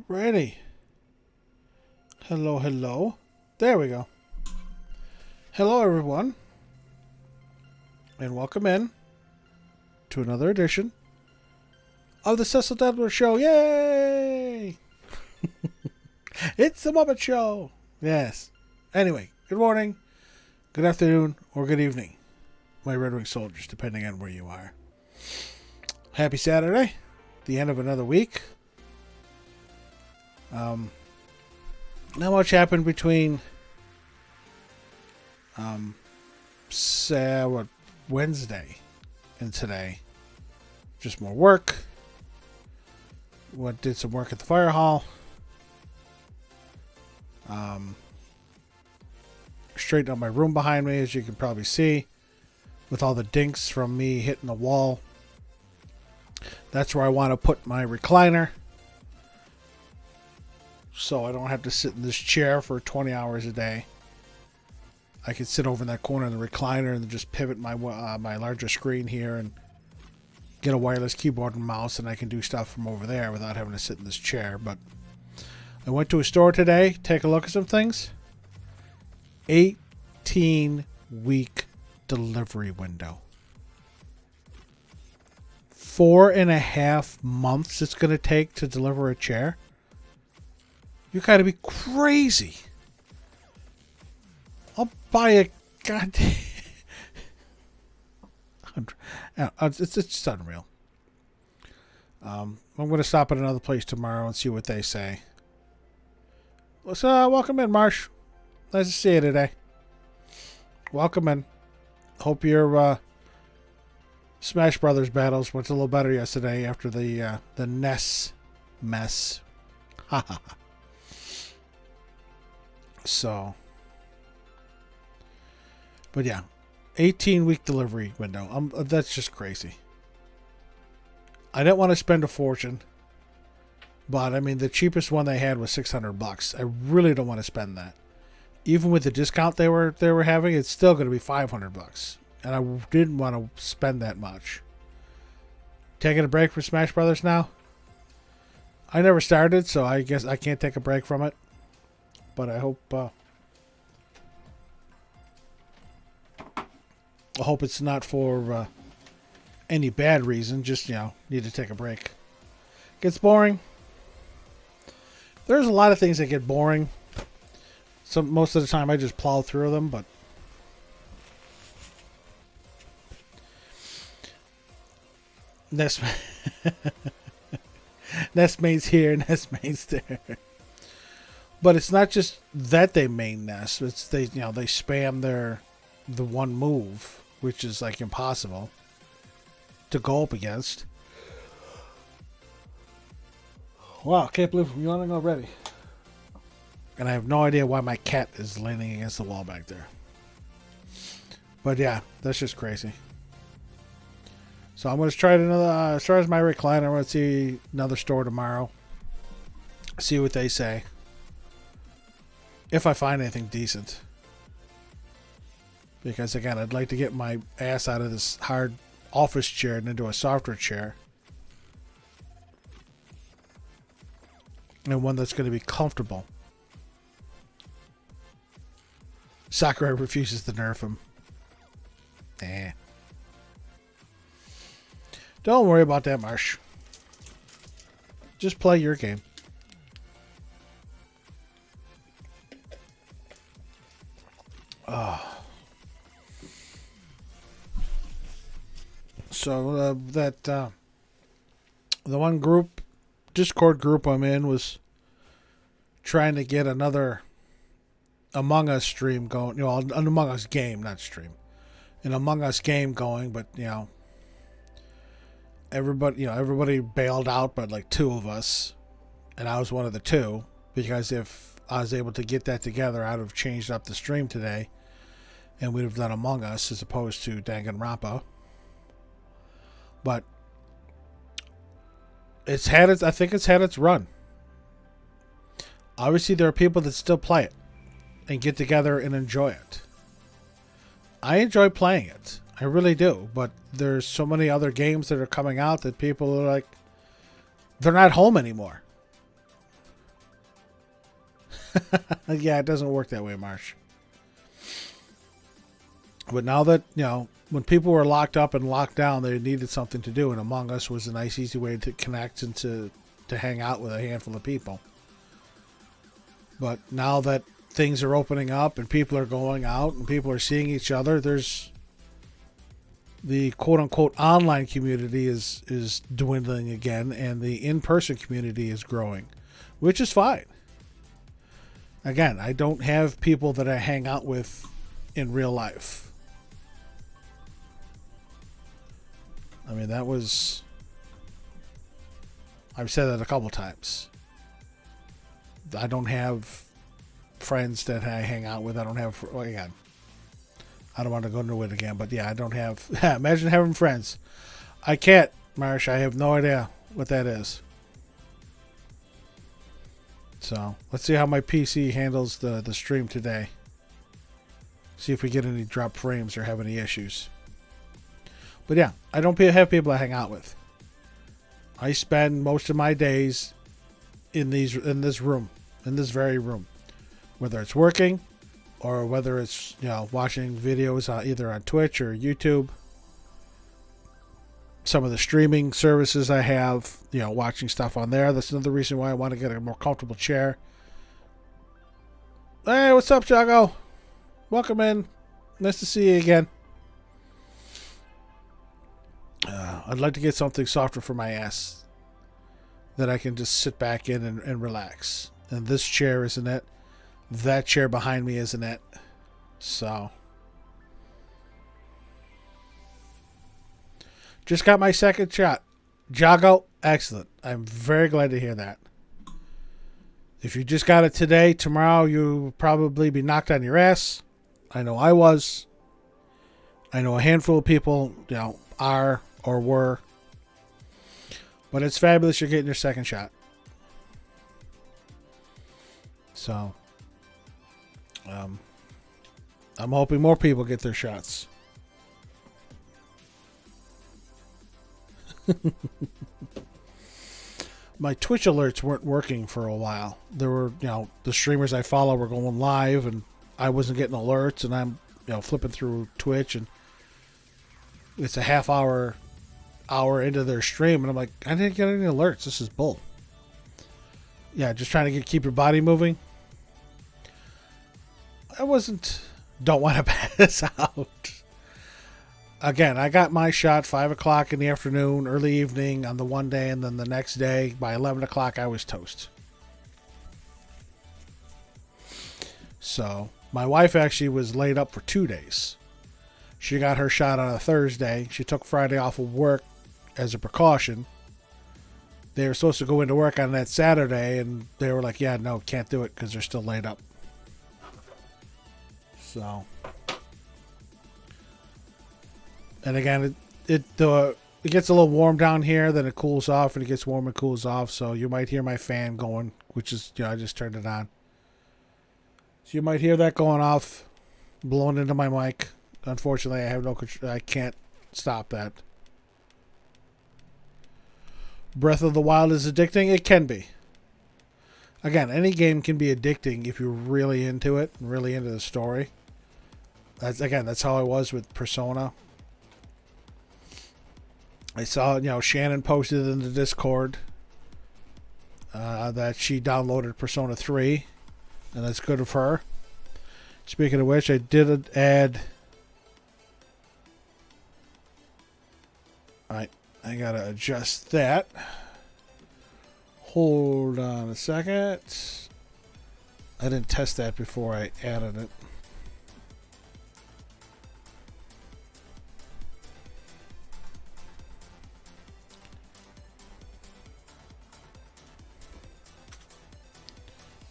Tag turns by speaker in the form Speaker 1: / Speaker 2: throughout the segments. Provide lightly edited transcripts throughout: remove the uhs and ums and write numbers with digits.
Speaker 1: Alrighty. Hello, hello. There we go. Hello, everyone. And welcome in to another edition of the Cecil Dedler Show. Yay! It's the Muppet Show. Yes. Anyway, good morning, good afternoon, or good evening, my Red Wing soldiers, depending on where you are. Happy Saturday. The end of another week. Not much happened between Wednesday and today. Just more work. Did some work at the fire hall. Straightened up my room behind me, as you can probably see, with all the dinks from me hitting the wall. That's where I want to put my recliner, so I don't have to sit in this chair for 20 hours a day. I can sit over in that corner of the recliner and just pivot my my larger screen here and get a wireless keyboard and mouse, and I can do stuff from over there without having to sit in this chair. But I went to a store today, take a look at some things. 18-week delivery window. 4.5 months it's going to take to deliver a chair. You got to be crazy. I'll buy a goddamn... it's just unreal. I'm going to stop at another place tomorrow and see what they say. Welcome in, Marsh. Nice to see you today. Welcome in. Hope your Smash Brothers battles went a little better yesterday after the NES mess. Haha. So, but yeah, 18-week delivery window. That's just crazy. I didn't want to spend a fortune, but I mean the cheapest one they had was $600. I really don't want to spend that. Even with the discount they were having, it's still going to be $500, and I didn't want to spend that much. Taking a break from Smash Brothers now. I never started, so I guess I can't take a break from it. But I hope it's not for any bad reason. Just, need to take a break. Gets boring. There's a lot of things that get boring. Most of the time I just plow through them, but Nestmate's here, Nestmate's there. But it's not just that they main nest. It's they spam the one move, which is like impossible to go up against. Wow, can't believe I'm yawning already. And I have no idea why my cat is leaning against the wall back there. But yeah, that's just crazy. So I'm going to try another. As far as my recliner, I'm going to see another store tomorrow. See what they say. If I find anything decent. Because again, I'd like to get my ass out of this hard office chair and into a softer chair. And one that's going to be comfortable. Sakurai refuses to nerf him. Don't worry about that, Marsh. Just play your game. So the one group, Discord group I'm in, was trying to get another Among Us stream going. An Among Us game, not stream. An Among Us game going, but everybody bailed out, but like two of us, and I was one of the two, because if I was able to get that together, I'd have changed up the stream today, and we'd have done Among Us as opposed to Danganronpa. But I think it's had its run. Obviously, there are people that still play it and get together and enjoy it. I enjoy playing it. I really do. But there's so many other games that are coming out that people are like, they're not home anymore. Yeah, it doesn't work that way, Marsh. But now that, when people were locked up and locked down, they needed something to do, and Among Us was a nice, easy way to connect and to hang out with a handful of people. But now that things are opening up and people are going out and people are seeing each other, there's the quote-unquote online community is dwindling again, and the in-person community is growing, which is fine. Again, I don't have people that I hang out with in real life. I mean, I've said that a couple times. I don't have friends that I hang out with. I don't have, again, I don't want to go into it again, but yeah, I don't have, imagine having friends. I can't, Marsh. I have no idea what that is. So let's see how my PC handles the stream today. See if we get any drop frames or have any issues. But yeah, I don't have people I hang out with. I spend most of my days in this very room, whether it's working or whether it's watching videos either on Twitch or YouTube. Some of the streaming services I have, watching stuff on there. That's another reason why I want to get a more comfortable chair. Hey, what's up, Jago? Welcome in. Nice to see you again. I'd like to get something softer for my ass that I can just sit back in and relax. And this chair isn't it. That chair behind me isn't it. So. Just got my second shot. Jago, excellent. I'm very glad to hear that. If you just got it today, tomorrow you'll probably be knocked on your ass. I know I was. I know a handful of people, are or were. But it's fabulous you're getting your second shot. So, I'm hoping more people get their shots. My Twitch alerts weren't working for a while. There were, the streamers I follow were going live and I wasn't getting alerts, and I'm, flipping through Twitch and it's a half hour into their stream and I'm like, I didn't get any alerts. This is bull. Yeah, just trying to keep your body moving. Don't want to pass out. Again, I got my shot 5 o'clock in the afternoon, early evening on the one day, and then the next day by 11 o'clock I was toast. So my wife actually was laid up for 2 days. She got her shot on a Thursday. She took Friday off of work as a precaution. They were supposed to go into work on that Saturday, and they were like, yeah, no, can't do it because they're still laid up. So, and again, it gets a little warm down here, then it cools off, and it gets warm and cools off. So you might hear my fan going, which is, I just turned it on. So you might hear that going off, blowing into my mic. Unfortunately, I have no control. I can't stop that. Breath of the Wild is addicting. It can be. Again, any game can be addicting if you're really into it and really into the story. That's how I was with Persona. I saw, Shannon posted in the Discord that she downloaded Persona 3, and that's good of her. Speaking of which, I did add. Alright, I gotta adjust that. Hold on a second. I didn't test that before I added it.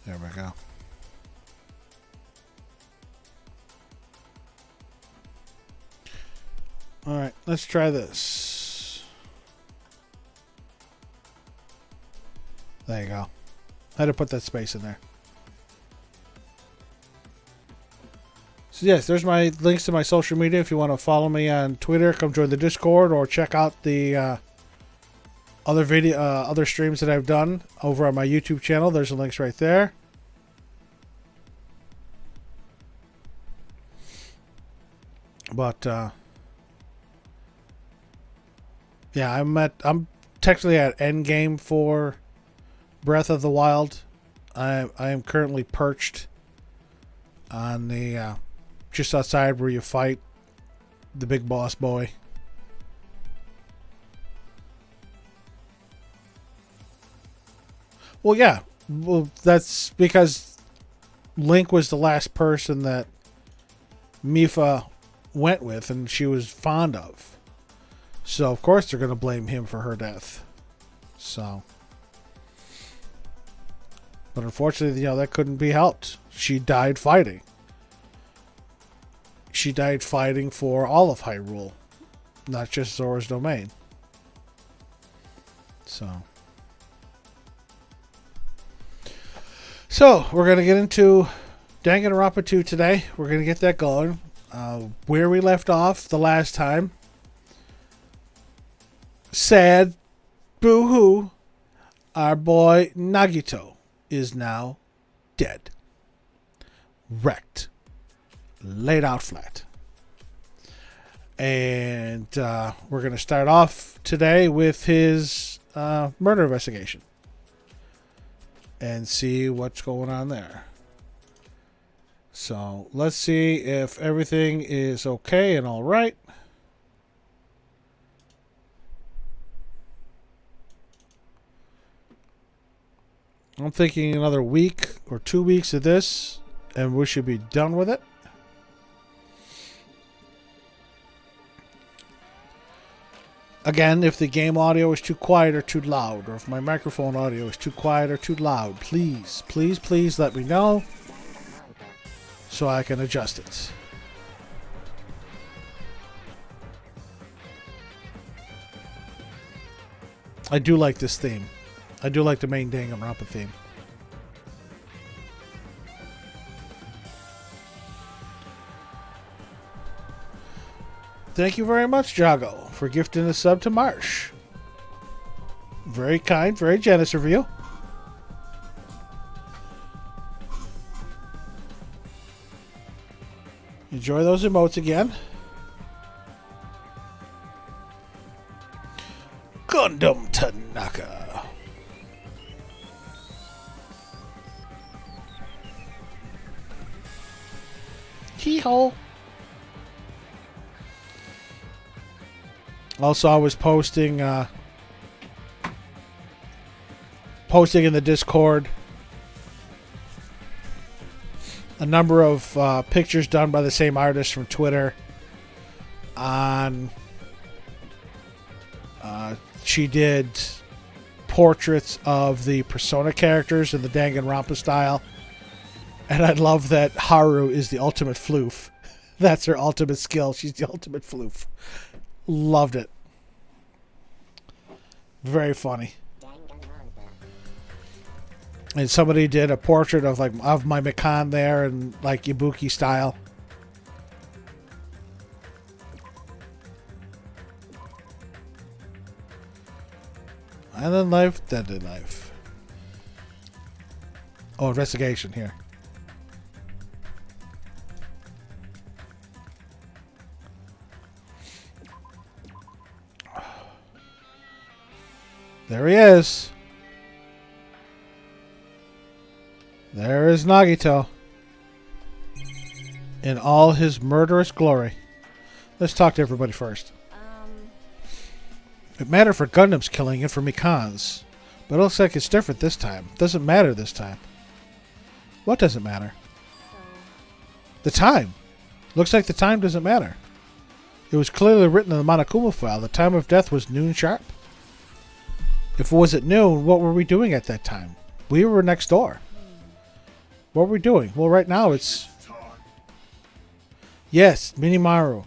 Speaker 1: There we go. Alright, let's try this. There you go. I had to put that space in there. So yes, there's my links to my social media. If you want to follow me on Twitter, come join the Discord or check out the other streams that I've done over on my YouTube channel. There's the links right there. But yeah, I'm technically at end game for Breath of the Wild. I am currently perched on the just outside where you fight the big boss boy. Well, yeah. Well, that's because Link was the last person that Mifa went with and she was fond of. So, of course, they're going to blame him for her death. So. But unfortunately, that couldn't be helped. She died fighting. She died fighting for all of Hyrule, not just Zora's Domain. So, we're going to get into Danganronpa 2 today. We're going to get that going. Where we left off the last time. Sad. Boo-hoo. Our boy Nagito is now dead. Wrecked. Laid out flat. And we're going to start off today with his murder investigation. And see what's going on there. So let's see if everything is okay and all right. I'm thinking another week or 2 weeks of this, and we should be done with it. Again, if the game audio is too quiet or too loud, or if my microphone audio is too quiet or too loud, please, please, please let me know so I can adjust it. I do like this theme. I do like the main Danganronpa theme. Thank you very much, Jago, for gifting a sub to Marsh. Very kind, very generous of you. Enjoy those emotes again. Gundam Tanaka. Hee-ho. Also, I was posting in the Discord a number of pictures done by the same artist from Twitter. She did portraits of the Persona characters in the Danganronpa style. And I love that Haru is the ultimate floof. That's her ultimate skill. She's the ultimate floof. Loved it. Very funny. And somebody did a portrait of my Mikan there in like Ibuki style. And then life, deadly life. Oh, investigation here. There he is. There is Nagito. In all his murderous glory. Let's talk to everybody first. It mattered for Gundam's killing and for Mikan's. But it looks like it's different this time. Doesn't matter this time. What doesn't matter? The time. Looks like the time doesn't matter. It was clearly written in the Monokuma file. The time of death was noon sharp. If it was at noon, what were we doing at that time? We were next door. What were we doing? Well, right now it's... Yes, Minimaru.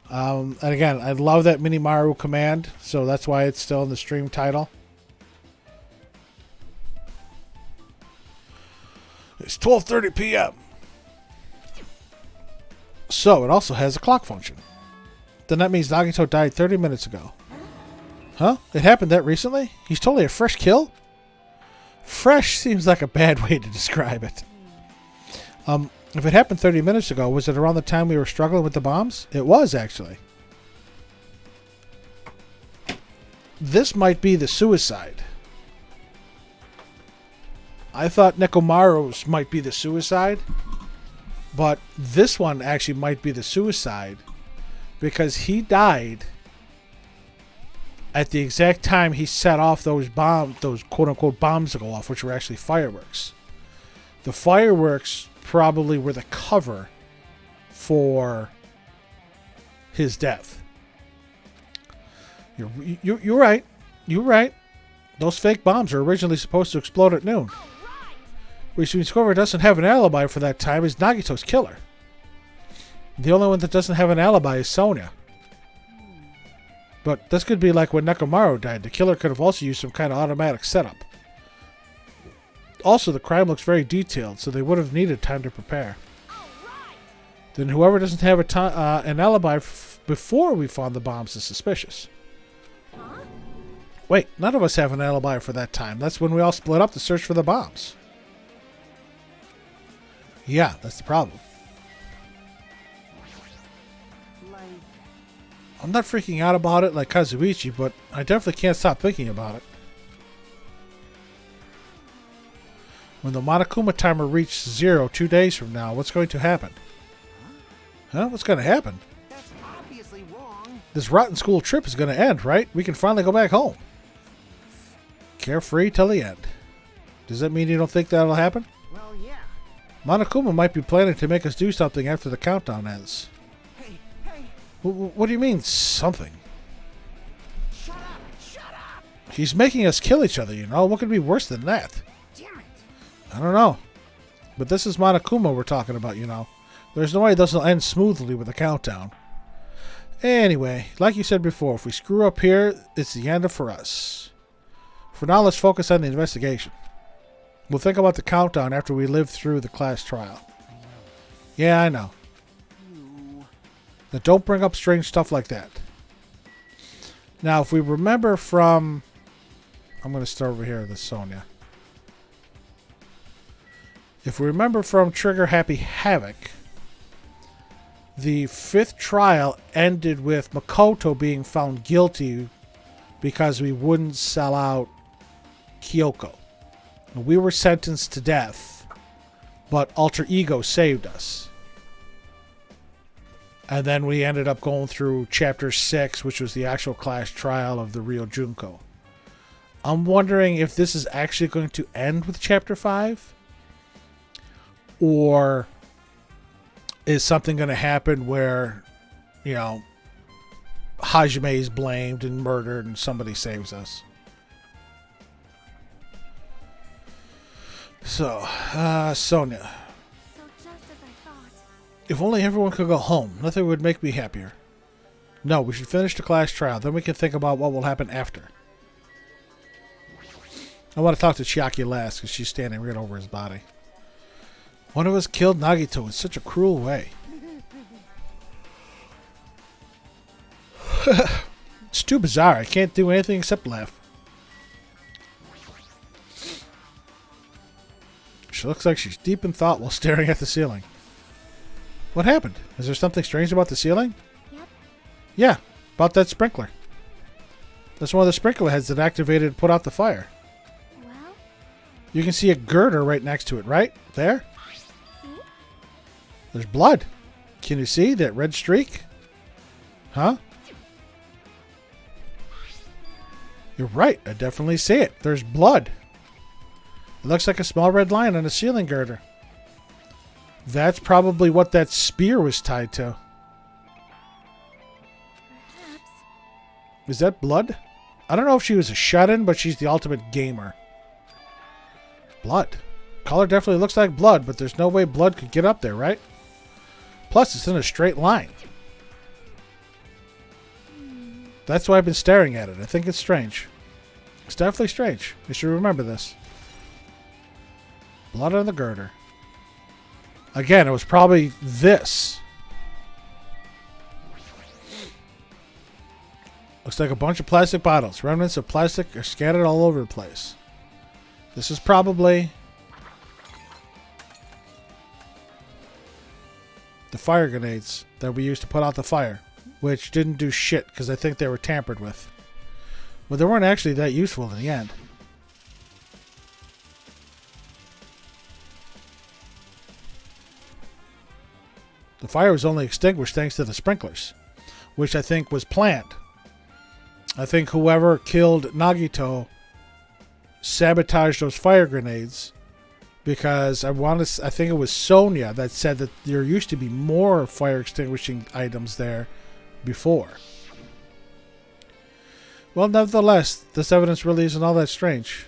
Speaker 1: And again, I love that Minimaru command, so that's why it's still in the stream title. It's 12:30 p.m. So, it also has a clock function. Then that means Nagito died 30 minutes ago. Huh? It happened that recently? He's totally a fresh kill? Fresh seems like a bad way to describe it. If it happened 30 minutes ago, was it around the time we were struggling with the bombs? It was, actually. This might be the suicide. I thought Nekomaru's might be the suicide, but this one actually might be the suicide because he died at the exact time he set off those bombs, those quote-unquote bombs to go off, which were actually fireworks. The fireworks probably were the cover for his death. You're right. You're right. Those fake bombs are originally supposed to explode at noon. Which means whoever doesn't have an alibi for that time is Nagito's killer. The only one that doesn't have an alibi is Sonia. But this could be like when Nekomaru died. The killer could have also used some kind of automatic setup. Also, the crime looks very detailed, so they would have needed time to prepare. Then whoever doesn't have an alibi before we found the bombs is suspicious. Wait, none of us have an alibi for that time. That's when we all split up to search for the bombs. Yeah, that's the problem. I'm not freaking out about it like Kazuichi, but I definitely can't stop thinking about it. When the Monokuma timer reaches 0 2 days from now, what's going to happen? Huh? What's going to happen?
Speaker 2: That's obviously wrong.
Speaker 1: This rotten school trip is going to end, right? We can finally go back home. Carefree till the end. Does that mean you don't think that'll happen?
Speaker 2: Well, yeah.
Speaker 1: Monokuma might be planning to make us do something after the countdown ends.
Speaker 2: Hey.
Speaker 1: What do you mean, something?
Speaker 2: Shut up.
Speaker 1: He's making us kill each other, you know? What could be worse than that?
Speaker 2: Damn it.
Speaker 1: I don't know. But this is Monokuma we're talking about, you know. There's no way this will end smoothly with a countdown. Anyway, like you said before, if we screw up here, it's the end for us. For now, let's focus on the investigation. We'll think about the countdown after we live through the class trial. Yeah, I know. Now, don't bring up strange stuff like that. Now, if we remember from... I'm going to start over here with Sonia. If we remember from Trigger Happy Havoc, the 5th trial ended with Makoto being found guilty because we wouldn't sell out Kyoko. We were sentenced to death, but Alter Ego saved us. And then we ended up going through Chapter 6, which was the actual class trial of the real Junko. I'm wondering if this is actually going to end with Chapter 5? Or is something going to happen where, you know, Hajime is blamed and murdered and somebody saves us? So, Sonia.
Speaker 3: So just as I thought.
Speaker 1: If only everyone could go home. Nothing would make me happier. No, we should finish the class trial. Then we can think about what will happen after. I want to talk to Chiaki last because she's standing right over his body. One of us killed Nagito in such a cruel way. It's too bizarre. I can't do anything except laugh. She looks like she's deep in thought while staring at the ceiling. What happened? Is there something strange about the ceiling?
Speaker 3: Yep.
Speaker 1: Yeah, about that sprinkler. That's one of the sprinkler heads that activated and put out the fire.
Speaker 3: Well?
Speaker 1: You can see a girder right next to it, right? There?
Speaker 3: See?
Speaker 1: There's blood. Can you see that red streak? Huh? You're right. I definitely see it. There's blood. It looks like a small red line on a ceiling girder. That's probably what that spear was tied to.
Speaker 3: Perhaps.
Speaker 1: Is that blood? I don't know if she was a shut-in, but she's the ultimate gamer. Blood. Color definitely looks like blood, but there's no way blood could get up there, right? Plus, it's in a straight line. That's why I've been staring at it. I think it's strange. It's definitely strange. You should remember this. Blood on the girder. Again, it was probably this. Looks like a bunch of plastic bottles. Remnants of plastic are scattered all over the place. This is probably... the fire grenades that we used to put out the fire, which didn't do shit because I think they were tampered with. But they weren't actually that useful in the end. The fire was only extinguished thanks to the sprinklers, which I think was planned. I think whoever killed Nagito sabotaged those fire grenades because I think it was Sonia that said that there used to be more fire extinguishing items there before. Well, nevertheless, this evidence really isn't all that strange.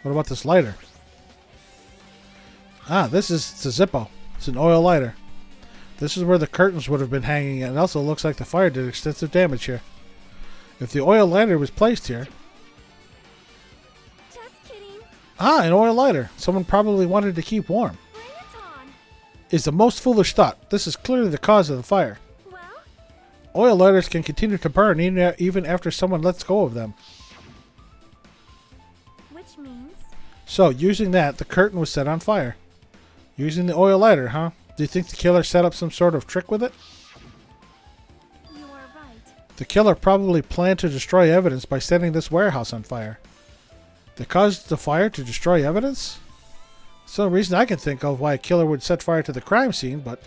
Speaker 1: What about this lighter? Ah, this is the Zippo. It's an oil lighter. This is where the curtains would have been hanging, and it also looks like the fire did extensive damage here. If the oil lighter was placed here...
Speaker 3: Just kidding.
Speaker 1: Ah, an oil lighter. Someone probably wanted to keep warm.
Speaker 3: Bring it on.
Speaker 1: Is the most foolish thought. This is clearly the cause of the fire.
Speaker 3: Well,
Speaker 1: Oil lighters can continue to burn even after someone lets go of them.
Speaker 3: which means
Speaker 1: So, using that, the curtain was set on fire. Using the oil lighter, huh? Do you think the killer set up some sort of trick with it?
Speaker 3: you are right.
Speaker 1: The killer probably planned to destroy evidence by setting this warehouse on fire. They caused the fire to destroy evidence? It's the only reason I can think of why a killer would set fire to the crime scene, but...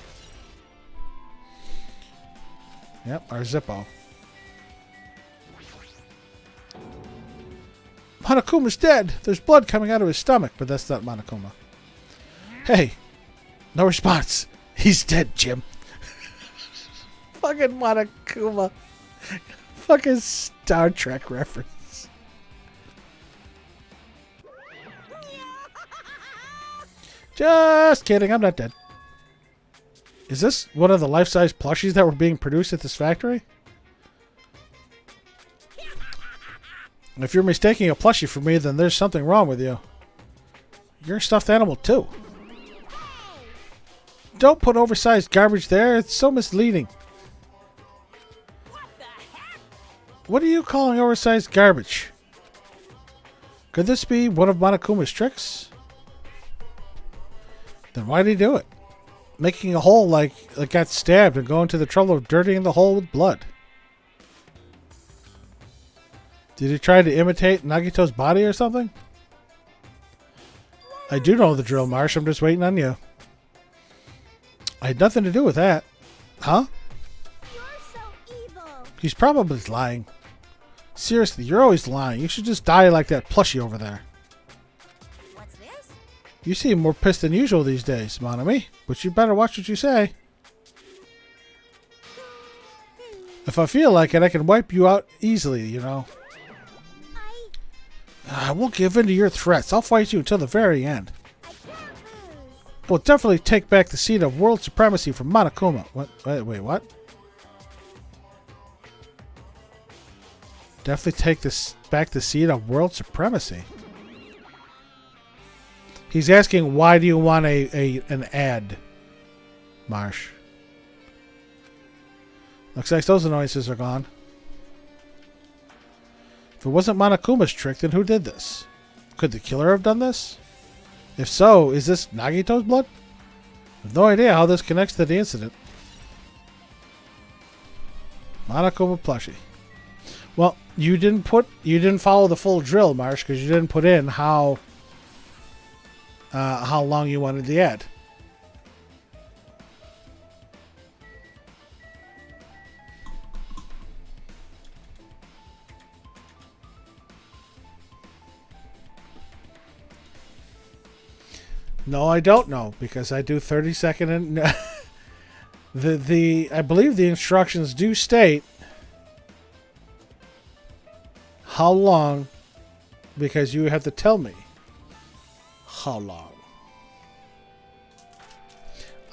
Speaker 1: Yep, our Zippo. Monokuma's dead! There's blood coming out of his stomach, but that's not Monokuma. Hey! No response! He's dead, Jim. Fucking Monokuma. Fucking Star Trek reference. Just kidding, I'm not dead. Is this one of the life-size plushies that were being produced at this factory? If you're mistaking a plushie for me, then there's something wrong with you. You're a stuffed animal, too. Don't put oversized garbage there. It's so misleading. What are you calling oversized garbage? Could this be one of Monokuma's tricks? Then why did he do it? Making a hole like it got stabbed and going to the trouble of dirtying the hole with blood. Did he try to imitate Nagito's body or something? I do know the drill, Marsh. I'm just waiting on you. I had nothing to do with that. Huh?
Speaker 3: You're so evil.
Speaker 1: He's probably lying. Seriously, you're always lying. You should just die like that plushie over there.
Speaker 3: What's this?
Speaker 1: You seem more pissed than usual these days, Monami. But you better watch what you say. If I feel like it, I can wipe you out easily, you know. I won't give in to your threats. I'll fight you until the very end.
Speaker 3: I can't lose.
Speaker 1: We'll definitely take back the seat of world supremacy from Monokuma. What? Wait, what? Definitely take back the seat of world supremacy. He's asking, why do you want an ad, Marsh? Looks like those annoyances are gone. If it wasn't Monokuma's trick, then who did this? Could the killer have done this? If so, is this Nagito's blood? I have no idea how this connects to the incident. Monokuma plushie. Well, you didn't follow the full drill, Marsh, because you didn't put in how long you wanted the ad. No, I don't know, because I do 30-second and I believe the instructions do state how long, because you have to tell me how long.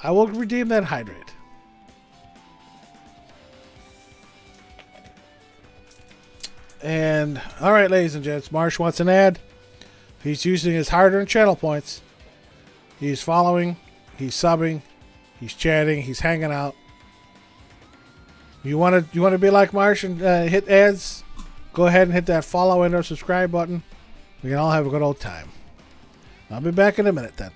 Speaker 1: I will redeem that hydrate. And all right, ladies and gents, Marsh wants an ad. He's using his hard-earned channel points. He's following, he's subbing, he's chatting, he's hanging out. You want to be like Marsh and hit ads? Go ahead and hit that follow and or subscribe button. We can all have a good old time. I'll be back in a minute then.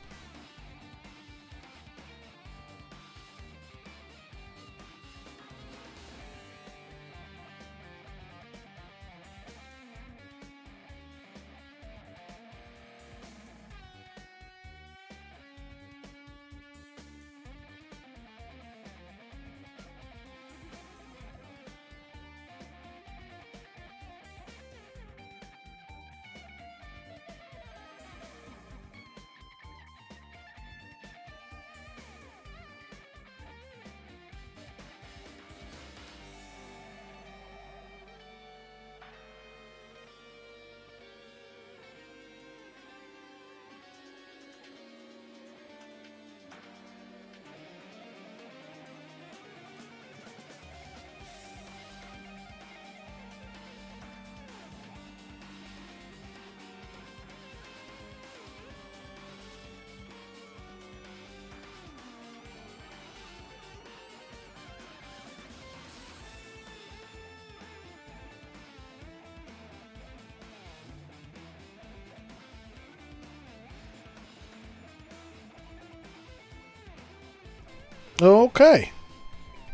Speaker 1: Okay.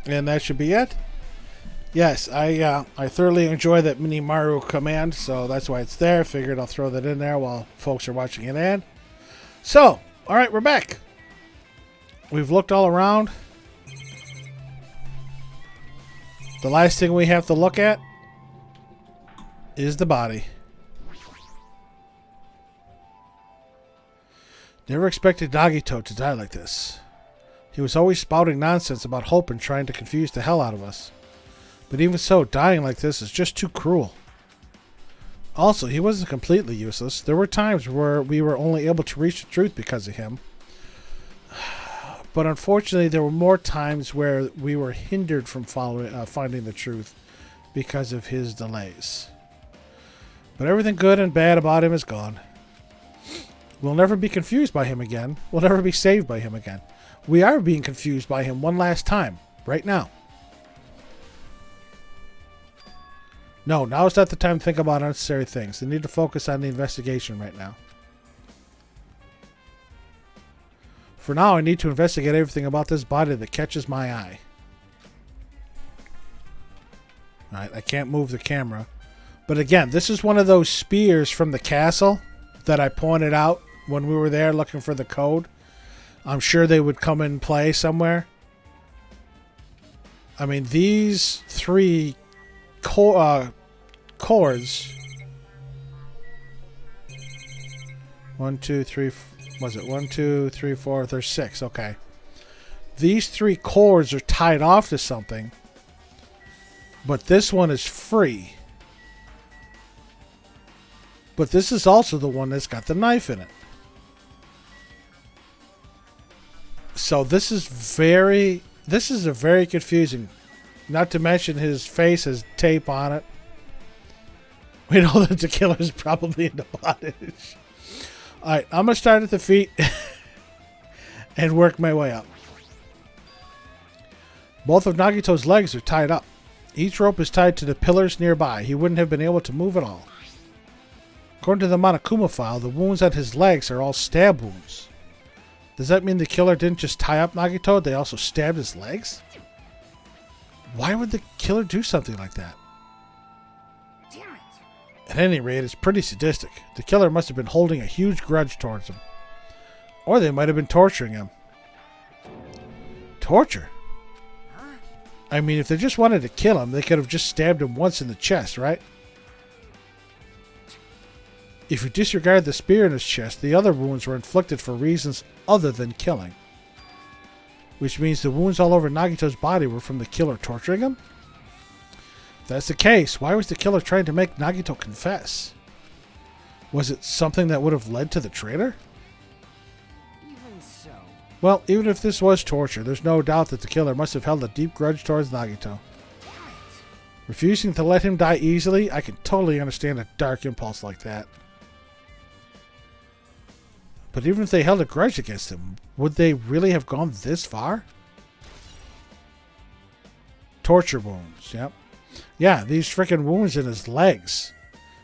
Speaker 1: And that should be it. Yes, I thoroughly enjoy that Mini Mario command, so that's why it's there. Figured I'll throw that in there while folks are watching it in. So, alright, we're back. We've looked all around. The last thing we have to look at is the body. Never expected Nagito to die like this. He was always spouting nonsense about hope and trying to confuse the hell out of us. But even so, dying like this is just too cruel. Also, he wasn't completely useless. There were times where we were only able to reach the truth because of him. But unfortunately, there were more times where we were hindered from finding the truth because of his delays. But everything good and bad about him is gone. We'll never be confused by him again. We'll never be saved by him again. We are being confused by him one last time, right now. No, now is not the time to think about unnecessary things. They need to focus on the investigation right now. For now, I need to investigate everything about this body that catches my eye. Alright, I can't move the camera. But again, this is one of those spears from the castle that I pointed out when we were there looking for the code. I'm sure they would come in play somewhere. I mean, these three cords. 1, 2, 3. Was it 1, 2, 3, 4? There's 6. Okay. These 3 cords are tied off to something, but this one is free. But this is also the one that's got the knife in it. So this is very confusing. Not to mention his face has tape on it. We know that the killer's probably in the bondage. Alright, I'm going to start at the feet and work my way up. Both of Nagito's legs are tied up. Each rope is tied to the pillars nearby. He wouldn't have been able to move at all. According to the Monokuma file, the wounds on his legs are all stab wounds. Does that mean the killer didn't just tie up Nagito, they also stabbed his legs? Why would the killer do something like that?
Speaker 2: Damn it.
Speaker 1: At any rate, it's pretty sadistic. The killer must have been holding a huge grudge towards him. Or they might have been torturing him. Torture? I mean, if they just wanted to kill him, they could have just stabbed him once in the chest, right? If you disregard the spear in his chest, the other wounds were inflicted for reasons other than killing. Which means the wounds all over Nagito's body were from the killer torturing him? If that's the case, why was the killer trying to make Nagito confess? Was it something that would have led to the traitor?
Speaker 2: Even so.
Speaker 1: Well, even if this was torture, there's no doubt that the killer must have held a deep grudge towards Nagito. Refusing to let him die easily, I can totally understand a dark impulse like that. But even if they held a grudge against him, would they really have gone this far? Torture wounds, yep. Yeah, these freaking wounds in his legs.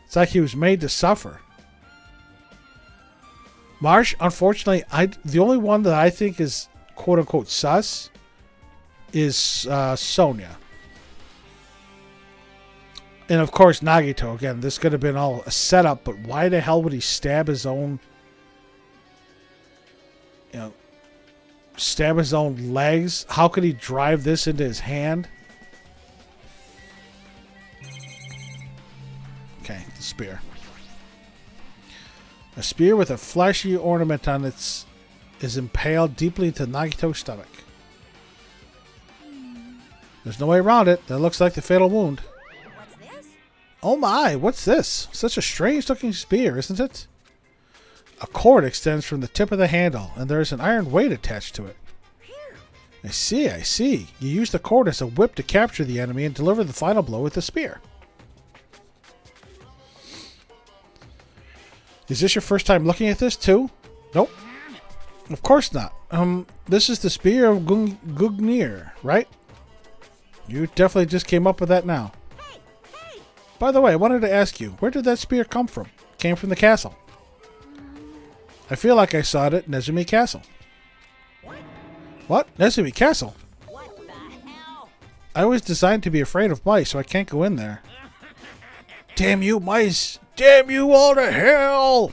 Speaker 1: It's like he was made to suffer. Marsh, unfortunately, the only one that I think is quote-unquote sus is Sonia. And of course, Nagito. Again, this could have been all a setup, but why the hell would he stab his own... stab his own legs? How could he drive this into his hand? Okay, the spear. A spear with a flashy ornament on it is impaled deeply into Nagito's stomach. There's no way around it. That looks like the fatal wound.
Speaker 3: What's this?
Speaker 1: Oh my, what's this? Such a strange looking spear, isn't it? A cord extends from the tip of the handle, and there is an iron weight attached to it. I see. You use the cord as a whip to capture the enemy and deliver the final blow with the spear. Is this your first time looking at this, too? Nope. Of course not. This is the spear of Gungnir, right? You definitely just came up with that now.
Speaker 3: Hey!
Speaker 1: By the way, I wanted to ask you, where did that spear come from? It came from the castle. I feel like I saw it at Nezumi Castle. What? Nesumi Castle?
Speaker 3: What the hell?
Speaker 1: I was designed to be afraid of mice, so I can't go in there. Damn you, mice! Damn you all to hell!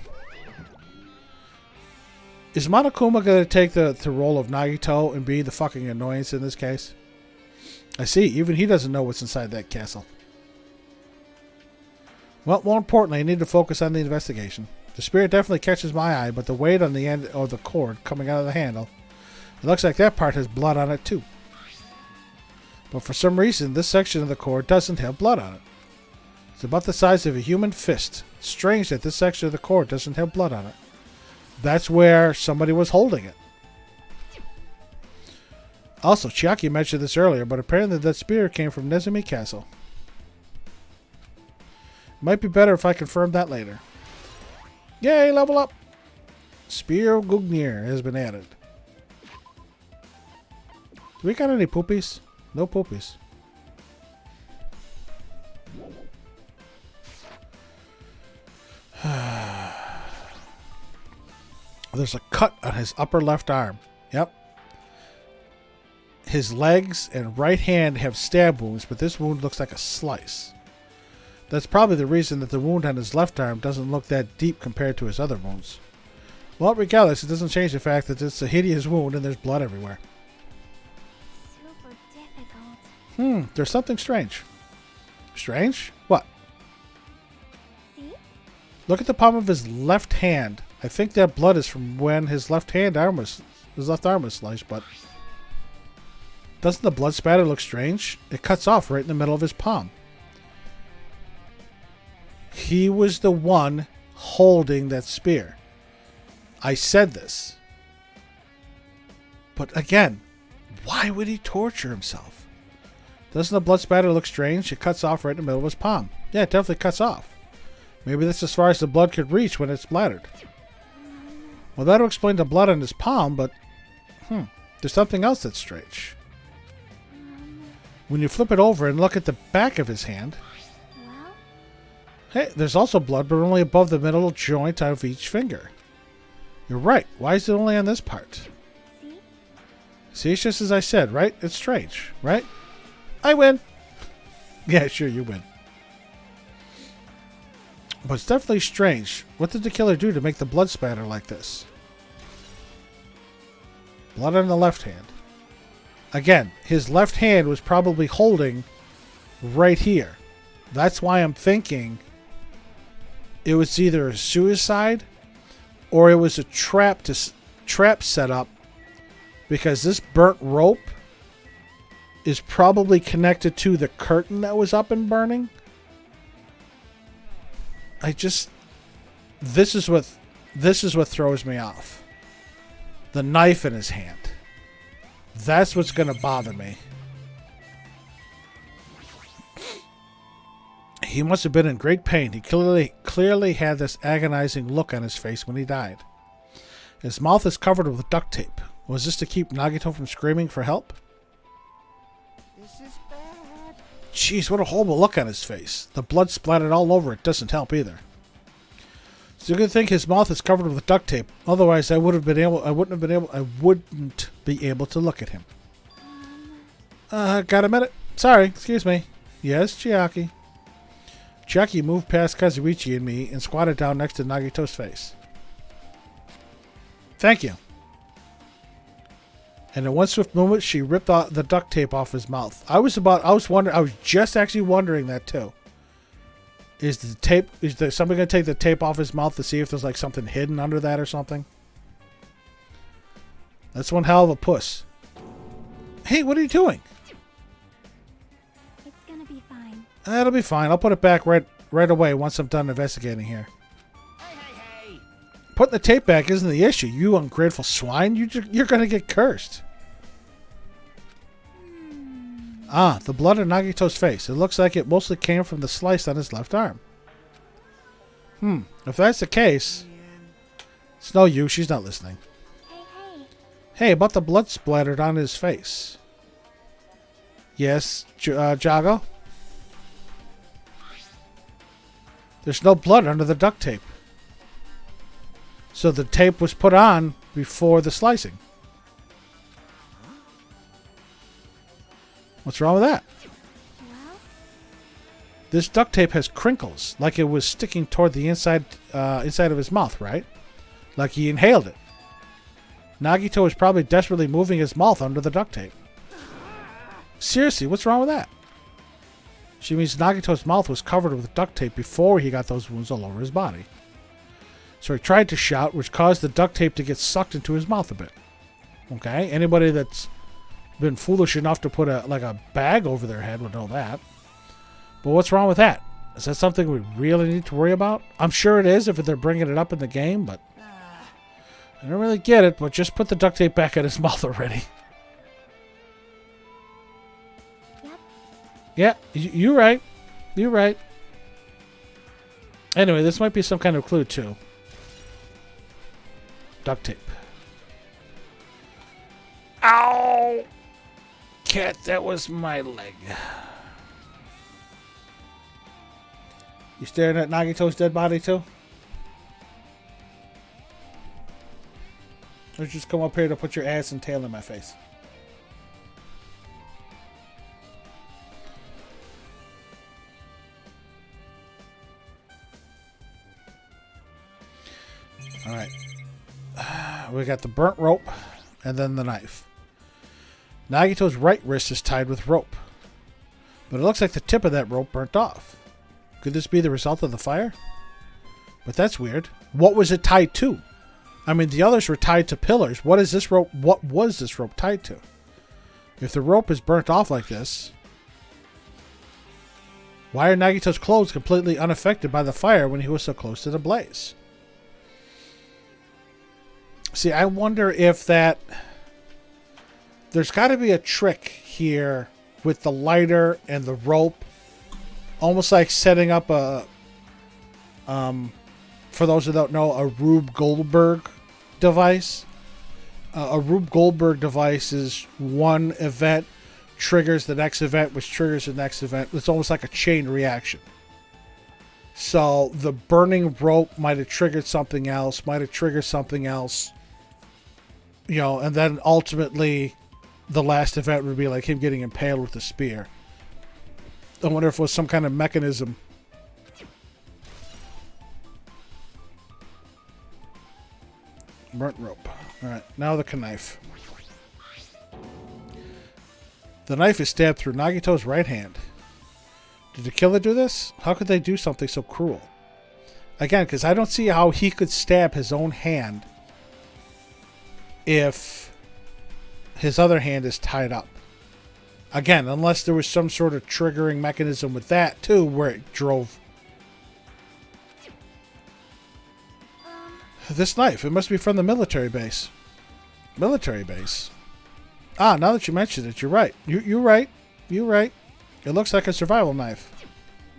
Speaker 1: Is Monokuma going to take the role of Nagito and be the fucking annoyance in this case? I see. Even he doesn't know what's inside that castle. Well, more importantly, I need to focus on the investigation. The spear definitely catches my eye, but the weight on the end of the cord coming out of the handle, it looks like that part has blood on it too. But for some reason, this section of the cord doesn't have blood on it. It's about the size of a human fist. It's strange that this section of the cord doesn't have blood on it. That's where somebody was holding it. Also, Chiaki mentioned this earlier, but apparently that spear came from Nezumi Castle. Might be better if I confirm that later. Yay, level up! Spear of Gungnir has been added. Do we got any poopies? No poopies. There's a cut on his upper left arm. Yep. His legs and right hand have stab wounds, but this wound looks like a slice. That's probably the reason that the wound on his left arm doesn't look that deep compared to his other wounds. Well, regardless, it doesn't change the fact that it's a hideous wound and there's blood everywhere.
Speaker 3: Super difficult.
Speaker 1: There's something strange. Strange? What?
Speaker 3: See?
Speaker 1: Look at the palm of his left hand. I think that blood is from when his left arm was sliced, but doesn't the blood spatter look strange? It cuts off right in the middle of his palm. He was the one holding that spear. I said this. But again, why would he torture himself? Doesn't the blood spatter look strange? It cuts off right in the middle of his palm. Yeah, it definitely cuts off. Maybe that's as far as the blood could reach when it's splattered. Well, that'll explain the blood on his palm, but there's something else that's strange. When you flip it over and look at the back of his hand,
Speaker 3: Well,
Speaker 1: hey, there's also blood, but only above the middle joint of each finger. You're right. Why is it only on this part?
Speaker 3: see?
Speaker 1: See, it's just as I said, right? It's strange, right? I win. Yeah, sure, you win. But it's definitely strange. What did the killer do to make the blood spatter like this? Blood on the left hand. Again, his left hand was probably holding right here. That's why I'm thinking it was either a suicide or it was a trap set up, because this burnt rope is probably connected to the curtain that was up and burning. This is what throws me off. The knife in his hand. That's what's going to bother me. He must have been in great pain. He clearly had this agonizing look on his face when he died. His mouth is covered with duct tape. Was this to keep Nagito from screaming for help?
Speaker 2: This is bad.
Speaker 1: Jeez, what a horrible look on his face. The blood splattered all over it doesn't help either. So you can think his mouth is covered with duct tape. Otherwise, I wouldn't be able to look at him. Got a minute? Sorry, excuse me. Yes, Chiaki. Chiaki moved past Kazuichi and me and squatted down next to Nagito's face. Thank you. And in one swift movement, she ripped the duct tape off his mouth. I was just actually wondering that too. Is somebody going to take the tape off his mouth to see if there's like something hidden under that or something? That's one hell of a puss. Hey, what are you doing?
Speaker 3: It's gonna be fine.
Speaker 1: That'll be fine. I'll put it back right away once I'm done investigating here.
Speaker 2: Hey.
Speaker 1: Putting the tape back isn't the issue. You ungrateful swine. You're going to get cursed. Ah, the blood on Nagito's face. It looks like it mostly came from the slice on his left arm. If that's the case, it's no use. She's not listening.
Speaker 3: Hey.
Speaker 1: Hey, about the blood splattered on his face. Yes, Jago? There's no blood under the duct tape. So the tape was put on before the slicing. What's wrong with that?
Speaker 3: Well,
Speaker 1: This duct tape has crinkles, like it was sticking toward the inside of his mouth, right? Like he inhaled it. Nagito was probably desperately moving his mouth under the duct tape. Seriously, what's wrong with that? She means Nagito's mouth was covered with duct tape before he got those wounds all over his body. So he tried to shout, which caused the duct tape to get sucked into his mouth a bit. Okay? Anybody that's been foolish enough to put a bag over their head would know that. But what's wrong with that? Is that something we really need to worry about? I'm sure it is if they're bringing it up in the game, but I don't really get it. But just put the duct tape back in his mouth already.
Speaker 3: yep.
Speaker 1: Yeah, you're right. You're right. Anyway, this might be some kind of clue too. Duct tape. Ow! Cat, that was my leg. You staring at Nagito's dead body too? Or just come up here to put your ass and tail in my face? Alright. We got the burnt rope and then the knife. Nagito's right wrist is tied with rope. But it looks like the tip of that rope burnt off. Could this be the result of the fire? But that's weird. What was it tied to? I mean, the others were tied to pillars. What is this rope? What was this rope tied to? If the rope is burnt off like this, why are Nagito's clothes completely unaffected by the fire when he was so close to the blaze? See, I wonder if that... There's got to be a trick here with the lighter and the rope. Almost like setting up a... for those who don't know, a Rube Goldberg device. A Rube Goldberg device is one event triggers the next event, which triggers the next event. It's almost like a chain reaction. So the burning rope might have triggered something else, you know, and then ultimately the last event would be like him getting impaled with a spear. I wonder if it was some kind of mechanism. Burnt rope. Alright, now the knife. The knife is stabbed through Nagito's right hand. Did the killer do this? How could they do something so cruel? Again, because I don't see how he could stab his own hand if his other hand is tied up. Again, unless there was some sort of triggering mechanism with that too, where it drove. This knife, it must be from the military base. Military base. Ah, now that you mention it, you're right. You're right. You're right. It looks like a survival knife.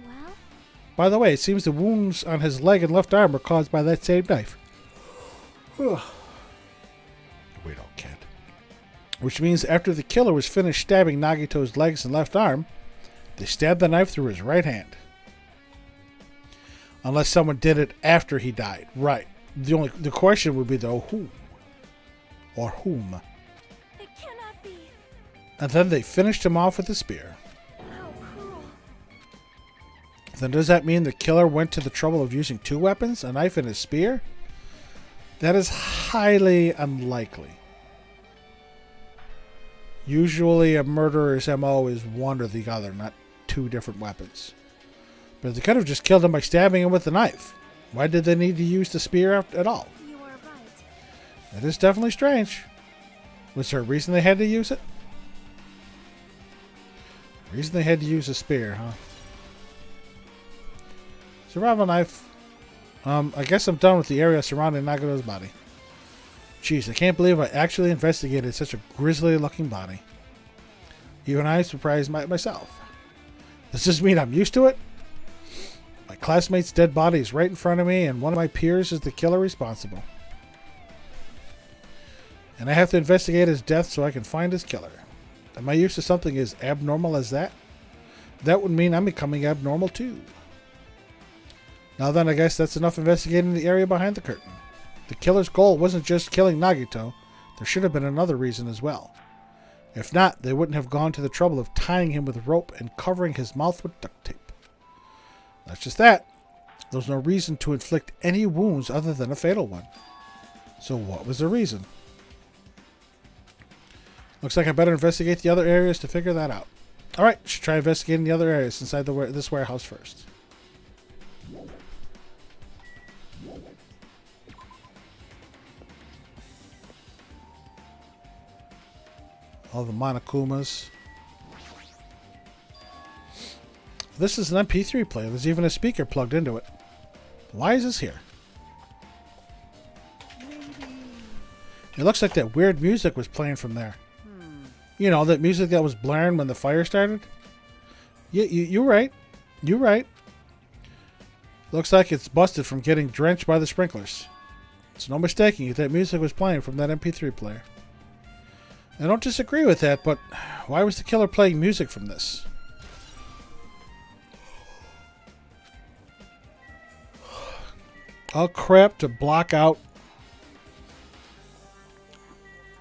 Speaker 3: Well,
Speaker 1: By the way, it seems the wounds on his leg and left arm were caused by that same knife. We don't, kid. Which means after the killer was finished stabbing Nagito's legs and left arm, they stabbed the knife through his right hand. Unless someone did it after he died. Right. The question would be though, who? Or whom?
Speaker 3: it cannot be.
Speaker 1: And then they finished him off with a spear.
Speaker 3: How cruel.
Speaker 1: Then does that mean the killer went to the trouble of using two weapons, a knife and a spear? That is highly unlikely. Usually a murderer's MO is one or the other, not two different weapons. But they could have just killed him by stabbing him with the knife. Why did they need to use the spear at all?
Speaker 3: You are right.
Speaker 1: That is definitely strange. Was there a reason they had to use it? Reason they had to use a spear, huh? Survival knife. I guess I'm done with the area surrounding Nagito's body. Jeez, I can't believe I actually investigated such a grisly looking body. Even I am surprised myself. Does this mean I'm used to it? My classmate's dead body is right in front of me, and one of my peers is the killer responsible. And I have to investigate his death so I can find his killer. Am I used to something as abnormal as that? That would mean I'm becoming abnormal too. Now then, I guess that's enough investigating the area behind the curtain. The killer's goal wasn't just killing Nagito. There should have been another reason as well. If not, they wouldn't have gone to the trouble of tying him with rope and covering his mouth with duct tape. That's just that. There was no reason to inflict any wounds other than a fatal one. So what was the reason? Looks like I better investigate the other areas to figure that out. Alright, should try investigating the other areas inside this warehouse first. All the Monokumas. This is an MP3 player. There's even a speaker plugged into it. Why is this here? It looks like that weird music was playing from there. You know, that music that was blaring when the fire started? Yeah, you're right. You're right. Looks like it's busted from getting drenched by the sprinklers. It's no mistaking it. That music was playing from that MP3 player. I don't disagree with that, but why was the killer playing music from this? All crap to block out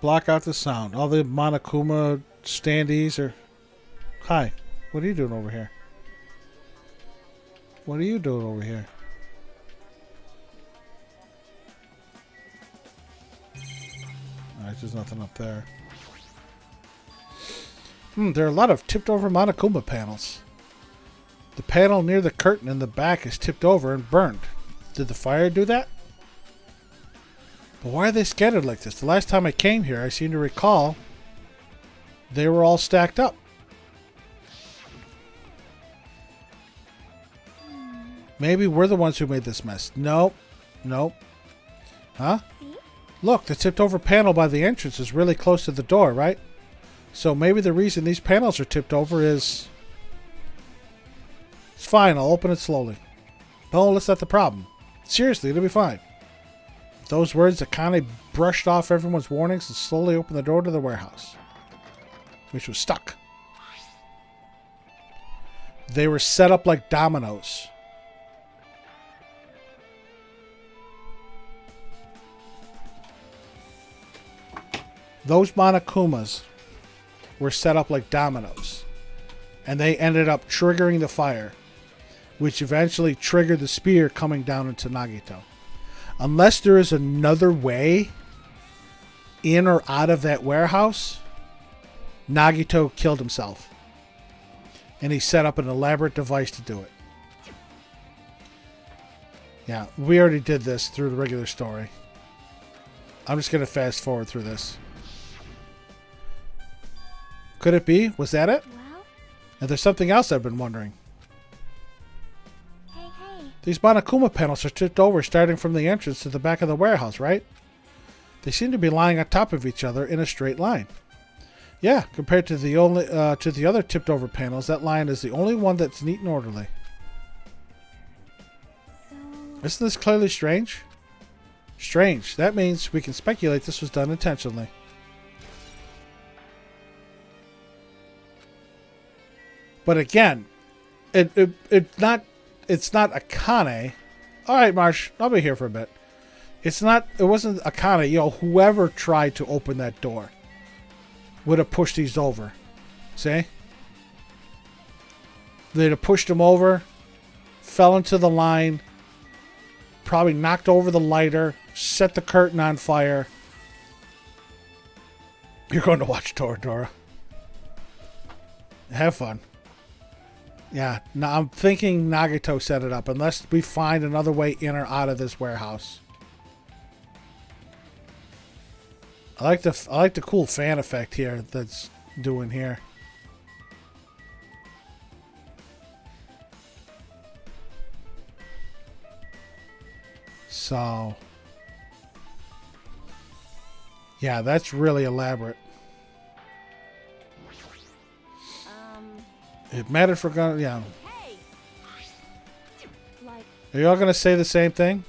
Speaker 1: the sound. All the Monokuma standees are... Hi, what are you doing over here? What are you doing over here? Alright, there's nothing up there. There are a lot of tipped over Monokuma panels. The panel near the curtain in the back is tipped over and burned. Did the fire do that? But why are they scattered like this? The last time I came here, I seem to recall they were all stacked up. Maybe we're the ones who made this mess. Nope. Nope. Huh? Look, the tipped over panel by the entrance is really close to the door, right? So maybe the reason these panels are tipped over is... It's fine, I'll open it slowly. No, that's not the problem. Seriously, it'll be fine. With those words, Akane brushed off everyone's warnings and slowly opened the door to the warehouse, which was stuck. They were set up like dominoes. Those Monokumas were set up like dominoes, and they ended up triggering the fire, which eventually triggered the spear coming down into Nagito. Unless there is another way in or out of that warehouse, Nagito killed himself, and he set up an elaborate device to do it. Yeah, we already did this through the regular story. I'm just going to fast forward through this. Could it be? Was that it?
Speaker 3: Well?
Speaker 1: And there's something else I've been wondering.
Speaker 3: Hey.
Speaker 1: These Monokuma panels are tipped over starting from the entrance to the back of the warehouse, right? They seem to be lying on top of each other in a straight line. Yeah, compared to the other tipped over panels, that line is the only one that's neat and orderly.
Speaker 3: So...
Speaker 1: Isn't this clearly strange? Strange. That means we can speculate this was done intentionally. But again, it's not Akane. All right, Marsh, I'll be here for a bit. It wasn't Akane. You know, whoever tried to open that door would have pushed these over. See? They'd have pushed them over, fell into the line, probably knocked over the lighter, set the curtain on fire. You're going to watch Toradora. Have fun. Yeah, now I'm thinking Nagito set it up, unless we find another way in or out of this warehouse. I like the cool fan effect here that's doing here. So, yeah, that's really elaborate. It mattered for gun. Yeah.
Speaker 3: Hey! Like...
Speaker 1: Are you all gonna say the same thing?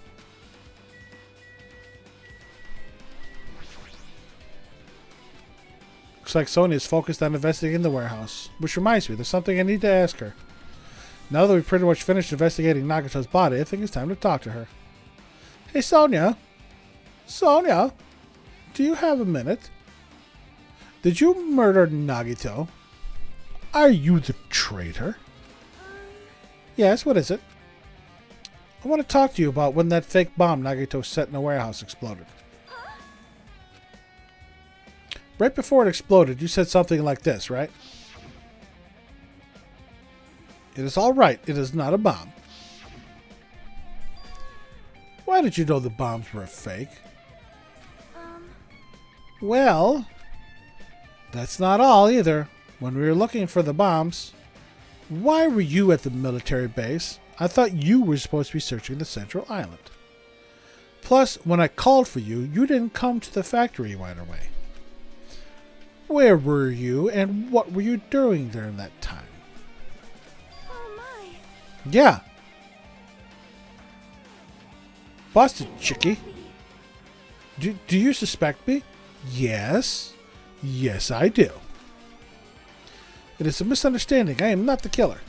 Speaker 1: Looks like Sonia's focused on investigating the warehouse. Which reminds me, there's something I need to ask her. Now that we've pretty much finished investigating Nagito's body, I think it's time to talk to her. Hey, Sonia. Sonia, do you have a minute? Did you murder Nagito? Are you the traitor? Yes, what is it? I want to talk to you about when that fake bomb Nagito set in a warehouse exploded. Right before it exploded, you said something like this, right? It is all right. It is not a bomb. Why did you know the bombs were a fake? Well, that's not all either. When we were looking for the bombs, why were you at the military base? I thought you were supposed to be searching the central island. Plus, when I called for you, you didn't come to the factory right away. Where were you and what were you doing during that time?
Speaker 3: Oh my.
Speaker 1: Yeah. Busted, chickie. Do you suspect me? Yes. Yes, I do. It is a misunderstanding. I am not the killer.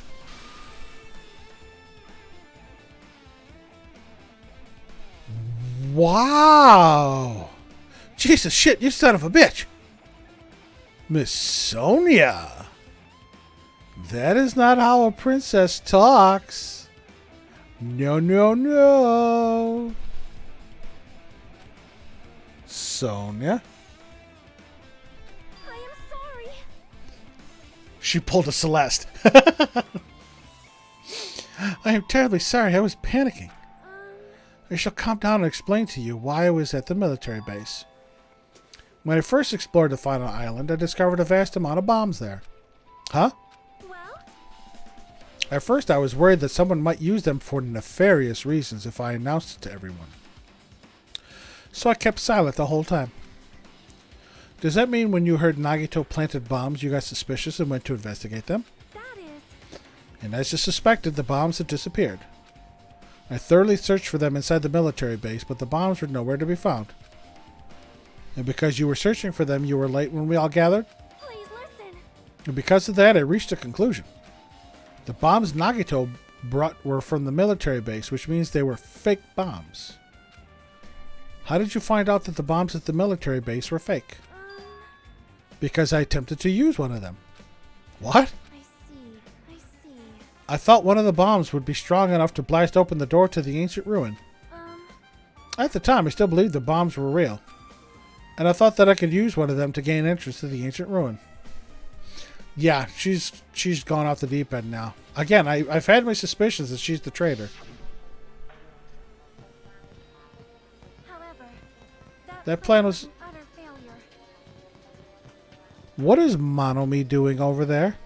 Speaker 1: Wow. Jesus shit, you son of a bitch. Miss Sonia. That is not how a princess talks. No, no, no. Sonia.
Speaker 3: I am sorry.
Speaker 1: She pulled a Celeste. I am terribly sorry. I was panicking. I shall calm down and explain to you why I was at the military base. When I first explored the final island, I discovered a vast amount of bombs there. Huh?
Speaker 3: Well?
Speaker 1: At first, I was worried that someone might use them for nefarious reasons if I announced it to everyone. So I kept silent the whole time. Does that mean when you heard Nagito planted bombs, you got suspicious and went to investigate them?
Speaker 3: That is.
Speaker 1: And as you suspected, the bombs had disappeared. I thoroughly searched for them inside the military base, but the bombs were nowhere to be found. And because you were searching for them, you were late when we all gathered?
Speaker 3: Please listen.
Speaker 1: And because of that, I reached a conclusion. The bombs Nagito brought were from the military base, which means they were fake bombs. How did you find out that the bombs at the military base were fake? Because I attempted to use one of them. What?
Speaker 3: I see.
Speaker 1: I thought one of the bombs would be strong enough to blast open the door to the ancient ruin. At the time, I still believed the bombs were real. And I thought that I could use one of them to gain entrance to the ancient ruin. Yeah, she's gone off the deep end now. Again, I've had my suspicions that she's the traitor.
Speaker 3: However,
Speaker 1: That plan was...
Speaker 3: an utter failure.
Speaker 1: What is Monomi doing over there?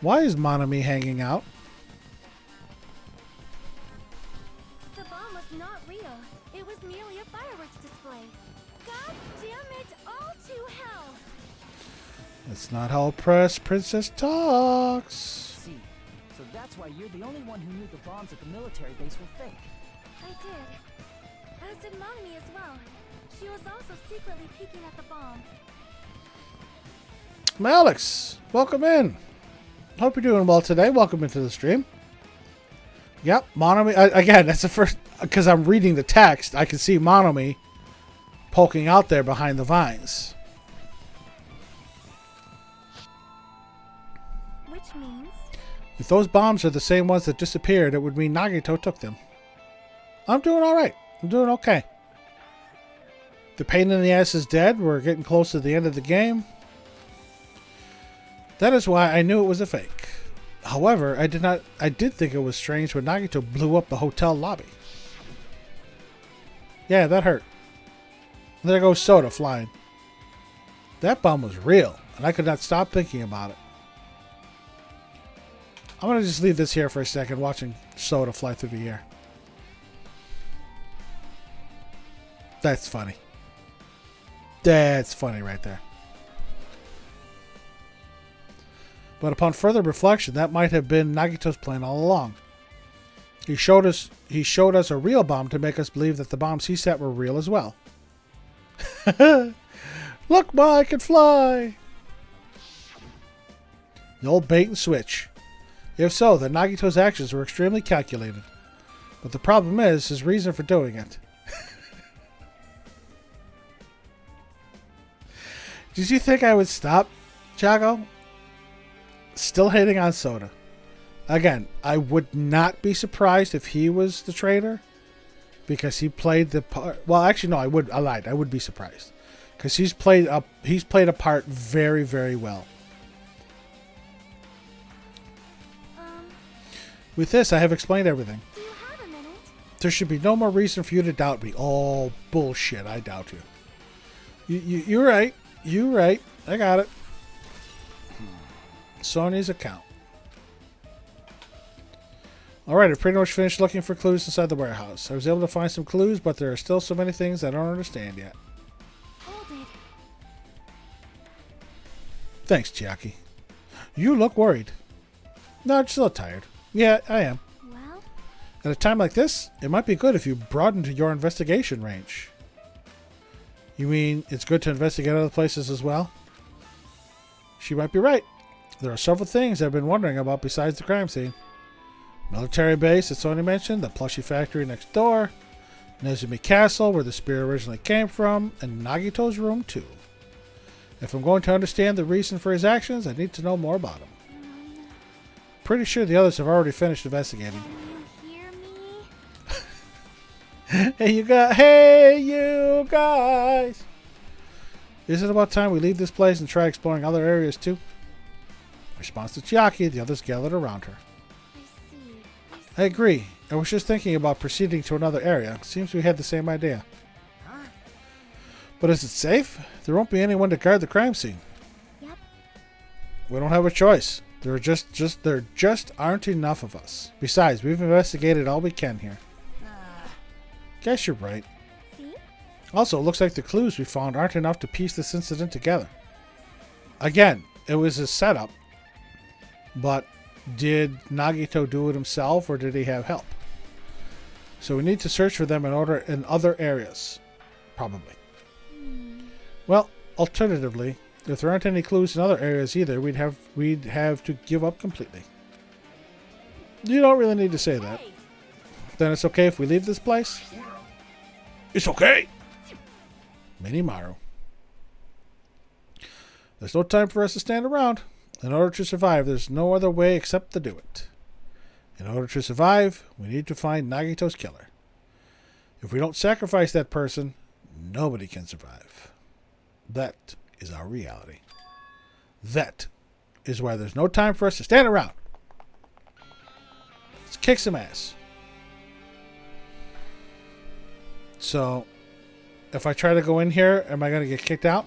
Speaker 1: Why is Monomi hanging out?
Speaker 3: The bomb was not real. It was merely a fireworks display. God damn it, all to hell.
Speaker 1: That's not how a princess talks.
Speaker 2: See, so that's why you're the only one who knew the bombs at the military base were fake.
Speaker 3: I did. As did Monomi as well. She was also secretly peeking at the bomb.
Speaker 1: Alex, welcome in. Hope you're doing well today. Welcome into the stream. Yep, Monomi. Again, that's the first... Because I'm reading the text, I can see Monomi poking out there behind the vines.
Speaker 3: Which means...
Speaker 1: If those bombs are the same ones that disappeared, it would mean Nagito took them. I'm doing alright. I'm doing okay. The pain in the ass is dead. We're getting close to the end of the game. That is why I knew it was a fake. However, I did think it was strange when Nagito blew up the hotel lobby. Yeah, that hurt. And there goes Soda flying. That bomb was real, and I could not stop thinking about it. I'm going to just leave this here for a second, watching Soda fly through the air. That's funny. That's funny right there. But upon further reflection, that might have been Nagito's plan all along. He showed us a real bomb to make us believe that the bombs he set were real as well. Look, Ma, I can fly! The old bait and switch. If so, then Nagito's actions were extremely calculated. But the problem is his reason for doing it. Did you think I would stop, Jago? Still hating on Soda. Again, I would not be surprised if he was the traitor. Because he played the part. Well, actually, no. I lied. I would be surprised, because he's played a part very, very well. With this, I have explained everything.
Speaker 3: Do you have a minute?
Speaker 1: There should be no more reason for you to doubt me. Oh, bullshit! I doubt you. You're right. You're right. I got it. Sony's account. Alright, I've pretty much finished looking for clues inside the warehouse. I was able to find some clues, but there are still so many things I don't understand yet.
Speaker 3: Hold it.
Speaker 1: Thanks, Chiaki. You look worried. No, just a little tired. Yeah, I am.
Speaker 3: Well,
Speaker 1: At a time like this, it might be good if you broadened your investigation range. You mean it's good to investigate other places as well? She might be right. There are several things I've been wondering about besides the crime scene. Military base that Sony mentioned, the plushie factory next door, Nezumi Castle where the spear originally came from, and Nagito's room too. If I'm going to understand the reason for his actions, I need to know more about him. Pretty sure the others have already finished investigating.
Speaker 3: can you hear me?
Speaker 1: Hey you guys! Is it about time we leave this place and try exploring other areas too? In response to Chiaki, the others gathered around her. I agree. I was just thinking about proceeding to another area. Seems we had the same idea. But is it safe? There won't be anyone to guard the crime scene.
Speaker 3: Yep.
Speaker 1: We don't have a choice. There just aren't enough of us. Besides, we've investigated all we can here. Guess you're right.
Speaker 3: See?
Speaker 1: Also, it looks like the clues we found aren't enough to piece this incident together. Again, it was a setup, but did Nagito do it himself, or did he have help? So we need to search for them in other areas. Probably. Well, alternatively, if there aren't any clues in other areas either, we'd have to give up completely. You don't really need to say that. Then it's okay if we leave this place? It's okay! Minimaru. There's no time for us to stand around. In order to survive, there's no other way except to do it. In order to survive, we need to find Nagito's killer. If we don't sacrifice that person, nobody can survive. That is our reality. That is why there's no time for us to stand around. Let's kick some ass. So, if I try to go in here, am I going to get kicked out?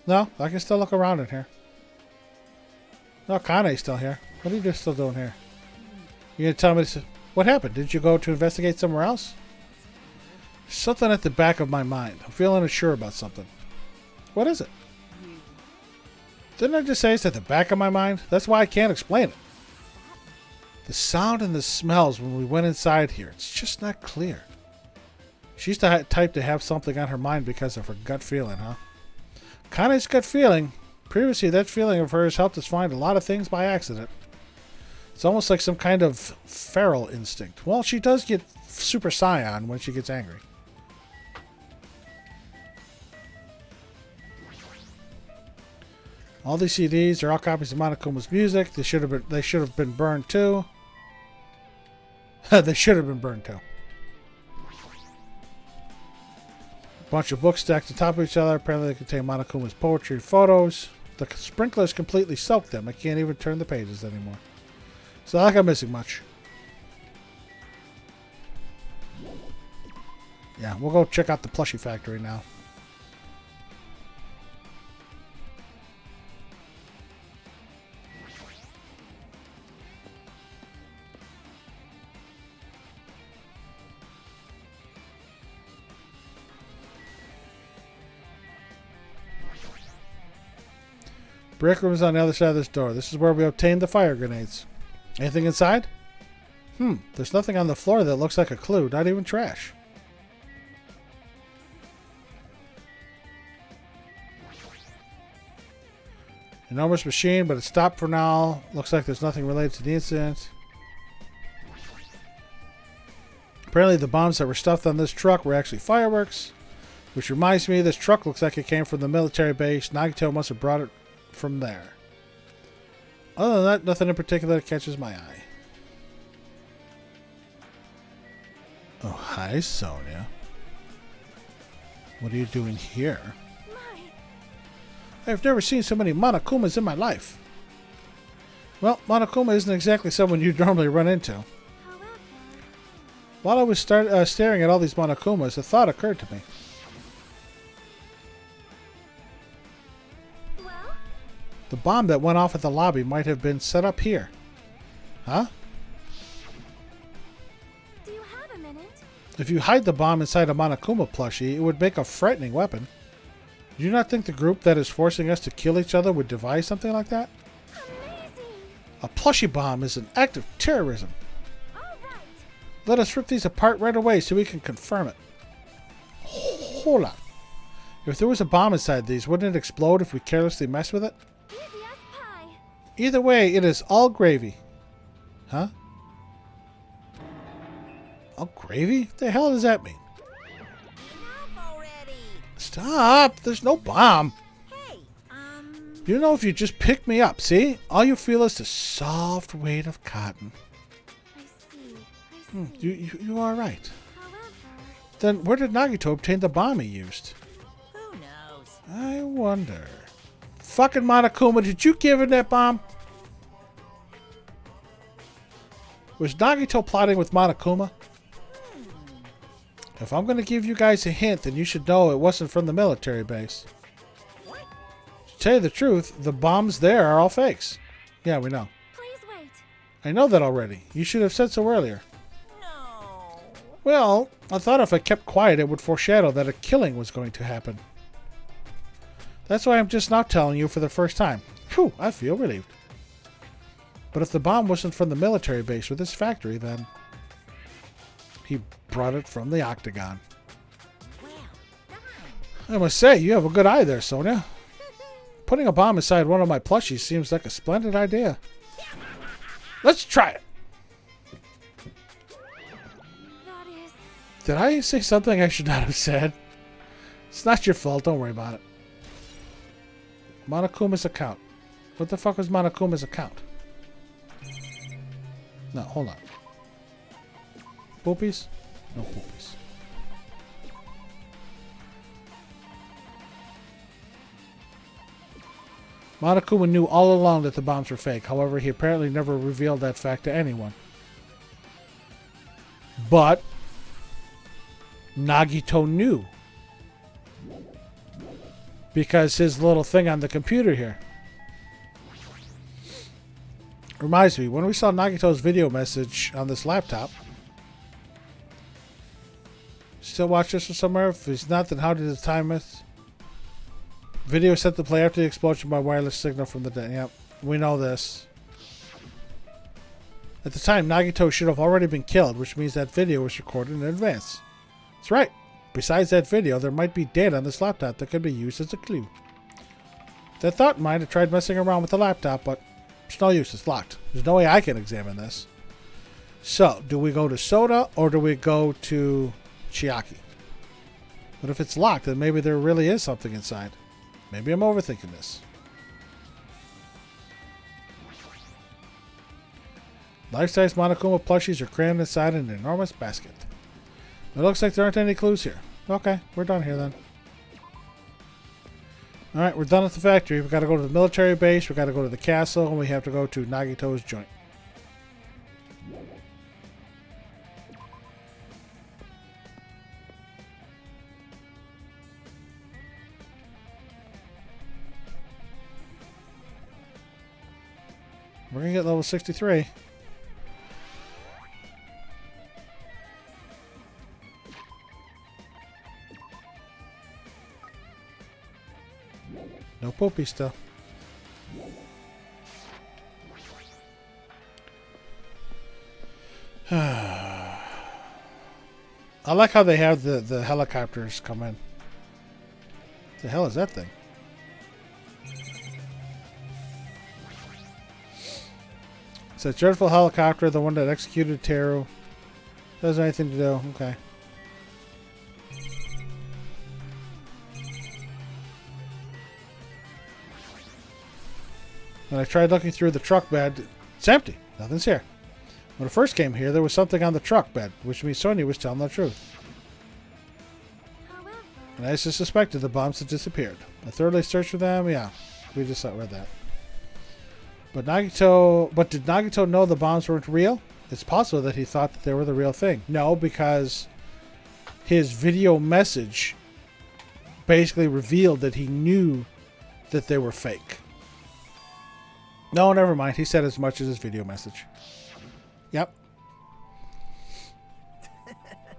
Speaker 1: No, I can still look around in here. No, Kane's still here. What are you still doing here? You gonna tell me this? What happened? Did you go to investigate somewhere else? Something at the back of my mind. I'm feeling unsure about something. What is it? Didn't I just say it's at the back of my mind? That's why I can't explain it. The sound and the smells when we went inside here. It's just not clear. She's the type to have something on her mind because of her gut feeling, huh? Kane's gut feeling. Previously, that feeling of hers helped us find a lot of things by accident. It's almost like some kind of feral instinct. Well, she does get Super Saiyan when she gets angry. All these CDs are all copies of Monokuma's music. They should have been burned too. They should have been burned too. Bunch of books stacked on top of each other. Apparently they contain Monokuma's poetry and photos. The sprinklers completely soaked them. I can't even turn the pages anymore. So I think I'm missing much. Yeah, we'll go check out the plushie factory now. Brick room is on the other side of this door. This is where we obtained the fire grenades. Anything inside? There's nothing on the floor that looks like a clue. Not even trash. Enormous machine, but it's stopped for now. Looks like there's nothing related to the incident. Apparently the bombs that were stuffed on this truck were actually fireworks. Which reminds me, this truck looks like it came from the military base. Nagito must have brought it from there. Other than that, nothing in particular that catches my eye. Oh, hi, Sonia. What are you doing here? I've never seen so many Monokumas in my life. Well, Monokuma isn't exactly someone you'd normally run into.
Speaker 3: However,
Speaker 1: While I was staring at all these Monokumas, a thought occurred to me.
Speaker 3: well,
Speaker 1: The bomb that went off at the lobby might have been set up here. Huh?
Speaker 3: do you have a minute?
Speaker 1: If you hide the bomb inside a Monokuma plushie, it would make a frightening weapon. Do you not think the group that is forcing us to kill each other would devise something like that?
Speaker 3: Amazing!
Speaker 1: A plushie bomb is an act of terrorism.
Speaker 3: All right.
Speaker 1: Let us rip these apart right away so we can confirm it. Hold on. If there was a bomb inside these, wouldn't it explode if we carelessly mess with it?
Speaker 3: Easy as pie.
Speaker 1: Either way, it is all gravy. Huh? All gravy? What the hell does that mean?
Speaker 4: Enough already.
Speaker 1: Stop! There's no bomb.
Speaker 4: Hey,
Speaker 1: You know, if you just pick me up, see? All you feel is the soft weight of cotton.
Speaker 3: I see. I see.
Speaker 1: You are right.
Speaker 3: However,
Speaker 1: Then where did Nagito obtain the bomb he used?
Speaker 4: who knows?
Speaker 1: I wonder. Fucking Monokuma, did you give him that bomb? Was Nagito plotting with Monokuma? If I'm going to give you guys a hint, then you should know it wasn't from the military base. To tell you the truth, the bombs there are all fakes. Yeah, we know.
Speaker 3: please wait.
Speaker 1: I know that already. You should have said so earlier.
Speaker 4: No.
Speaker 1: Well, I thought if I kept quiet, it would foreshadow that a killing was going to happen. That's why I'm just now telling you for the first time. Phew, I feel relieved. But if the bomb wasn't from the military base or this factory, then he brought it from the Octagon.
Speaker 4: Well done.
Speaker 1: I must say, you have a good eye there, Sonia. Putting a bomb inside one of my plushies seems like a splendid idea. Let's try it.
Speaker 3: That is.
Speaker 1: Did I say something I should not have said? It's not your fault. Don't worry about it. Monokuma's account. What the fuck was Monokuma's account? No, hold on. Poopies? No poopies. Monokuma knew all along that the bombs were fake. However, he apparently never revealed that fact to anyone. But Nagito knew. Because his little thing on the computer here. Reminds me, when we saw Nagito's video message on this laptop. Still watch this from somewhere? If it's not, then how did it time it? Video set to play after the explosion by wireless signal from the dead. Yep, we know this. At the time, Nagito should have already been killed, which means that video was recorded in advance. That's right. Besides that video, there might be data on this laptop that could be used as a clue. With that thought in mind, I tried messing around with the laptop, but it's no use. It's locked. There's no way I can examine this. So, do we go to Soda or do we go to Chiaki? But if it's locked, then maybe there really is something inside. Maybe I'm overthinking this. Life-size Monokuma plushies are crammed inside an enormous basket. It looks like there aren't any clues here. Okay, we're done here then. Alright, we're done at the factory. We've got to go to the military base, we've got to go to the castle, and we have to go to Nagito's joint. We're going to get level 63. No poopy still. I like how they have the helicopters come in. What the hell is that thing? It's a dreadful helicopter, the one that executed Teru. Doesn't have anything to do. Okay. When I tried looking through the truck bed, it's empty. Nothing's here. When I first came here, there was something on the truck bed, which means Sonia was telling the truth.
Speaker 3: However,
Speaker 1: And as I suspected, the bombs had disappeared. I thoroughly searched for them. Yeah, we just read that. But did Nagito know the bombs weren't real? It's possible that he thought that they were the real thing. No, because his video message basically revealed that he knew that they were fake. No, never mind. He said as much as his video message. Yep.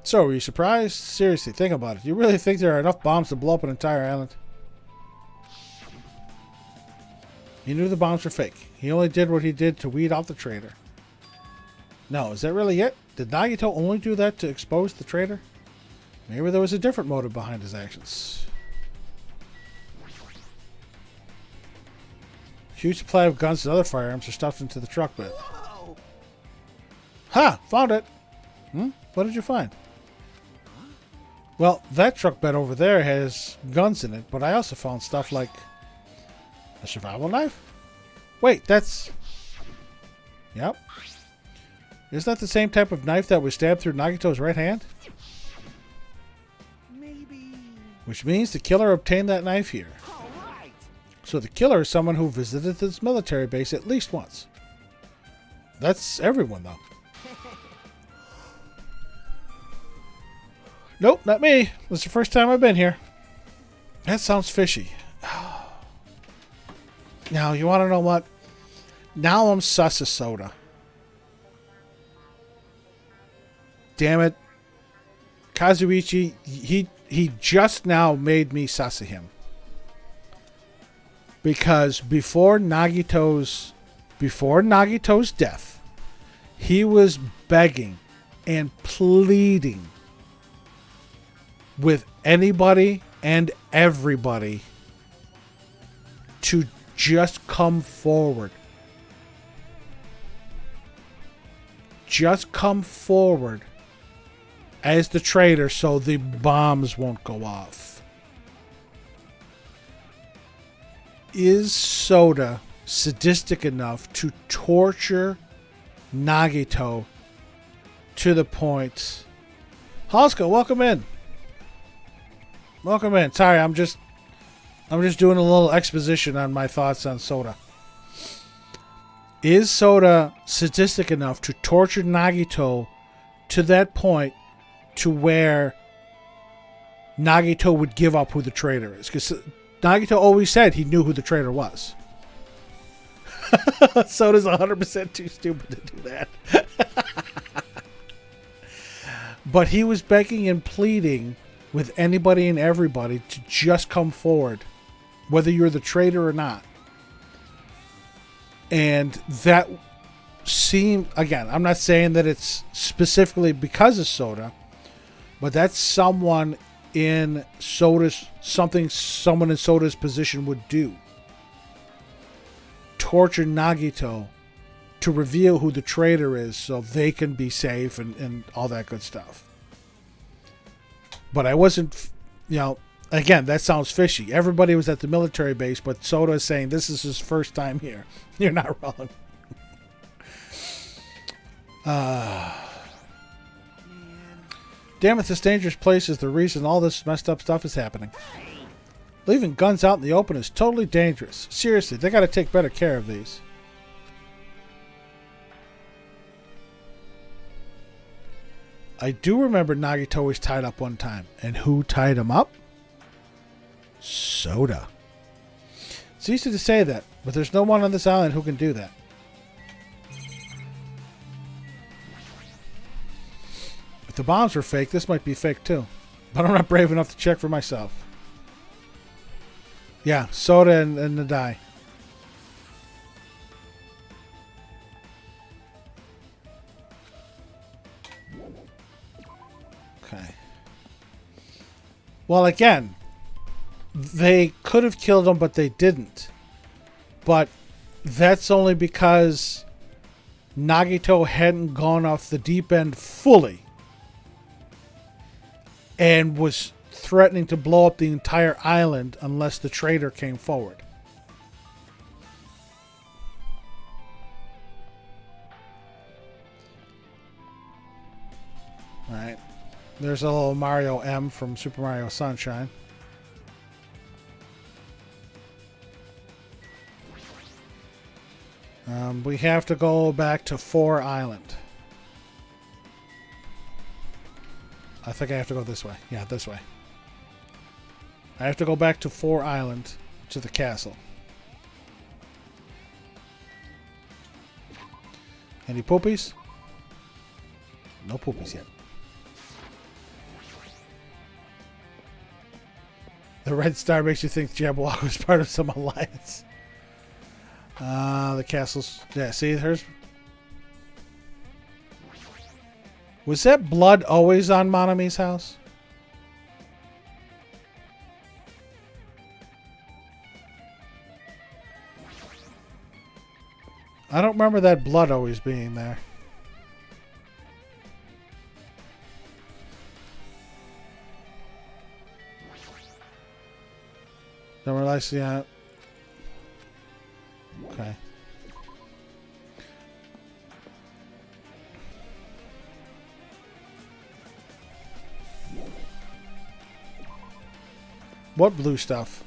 Speaker 1: So, were you surprised? Seriously, think about it. You really think there are enough bombs to blow up an entire island? He knew the bombs were fake. He only did what he did to weed out the traitor. No, is that really it? Did Nagito only do that to expose the traitor? Maybe there was a different motive behind his actions. Huge supply of guns and other firearms are stuffed into the truck bed.
Speaker 4: Whoa!
Speaker 1: Ha! Found it! What did you find? Well, that truck bed over there has guns in it, but I also found stuff like a survival knife? Wait, that's... Yep. Isn't that the same type of knife that was stabbed through Nagito's right hand?
Speaker 4: Maybe.
Speaker 1: Which means the killer obtained that knife here.
Speaker 4: All right.
Speaker 1: So the killer is someone who visited this military base at least once. That's everyone, though. Nope, not me. This is the first time I've been here. That sounds fishy. Now, you want to know what? Now I'm sus of Soda. Damn it. Kazuichi, he just now made me sus of him. Because before Nagito's death, he was begging and pleading with anybody and everybody to just come forward. Just come forward as the traitor so the bombs won't go off. Is Soda sadistic enough to torture Nagito to the point... Halska, welcome in. Welcome in. Sorry, I'm just doing a little exposition on my thoughts on Soda. Is Soda sadistic enough to torture Nagito to that point to where Nagito would give up who the traitor is? Because Nagito always said he knew who the traitor was. Soda's 100% too stupid to do that. But he was begging and pleading with anybody and everybody to just come forward, whether you're the traitor or not. And that seemed, again, I'm not saying that it's specifically because of Soda, but that's someone in Soda's, someone in Soda's position would do. Torture Nagito to reveal who the traitor is so they can be safe and all that good stuff. But I wasn't, again, that sounds fishy. Everybody was at the military base, but Soda is saying this is his first time here. You're not wrong. Damn it, this dangerous place is the reason all this messed up stuff is happening. Leaving guns out in the open is totally dangerous. Seriously, they gotta take better care of these. I do remember Nagito was tied up one time. And who tied him up? Soda. It's easy to say that, but there's no one on this island who can do that. If the bombs were fake, this might be fake too. But I'm not brave enough to check for myself. Yeah, Soda and Nadai. Okay. Well, again, they could have killed him, but they didn't. But that's only because Nagito hadn't gone off the deep end fully and was threatening to blow up the entire island unless the traitor came forward. Alright. There's a little Mario M from Super Mario Sunshine. We have to go back to 4 Island. I think I have to go this way. Yeah, this way. I have to go back to 4 Island to the castle. Any poopies? No poopies yet. The red star makes you think Jabberwock was part of some alliance. The castle's... Yeah, see, there's... Was that blood always on Monami's house? I don't remember that blood always being there. Don't realize, yeah. Okay. What blue stuff?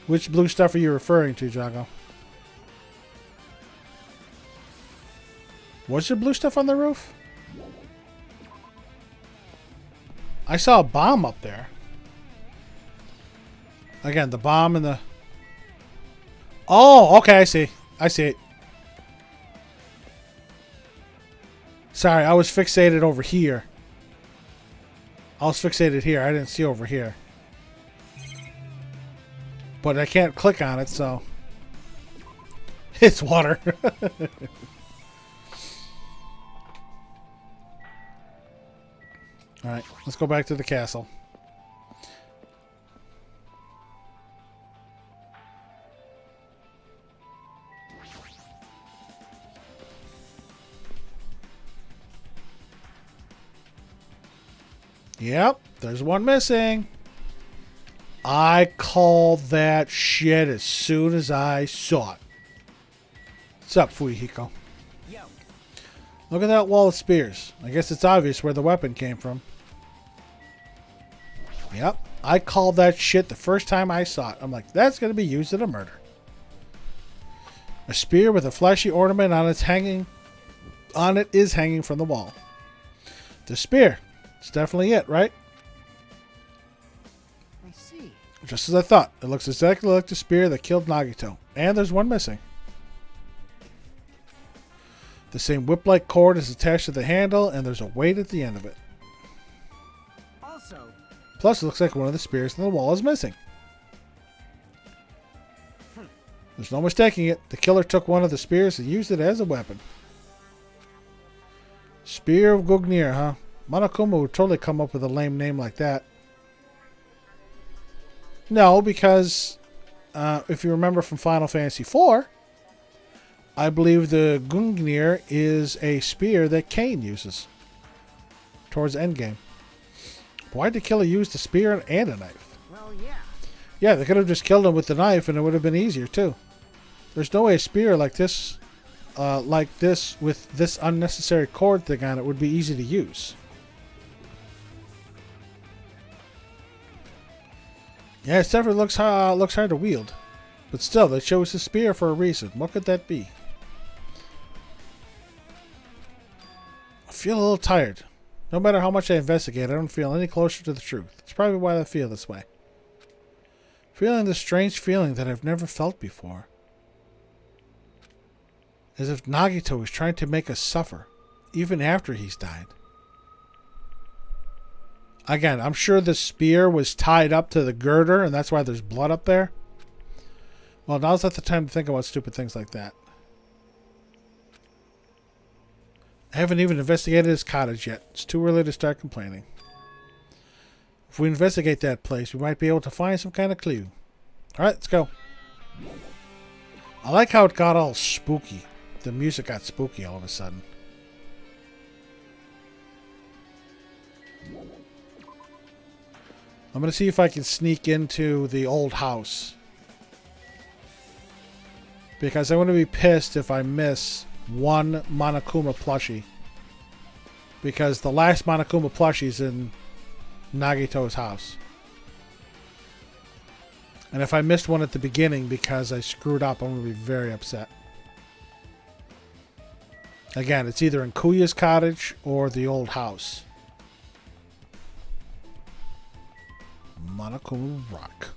Speaker 1: Which blue stuff are you referring to, Jago? Was there blue stuff on the roof? I saw a bomb up there. Again, the bomb and the... Oh, okay, I see. I see it. Sorry, I was fixated over here. I was fixated here. I didn't see over here. But I can't click on it, so... It's water. Alright, let's go back to the castle. Yep, there's one missing. I called that shit as soon as I saw it. What's up, Fuihiko?
Speaker 2: Yo.
Speaker 1: Look at that wall of spears. I guess it's obvious where the weapon came from. Yep, I called that shit the first time I saw it. I'm like, that's going to be used in a murder. A spear with a flashy ornament on its hanging... On it is hanging from the wall. The spear. It's definitely it, right?
Speaker 2: I see.
Speaker 1: Just as I thought. It looks exactly like the spear that killed Nagito. And there's one missing. The same whip-like cord is attached to the handle, and there's a weight at the end of it.
Speaker 2: Also,
Speaker 1: Plus, it looks like one of the spears in the wall is missing. There's no mistaking it. The killer took one of the spears and used it as a weapon. Spear of Gungnir, huh? Monokuma would totally come up with a lame name like that. No, because if you remember from Final Fantasy IV, I believe the Gungnir is a spear that Kain uses towards endgame. Why'd the killer use the spear and a knife?
Speaker 2: well, yeah.
Speaker 1: Yeah, they could have just killed him with the knife and it would have been easier too. There's no way a spear like this with this unnecessary cord thing on it would be easy to use. Yeah, it definitely looks hard to wield. But still, they chose the spear for a reason. What could that be? I feel a little tired. No matter how much I investigate, I don't feel any closer to the truth. It's probably why I feel this way. Feeling this strange feeling that I've never felt before. As if Nagito is trying to make us suffer, even after he's died. Again, I'm sure the spear was tied up to the girder, and that's why there's blood up there. Well, now's not the time to think about stupid things like that. I haven't even investigated his cottage yet. It's too early to start complaining. If we investigate that place, we might be able to find some kind of clue. Alright, let's go. I like how it got all spooky. The music got spooky all of a sudden. I'm going to see if I can sneak into the old house. Because I'm going to be pissed if I miss one Monokuma plushie. Because the last Monokuma plushie's in Nagito's house. And if I missed one at the beginning because I screwed up, I'm going to be very upset. Again, it's either in Kuya's cottage or the old house. Monokuma Rock.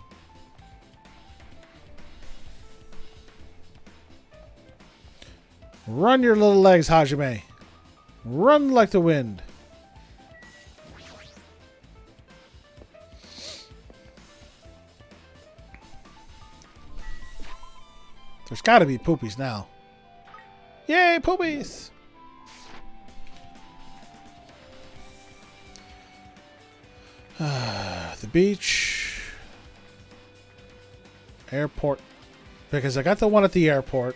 Speaker 1: Run your little legs, Hajime. Run like the wind. There's got to be poopies now. Yay, poopies! The beach. Airport. Because I got the one at the airport.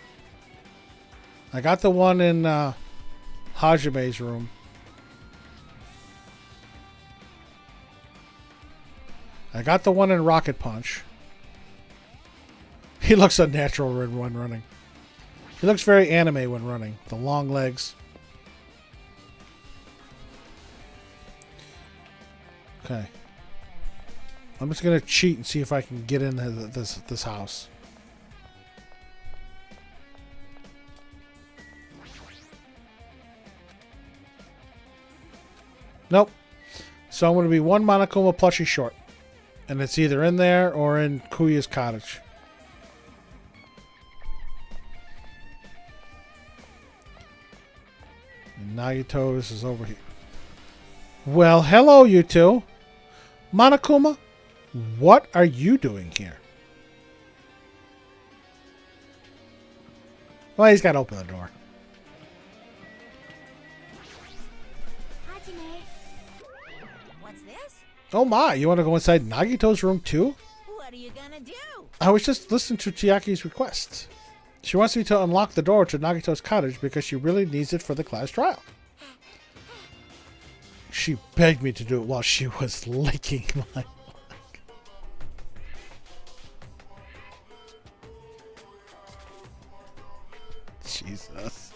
Speaker 1: I got the one in Hajime's room. I got the one in Rocket Punch. He looks unnatural when running. He looks very anime when running. The long legs. Okay. I'm just gonna cheat and see if I can get into this house. Nope. So I'm gonna be one Monokuma plushie short, and it's either in there or in Kuya's cottage. And Nagito's is over here. Well, hello, you two. Monokuma, what are you doing here? Well, he's got to open the door.
Speaker 3: Hajime.
Speaker 4: What's this?
Speaker 1: Oh my, you want to go inside Nagito's room too?
Speaker 4: What are you gonna do?
Speaker 1: I was just listening to Chiaki's request. She wants me to unlock the door to Nagito's cottage because she really needs it for the class trial. She begged me to do it while she was licking my leg. Jesus.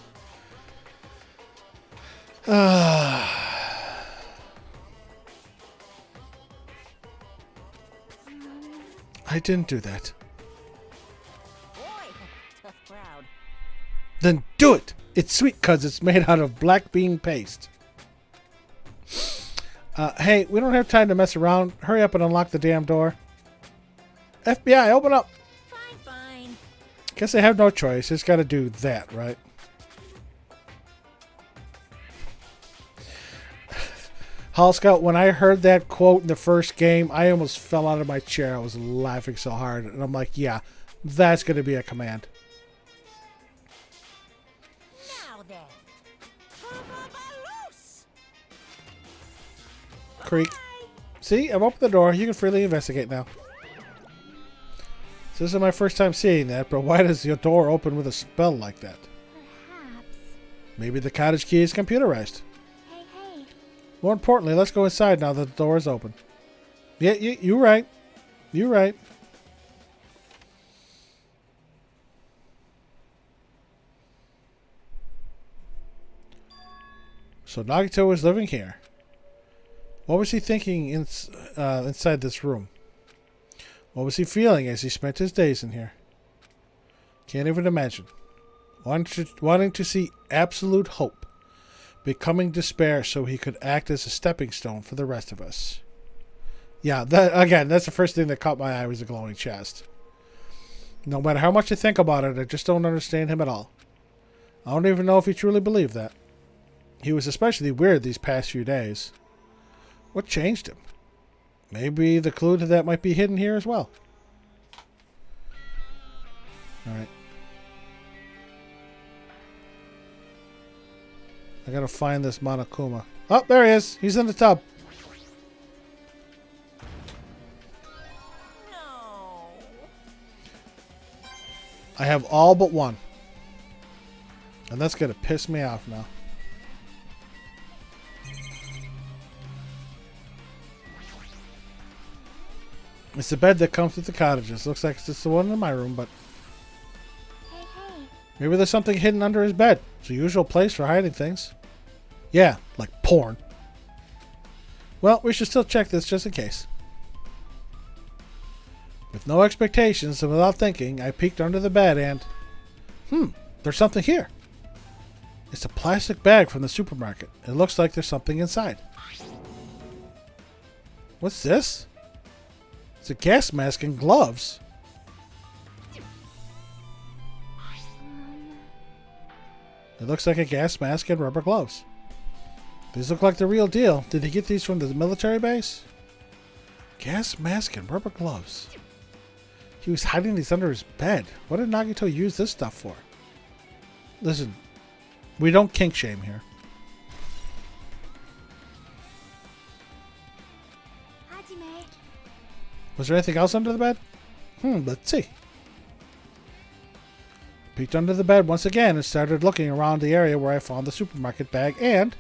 Speaker 1: I didn't do that.
Speaker 4: Boy, tough crowd.
Speaker 1: Then do it! It's sweet because it's made out of black bean paste. Hey, we don't have time to mess around. Hurry up and unlock the damn door. FBI, open up!
Speaker 4: Fine, fine.
Speaker 1: Guess I have no choice. Just gotta do that, right? Hall Scout, when I heard that quote in the first game, I almost fell out of my chair. I was laughing so hard. And I'm like, yeah, that's gonna be a command.
Speaker 4: Now then. Loose.
Speaker 1: Creak. See, I've opened the door. You can freely investigate now. So this is my first time seeing that, but why does your door open with a spell like that?
Speaker 3: Perhaps.
Speaker 1: Maybe the cottage key is computerized.
Speaker 3: Hey, hey.
Speaker 1: More importantly, let's go inside now that the door is open. Yeah, you're right. You're right. So Nagito was living here. What was he thinking inside this room? What was he feeling as he spent his days in here? Can't even imagine. Wanting to see absolute hope. Becoming despair so he could act as a stepping stone for the rest of us. Yeah, that's the first thing that caught my eye was the glowing chest. No matter how much I think about it, I just don't understand him at all. I don't even know if he truly believed that. He was especially weird these past few days. What changed him? Maybe the clue to that might be hidden here as well. Alright. I gotta find this Monokuma. Oh, there he is. He's in the tub.
Speaker 4: No.
Speaker 1: I have all but one. And that's gonna piss me off now. It's the bed that comes with the cottages. Looks like it's just the one in my room, but...
Speaker 3: Hey,
Speaker 1: Maybe there's something hidden under his bed. It's a usual place for hiding things. Yeah, like porn. Well, we should still check this just in case. With no expectations and without thinking, I peeked under the bed and... there's something here. It's a plastic bag from the supermarket. It looks like there's something inside. What's this? It's a gas mask and gloves. It looks like a gas mask and rubber gloves. These look like the real deal. Did he get these from the military base? Gas mask and rubber gloves. He was hiding these under his bed. What did Nagito use this stuff for? Listen, we don't kink shame here.
Speaker 3: Hajime.
Speaker 1: Was there anything else under the bed? Let's see. Peeked under the bed once again and started looking around the area where I found the supermarket bag and...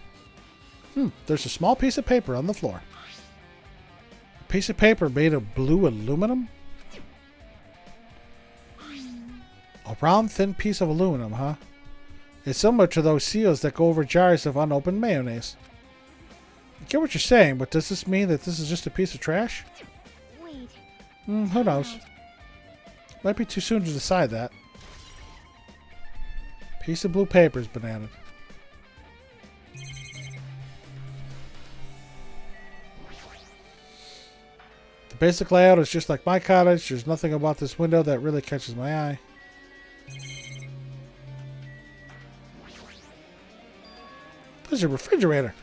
Speaker 1: there's a small piece of paper on the floor. A piece of paper made of blue aluminum? A round, thin piece of aluminum, huh? It's similar to those seals that go over jars of unopened mayonnaise. I get what you're saying, but does this mean that this is just a piece of trash?
Speaker 3: Wait.
Speaker 1: Who knows? Might be too soon to decide that. Piece of blue paper's been added. The basic layout is just like my cottage. There's nothing about this window that really catches my eye. There's a refrigerator.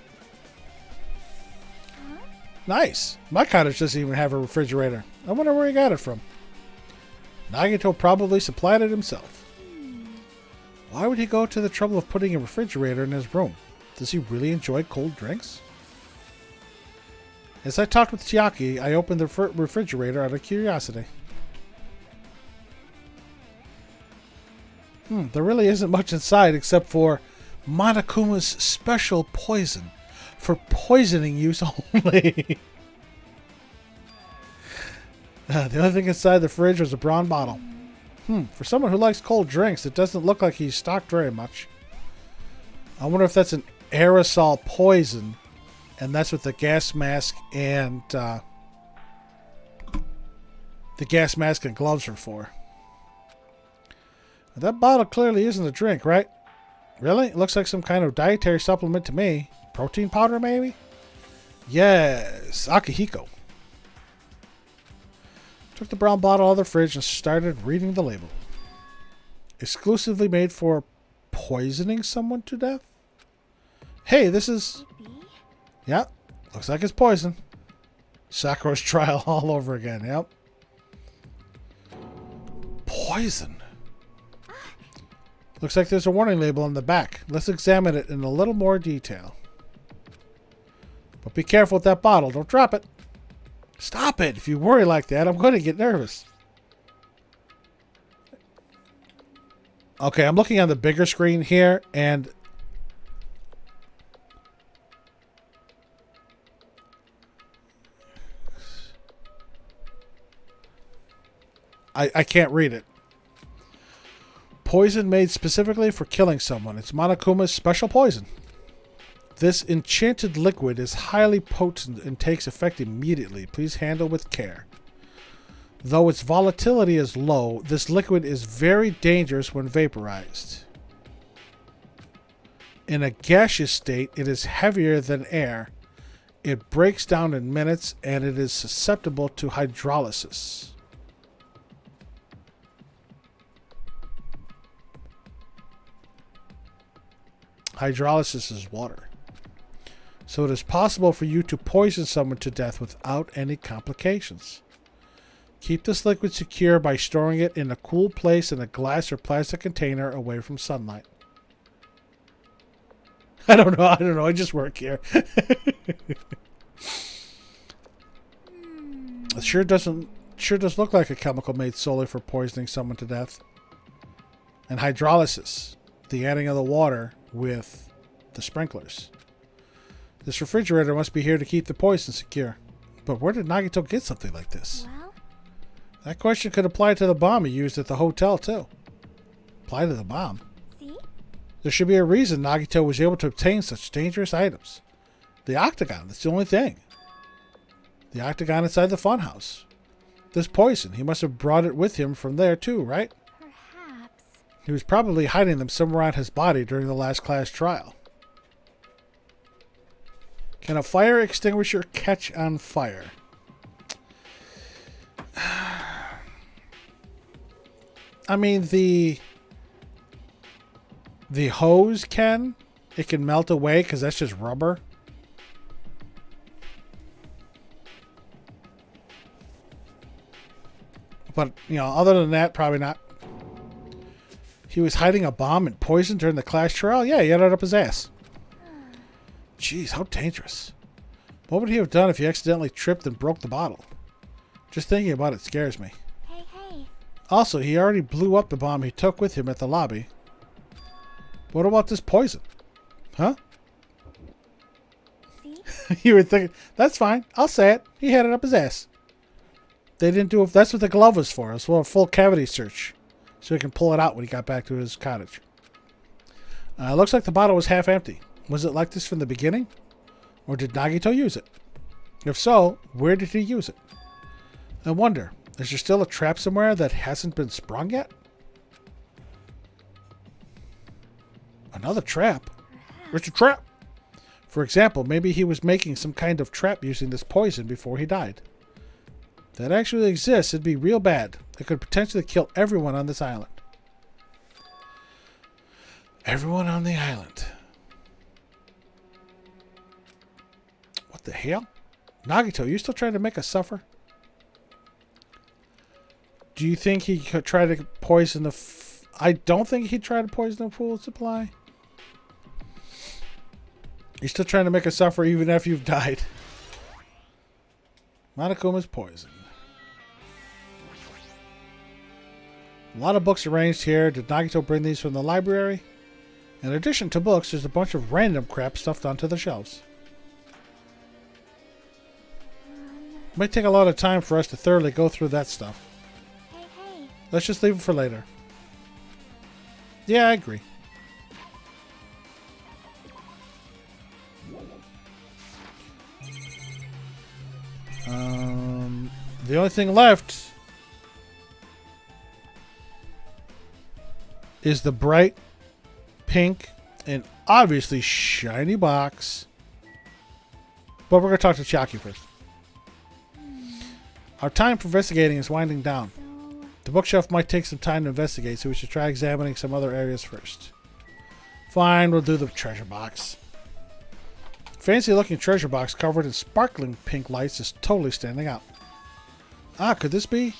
Speaker 1: Nice. My cottage doesn't even have a refrigerator. I wonder where he got it from. Nagito probably supplied it himself. Why would he go to the trouble of putting a refrigerator in his room? Does he really enjoy cold drinks? As I talked with Chiaki, I opened the refrigerator out of curiosity. There really isn't much inside except for Monokuma's special poison for poisoning use only. The only thing inside the fridge was a brown bottle. For someone who likes cold drinks, it doesn't look like he's stocked very much. I wonder if that's an aerosol poison, and that's what the gas mask and gloves are for. Now, that bottle clearly isn't a drink, right? Really? It looks like some kind of dietary supplement to me. Protein powder, maybe? Yes, Akihiko. Took the brown bottle out of the fridge and started reading the label. Exclusively made for poisoning someone to death? Hey, this is... Yeah, looks like it's poison. Sakura's trial all over again, yep. Poison. Looks like there's a warning label on the back. Let's examine it in a little more detail. But be careful with that bottle. Don't drop it. Stop it. If you worry like that, I'm going to get nervous. Okay, I'm looking on the bigger screen here, and... I can't read it. Poison made specifically for killing someone. It's Monokuma's special poison. This enchanted liquid is highly potent and takes effect immediately. Please handle with care. Though its volatility is low, this liquid is very dangerous when vaporized. In a gaseous state, it is heavier than air. It breaks down in minutes, and it is susceptible to hydrolysis. Hydrolysis is water. So it is possible for you to poison someone to death without any complications. Keep this liquid secure by storing it in a cool place in a glass or plastic container away from sunlight. I don't know. I just work here. It sure does look like a chemical made solely for poisoning someone to death. And hydrolysis, the adding of the water with the sprinklers. This refrigerator must be here to keep the poison secure. But where did Nagito get something like this?
Speaker 3: Well,
Speaker 1: That question could apply to the bomb he used at the hotel, too. Apply to the bomb.
Speaker 3: See?
Speaker 1: There should be a reason Nagito was able to obtain such dangerous items. The octagon, that's the only thing. The octagon inside the funhouse. This poison, he must have brought it with him from there too, right?
Speaker 3: Perhaps.
Speaker 1: He was probably hiding them somewhere on his body during the last class trial. Can a fire extinguisher catch on fire? I mean, the hose can. It can melt away because that's just rubber. But, you know, other than that, probably not. He was hiding a bomb and poison during the class trial? Yeah, he had it up his ass. Jeez, how dangerous. What would he have done if he accidentally tripped and broke the bottle? Just thinking about it scares me.
Speaker 3: Hey, hey.
Speaker 1: Also, he already blew up the bomb he took with him at the lobby. What about this poison? Huh?
Speaker 3: See?
Speaker 1: You would think, that's fine. I'll say it. He had it up his ass. They didn't do it. That's what the glove was for. It was for a full cavity search. So he can pull it out when he got back to his cottage. Looks like the bottle was half empty. Was it like this from the beginning? Or did Nagito use it? If so, where did he use it? I wonder, is there still a trap somewhere that hasn't been sprung yet? Another trap? Where's a trap? For example, maybe he was making some kind of trap using this poison before he died. If that actually exists, it'd be real bad. It could potentially kill everyone on this island. Everyone on the island. What the hell? Nagito, you still trying to make us suffer? Do you think he could try to poison the... I don't think he'd try to poison the pool supply. You're still trying to make us suffer even after you've died. Monokuma's poison. A lot of books arranged here. Did Nagito bring these from the library? In addition to books, there's a bunch of random crap stuffed onto the shelves. It might take a lot of time for us to thoroughly go through that stuff.
Speaker 3: Hey, hey.
Speaker 1: Let's just leave it for later. Yeah, I agree. The only thing left is the bright pink and obviously shiny box. But we're going to talk to Chiaki first. Our time for investigating is winding down.
Speaker 3: So,
Speaker 1: The bookshelf might take some time to investigate, so we should try examining some other areas first. Fine, we'll do the treasure box. Fancy looking treasure box covered in sparkling pink lights is totally standing out. Ah, could this be?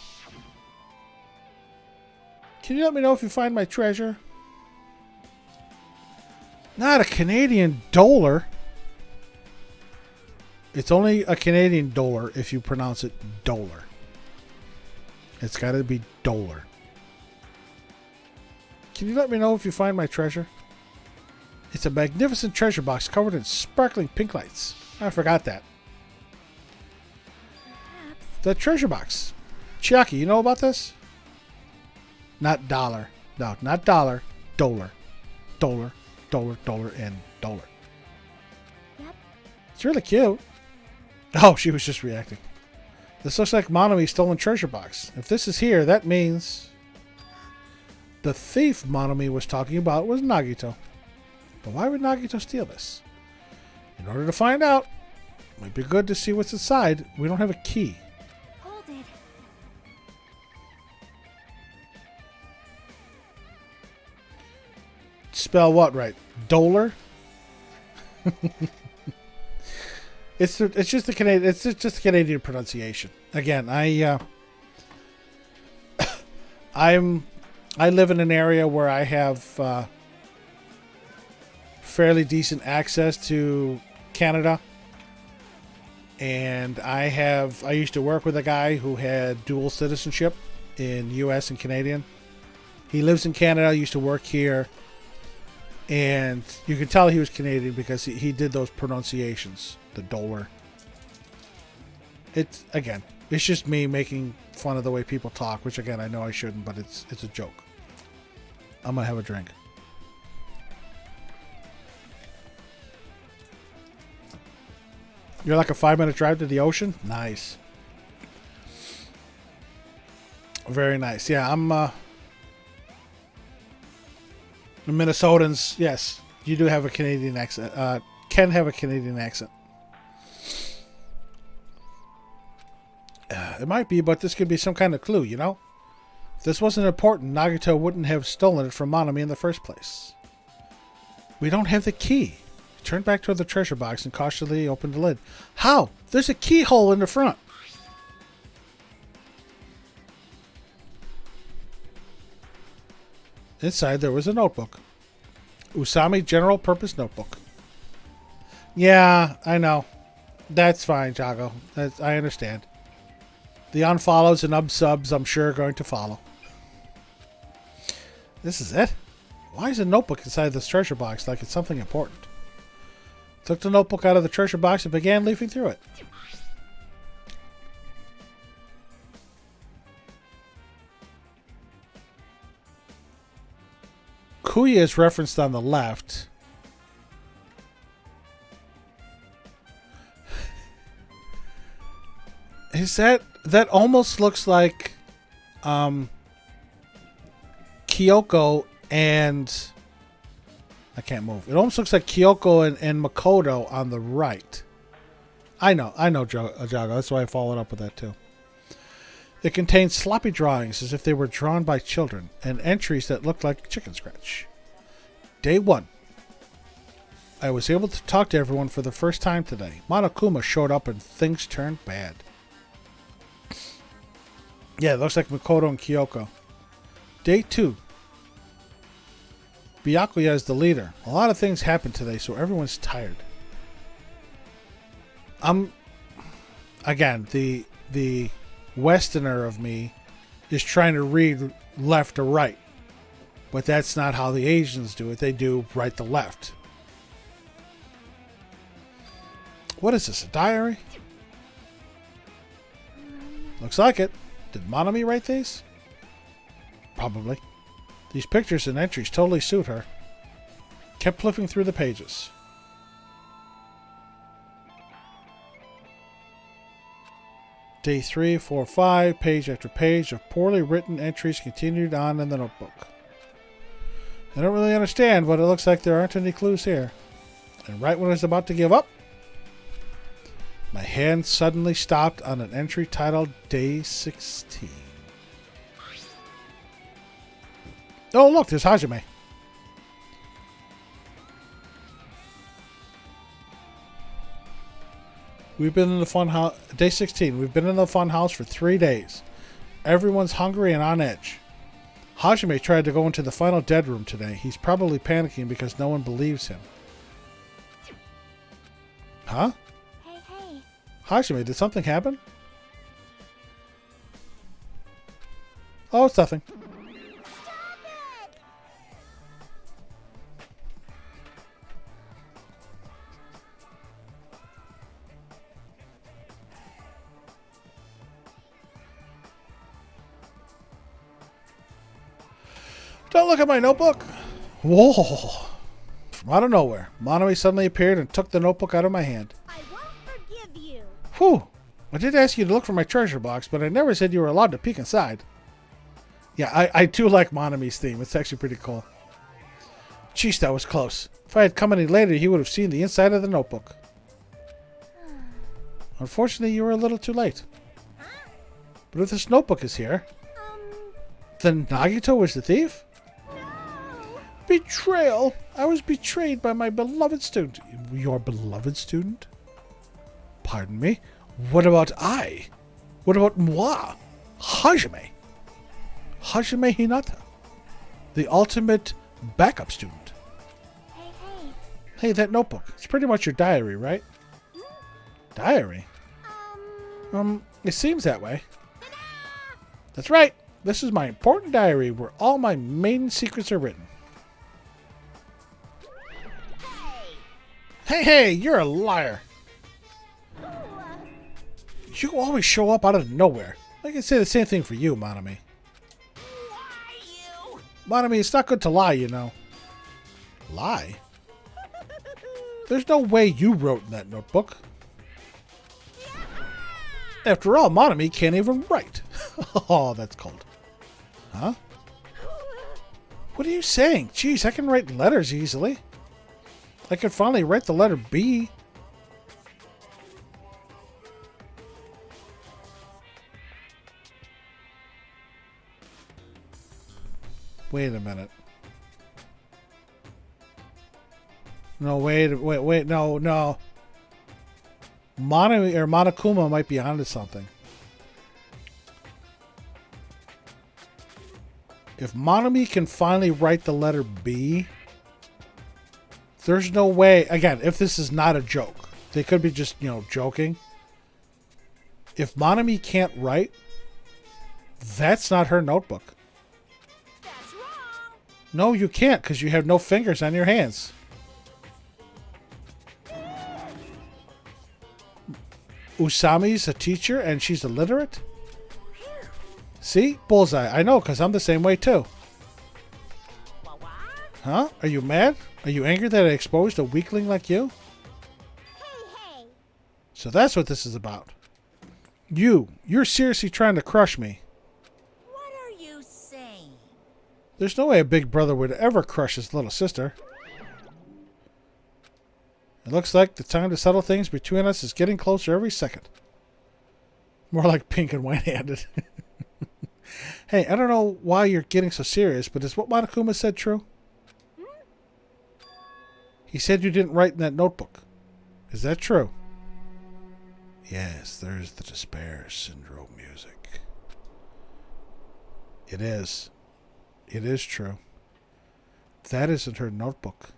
Speaker 1: Can you let me know if you find my treasure? Not a Canadian dollar. It's only a Canadian dollar if you pronounce it dollar. It's got to be dollar. Can you let me know if you find my treasure? It's a magnificent treasure box covered in sparkling pink lights. I forgot that.
Speaker 3: perhaps.
Speaker 1: The treasure box. Chiaki, you know about this? Not dollar. No, not dollar. Dollar. Dollar. Dollar. Dollar. And dollar.
Speaker 3: Yep.
Speaker 1: It's really cute. Oh, she was just reacting. This looks like Monomi's stolen treasure box. If this is here, that means the thief Monomi was talking about was Nagito. But why would Nagito steal this? In order to find out, it might be good to see what's inside. We don't have a key.
Speaker 3: Hold it.
Speaker 1: Spell what right? Dollar? It's just the Canadian. It's just the Canadian pronunciation. Again, I live in an area where I have fairly decent access to Canada, and I used to work with a guy who had dual citizenship in U.S. and Canadian. He lives in Canada. Used to work here, and you can tell he was Canadian because he did those pronunciations. The dollar. It's just me making fun of the way people talk, which again I know I shouldn't, but it's a joke. I'm gonna have a drink. You're like a 5-minute drive to the ocean? Nice. Very nice. Yeah, I'm Minnesotans. Yes, you do have a Canadian accent. Can have a Canadian accent. It might be, but this could be some kind of clue, you know? If this wasn't important, Nagito wouldn't have stolen it from Monami in the first place. We don't have the key. He turned back toward the treasure box and cautiously opened the lid. How? There's a keyhole in the front. Inside there was a notebook. Usami general purpose notebook. Yeah, I know. That's fine, Jago. I understand. The unfollows and unsubs, I'm sure, are going to follow. This is it? Why is a notebook inside this treasure box like it's something important? Took the notebook out of the treasure box and began leafing through it. Kuya is referenced on the left. Is that almost looks like Kyoko and I can't move. It almost looks like Kyoko and Makoto on the right. I know, Jago. That's why I followed up with that too. It contains sloppy drawings as if they were drawn by children and entries that looked like chicken scratch. Day 1. I was able to talk to everyone for the first time today. Monokuma showed up and things turned bad. Yeah, it looks like Makoto and Kyoko. Day 2. Byakuya is the leader. A lot of things happened today, so everyone's tired. Again, the Westerner of me is trying to read left to right. But that's not how the Asians do it. They do right to left. What is this, a diary? Looks like it. Did Monami write these? Probably. These pictures and entries totally suit her. Kept flipping through the pages. Day 3, 4, 5, page after page of poorly written entries continued on in the notebook. I don't really understand, but it looks like there aren't any clues here. And right when I was about to give up, my hand suddenly stopped on an entry titled Day 16. Oh, look, there's Hajime. We've been in the fun house. Day 16. We've been in the fun house for 3 days. Everyone's hungry and on edge. Hajime tried to go into the final dead room today. He's probably panicking because no one believes him. Huh?
Speaker 3: Hey.
Speaker 1: Hajime, did something happen? Oh, it's nothing. Don't look at my notebook. Whoa. From out of nowhere, Monami suddenly appeared and took the notebook out of my hand.
Speaker 3: I won't forgive you.
Speaker 1: Whew. I did ask you to look for my treasure box, but I never said you were allowed to peek inside. Yeah, I do like Monami's theme. It's actually pretty cool. Jeez, that was close. If I had come any later, he would have seen the inside of the notebook. Unfortunately, you were a little too late. But if this notebook is here, then Nagito was the thief?
Speaker 3: No.
Speaker 1: Betrayal! I was betrayed by my beloved student. Your beloved student? Pardon me? What about I? What about moi? Hajime? Hajime Hinata. The ultimate backup student.
Speaker 3: Hey.
Speaker 1: Hey, that notebook. It's pretty much your diary, right? Diary? It seems that way. That's right. This is my important diary where all my maiden secrets are written. Hey, you're a liar. You always show up out of nowhere. I can say the same thing for you, Monami.
Speaker 4: Why you?
Speaker 1: Monami, it's not good to lie, you know. Lie? There's no way you wrote in that notebook. After all, Monami can't even write. Oh, that's cold. Huh? What are you saying? Jeez, I can write letters easily. I could finally write the letter B. Wait a minute. No, wait, no. Monami or Monokuma might be onto something. If Monami can finally write the letter B, there's no way. Again, if this is not a joke, they could be just, joking. If Monami can't write, that's not her notebook.
Speaker 4: That's wrong.
Speaker 1: No, you can't because you have no fingers on your hands. Usami's a teacher and she's illiterate? See? Bullseye. I know because I'm the same way too.
Speaker 4: What?
Speaker 1: Huh? Are you mad? Are you angry that I exposed a weakling like you?
Speaker 4: Hey.
Speaker 1: So that's what this is about. You're seriously trying to crush me.
Speaker 4: What are you saying?
Speaker 1: There's no way a big brother would ever crush his little sister. It looks like the time to settle things between us is getting closer every second. More like pink and white-handed. Hey, I don't know why you're getting so serious, but is what Monokuma said true? He said you didn't write in that notebook. Is that true? Yes, there's the despair syndrome music. It is. It is true. That isn't her notebook.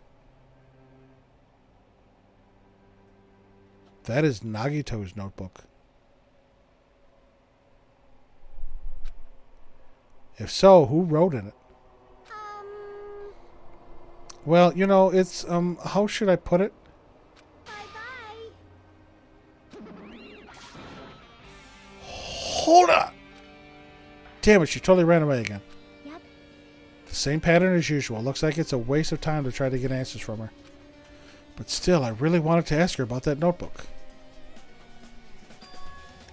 Speaker 1: That is Nagito's notebook. If so, who wrote in it? Well, it's, how should I put it?
Speaker 3: Bye-bye.
Speaker 1: Hold on! Damn it, she totally ran away again.
Speaker 3: Yep.
Speaker 1: The same pattern as usual. Looks like it's a waste of time to try to get answers from her. But still, I really wanted to ask her about that notebook.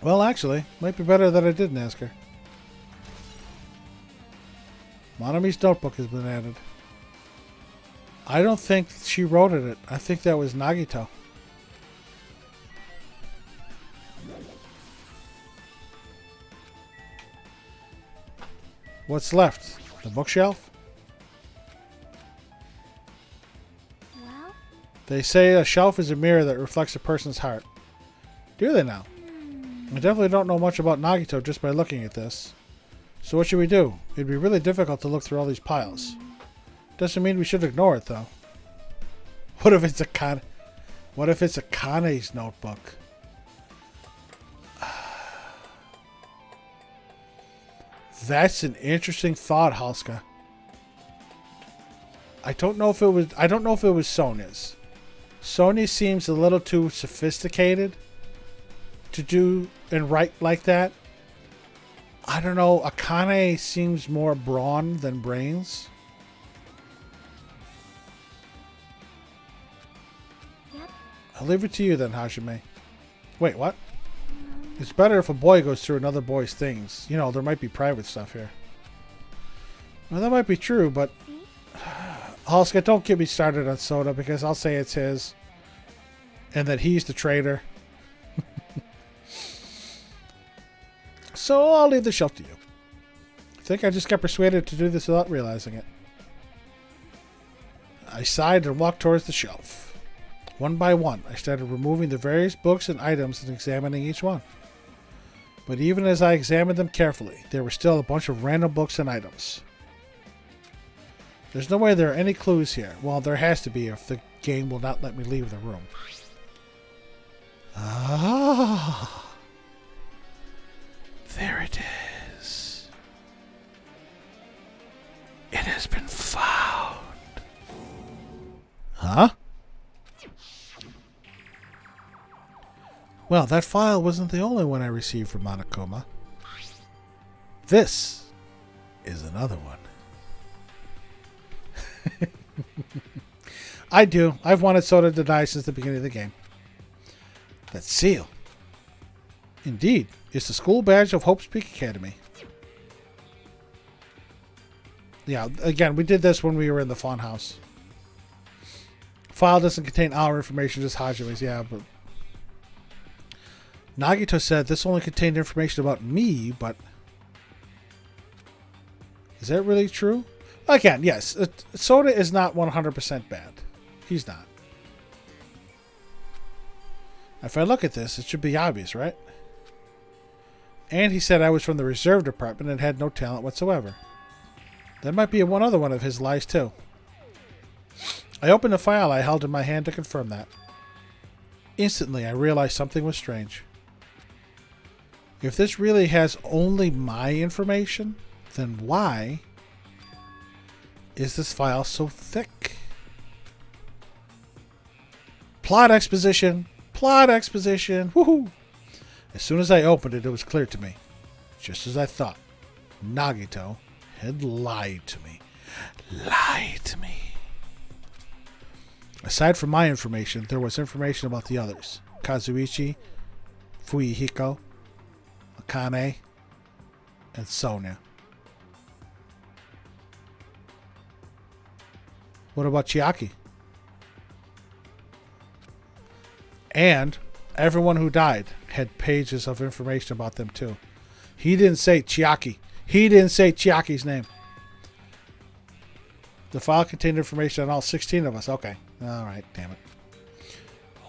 Speaker 1: Well, actually, might be better that I didn't ask her. Monami's notebook has been added. I don't think she wrote in it. I think that was Nagito. What's left? The bookshelf?
Speaker 3: Well,
Speaker 1: They say a shelf is a mirror that reflects a person's heart. Do they now? I definitely don't know much about Nagito just by looking at this. So what should we do? It'd be really difficult to look through all these piles. Doesn't mean we should ignore it though. What if it's Kane's notebook? That's an interesting thought, Halska. I don't know if it was Sonia's. Sonia seems a little too sophisticated to do and write like that. I don't know. Akane seems more brawn than brains.
Speaker 3: yep.
Speaker 1: I'll leave it to you then, Hajime. Wait, what? It's better if a boy goes through another boy's things. There might be private stuff here. Well, that might be true, but... Halska, don't get me started on Soda because I'll say it's his. And that he's the traitor. So I'll leave the shelf to you. I think I just got persuaded to do this without realizing it. I sighed and walked towards the shelf. One by one, I started removing the various books and items and examining each one. But even as I examined them carefully, there were still a bunch of random books and items. There's no way there are any clues here. Well, there has to be if the game will not let me leave the room. Ah. There it is. It has been found. Huh? Well, that file wasn't the only one I received from Monokuma. This is another one. I do. I've wanted Soda to die since the beginning of the game. That seal. Indeed. It's the school badge of Hope's Peak Academy. Yeah, again, we did this when we were in the fun house. File doesn't contain our information, just Hajime's. Yeah, but Nagito said this only contained information about me, but is that really true? Again, yes, Soda is not 100% bad. He's not. If I look at this, it should be obvious, right? And he said I was from the reserve department and had no talent whatsoever. That might be one other one of his lies, too. I opened the file I held in my hand to confirm that. Instantly, I realized something was strange. If this really has only my information, then why is this file so thick? Plot exposition! Plot exposition! Woohoo! As soon as I opened it, it was clear to me. Just as I thought. Nagito had lied to me. Lied to me. Aside from my information, there was information about the others. Kazuichi, Fuyuhiko, Akane, and Sonia. What about Chiaki? And everyone who died had pages of information about them too. He didn't say Chiaki. He didn't say Chiaki's name. The file contained information on all 16 of us. Okay. Alright, damn it.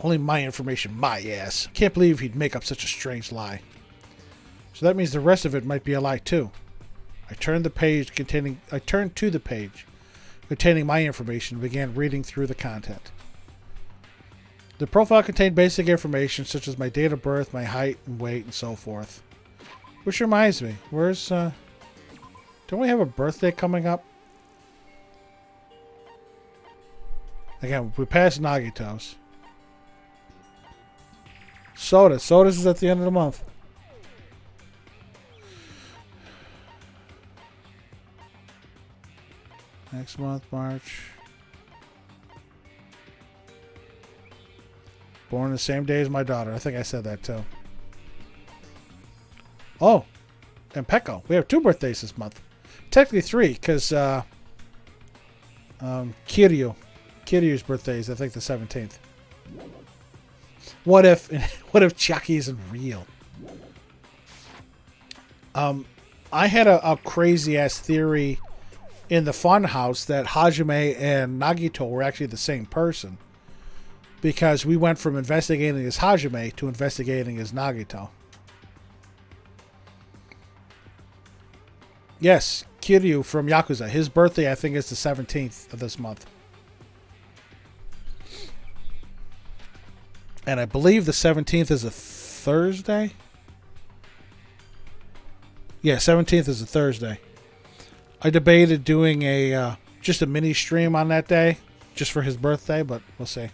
Speaker 1: Only my information, my ass. Can't believe he'd make up such a strange lie. So that means the rest of it might be a lie too. I turned to the page containing my information and began reading through the content. The profile contained basic information such as my date of birth, my height and weight, and so forth. Which reminds me, where's, don't we have a birthday coming up? Again, we passed Nagito's. Soda's is at the end of the month. Next month, March. Born the same day as my daughter. I think I said that too. Oh, and Pecco. We have 2 birthdays this month. Technically 3, because Kiryu's birthday is, I think, the 17th. What if Chiaki isn't real? I had a crazy ass theory in the fun house that Hajime and Nagito were actually the same person, because we went from investigating as Hajime to investigating as Nagito. Yes, Kiryu from Yakuza. His birthday, I think, is the 17th of this month. And I believe the 17th is a Thursday. Yeah, 17th is a Thursday. I debated doing just a mini stream on that day, just for his birthday, but we'll see.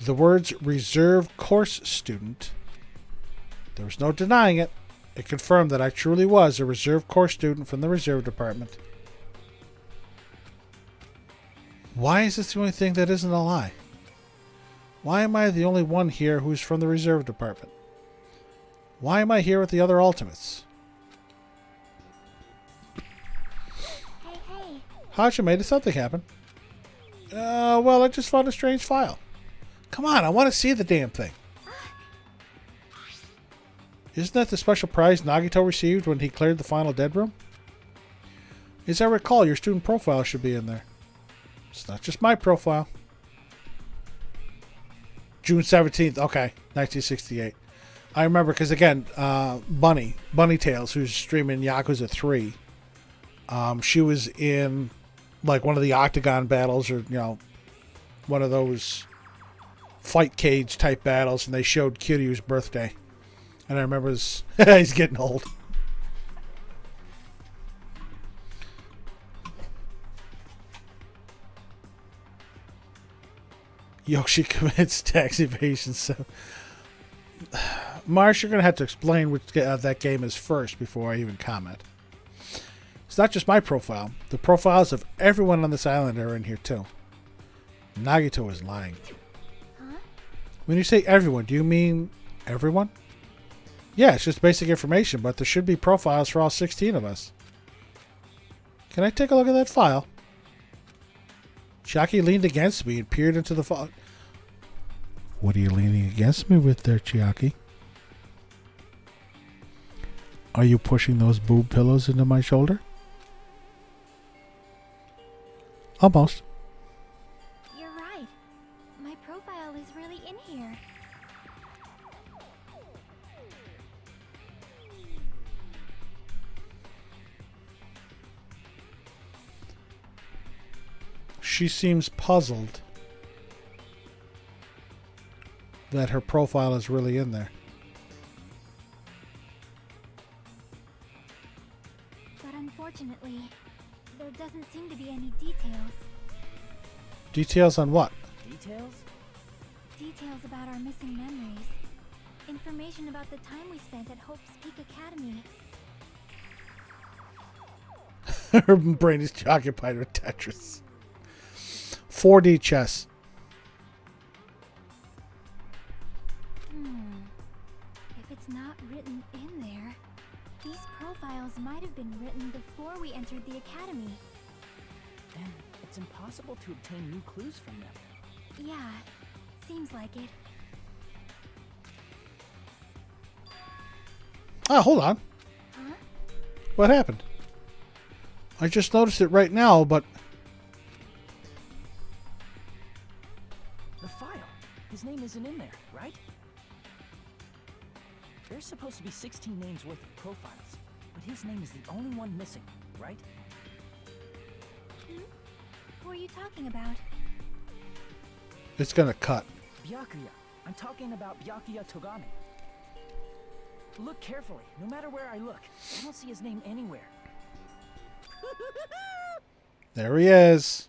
Speaker 1: The words reserve course student. There was no denying it. It confirmed that I truly was a reserve course student from the reserve department. Why is this the only thing that isn't a lie? Why am I the only one here who's from the reserve department? Why am I here with the other ultimates?
Speaker 3: Hey.
Speaker 1: Hajime, did something happen? Well, I just found a strange file. Come on, I want to see the damn thing. Isn't that the special prize Nagito received when he cleared the final dead room? As I recall, your student profile should be in there. It's not just my profile. June 17th. Okay, 1968. I remember because, again, Bunny Tails, who's streaming Yakuza 3, she was in like one of the Octagon battles, or one of those fight cage type battles, and they showed Kiryu's birthday. And I remember he's getting old. Yoshi commits tax evasion. So, Marsh, you're going to have to explain which that game is first before I even comment. It's not just my profile. The profiles of everyone on this island are in here too. Nagito is lying.
Speaker 3: Huh?
Speaker 1: When you say everyone, do you mean everyone? Yeah, it's just basic information, but there should be profiles for all 16 of us. Can I take a look at that file? Chiaki leaned against me and peered into the file. What are you leaning against me with there, Chiaki? Are you pushing those boob pillows into my shoulder? Almost.
Speaker 3: You're right. My profile is really in here.
Speaker 1: She seems puzzled that her profile is really in there.
Speaker 3: But unfortunately, there doesn't seem to be any details.
Speaker 1: Details on what?
Speaker 2: Details?
Speaker 3: Details about our missing memories. Information about the time we spent at Hope's Peak Academy.
Speaker 1: Her brain is occupied with Tetris. 4D chess.
Speaker 3: If it's not written in there, these profiles might have been written before we entered the academy.
Speaker 2: Then it's impossible to obtain new clues from them.
Speaker 3: Yeah, seems like it.
Speaker 1: Ah, hold on.
Speaker 3: Huh?
Speaker 1: What happened? I just noticed it right now, but...
Speaker 2: The file. His name isn't in there, right? There's supposed to be 16 names worth of profiles, but his name is the only one missing, right?
Speaker 3: Who are you talking about?
Speaker 1: It's gonna cut.
Speaker 2: Byakuya. I'm talking about Byakuya Togami. Look carefully. No matter where I look, I don't see his name anywhere.
Speaker 1: There he is.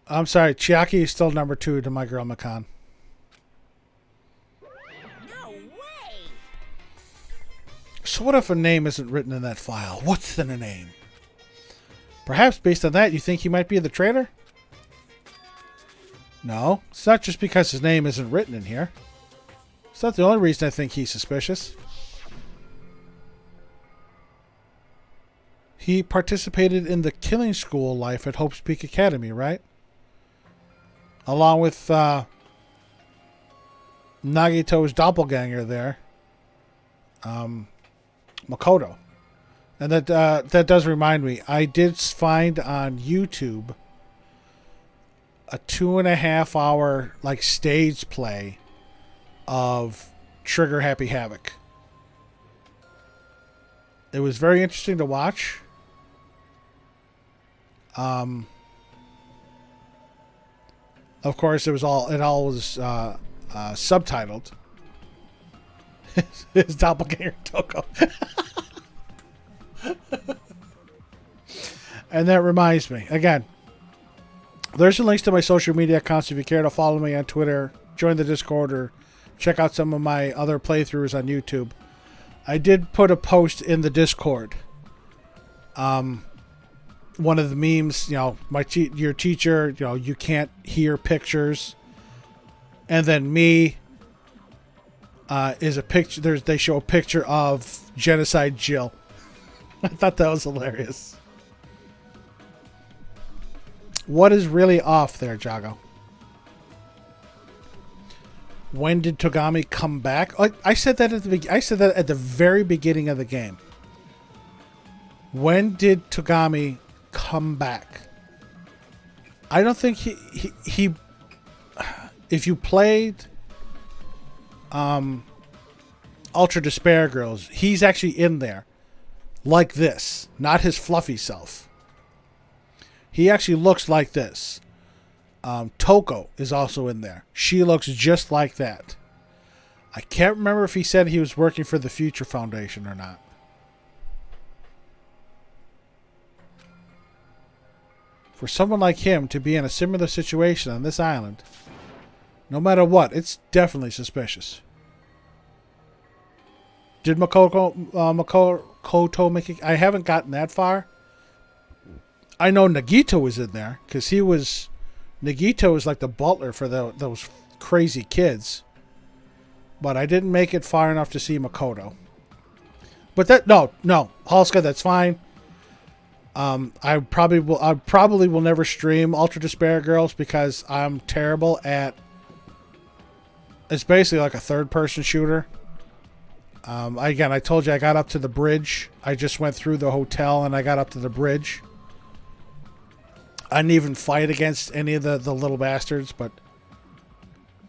Speaker 1: I'm sorry, Chiaki is still number 2 to my girl Makan.
Speaker 4: No way!
Speaker 1: So what if a name isn't written in that file? What's in a name? Perhaps based on that, you think he might be the traitor? No, it's not just because his name isn't written in here. It's not the only reason I think he's suspicious. He participated in the killing school life at Hope's Peak Academy, right? Along with Nagito's doppelganger there, Makoto. And that does remind me, I did find on YouTube a 2.5 hour like stage play of Trigger Happy Havoc. It was very interesting to watch. Of course, it all was subtitled. His doppelganger Toko. And that reminds me, again, there's the links to my social media accounts if you care to follow me on Twitter, join the Discord, or check out some of my other playthroughs on YouTube. I did put a post in the Discord. One of the memes, you know, your teacher, you know, you can't hear pictures. And then me is a picture. They show a picture of Genocide Jill. I thought that was hilarious. What is really off there, Jago? When did Togami come back? I said that at the very beginning of the game. When did Togami come back? I don't think he if you played Ultra Despair Girls, he's actually in there like this, not his fluffy self. He actually looks like this. Toko is also in there. She looks just like that. I can't remember if he said he was working for the Future Foundation or not. For someone like him to be in a similar situation on this island, no matter what, it's definitely suspicious. Did Makoto make it? I haven't gotten that far. I know Nagito was in there because Nagito was like the butler for those crazy kids. But I didn't make it far enough to see Makoto. But no, Halska, that's fine. I probably will never stream Ultra Despair Girls because I'm terrible at. It's basically like a third-person shooter. Again, I told you I got up to the bridge. I just went through the hotel and I got up to the bridge. I didn't even fight against any of the little bastards, but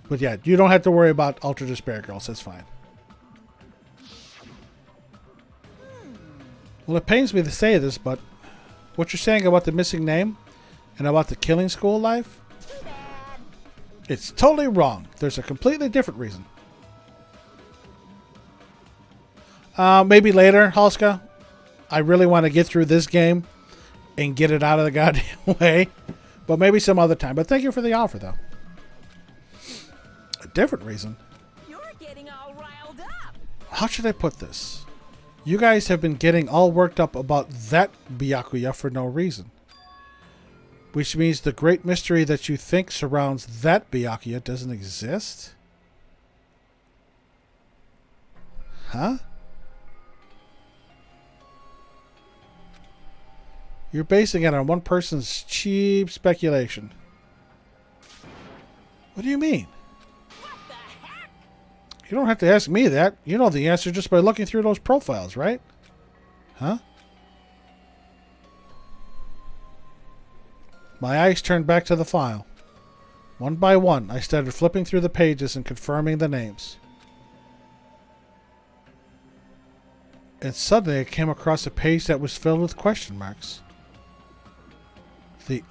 Speaker 1: yeah, you don't have to worry about Ultra Despair Girls. That's fine. Well, it pains me to say this, but what you're saying about the missing name and about the killing school life, it's totally wrong. There's a completely different reason. Maybe later, Halska. I really want to get through this game and get it out of the goddamn way. But maybe some other time. But thank you for the offer, though. A different reason.
Speaker 4: You're getting all riled up.
Speaker 1: How should I put this? You guys have been getting all worked up about that Byakuya for no reason. Which means the great mystery that you think surrounds that Byakuya doesn't exist? Huh? You're basing it on one person's cheap speculation. What do you mean?
Speaker 4: What the heck?
Speaker 1: You don't have to ask me that. You know the answer just by looking through those profiles, right? Huh? My eyes turned back to the file. One by one, I started flipping through the pages and confirming the names. And suddenly I came across a page that was filled with question marks. The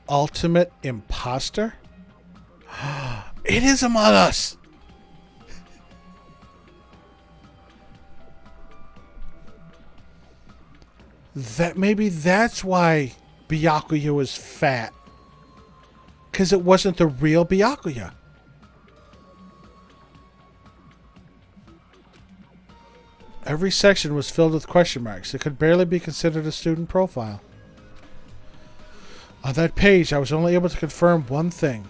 Speaker 1: ultimate imposter? It is among us! Maybe that's why Byakuya was fat. Because it wasn't the real Byakuya. Every section was filled with question marks. It could barely be considered a student profile. On that page, I was only able to confirm one thing.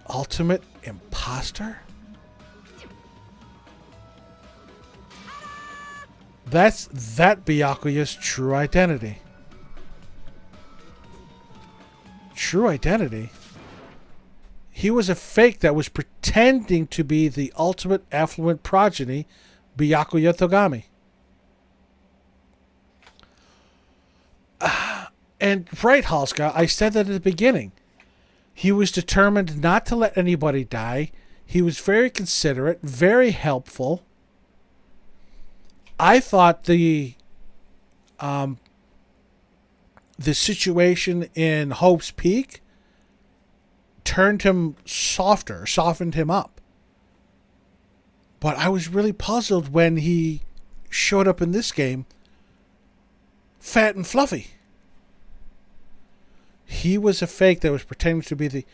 Speaker 1: Ultimate imposter? That's that Byakuya's true identity. True identity? He was a fake that was pretending to be the ultimate affluent progeny, Byakuya Togami. And right, Halska, I said that at the beginning. He was determined not to let anybody die. He was very considerate, very helpful. I thought the situation in Hope's Peak turned him softer, softened him up. But I was really puzzled when he showed up in this game fat and fluffy. He was a fake that was pretending to be the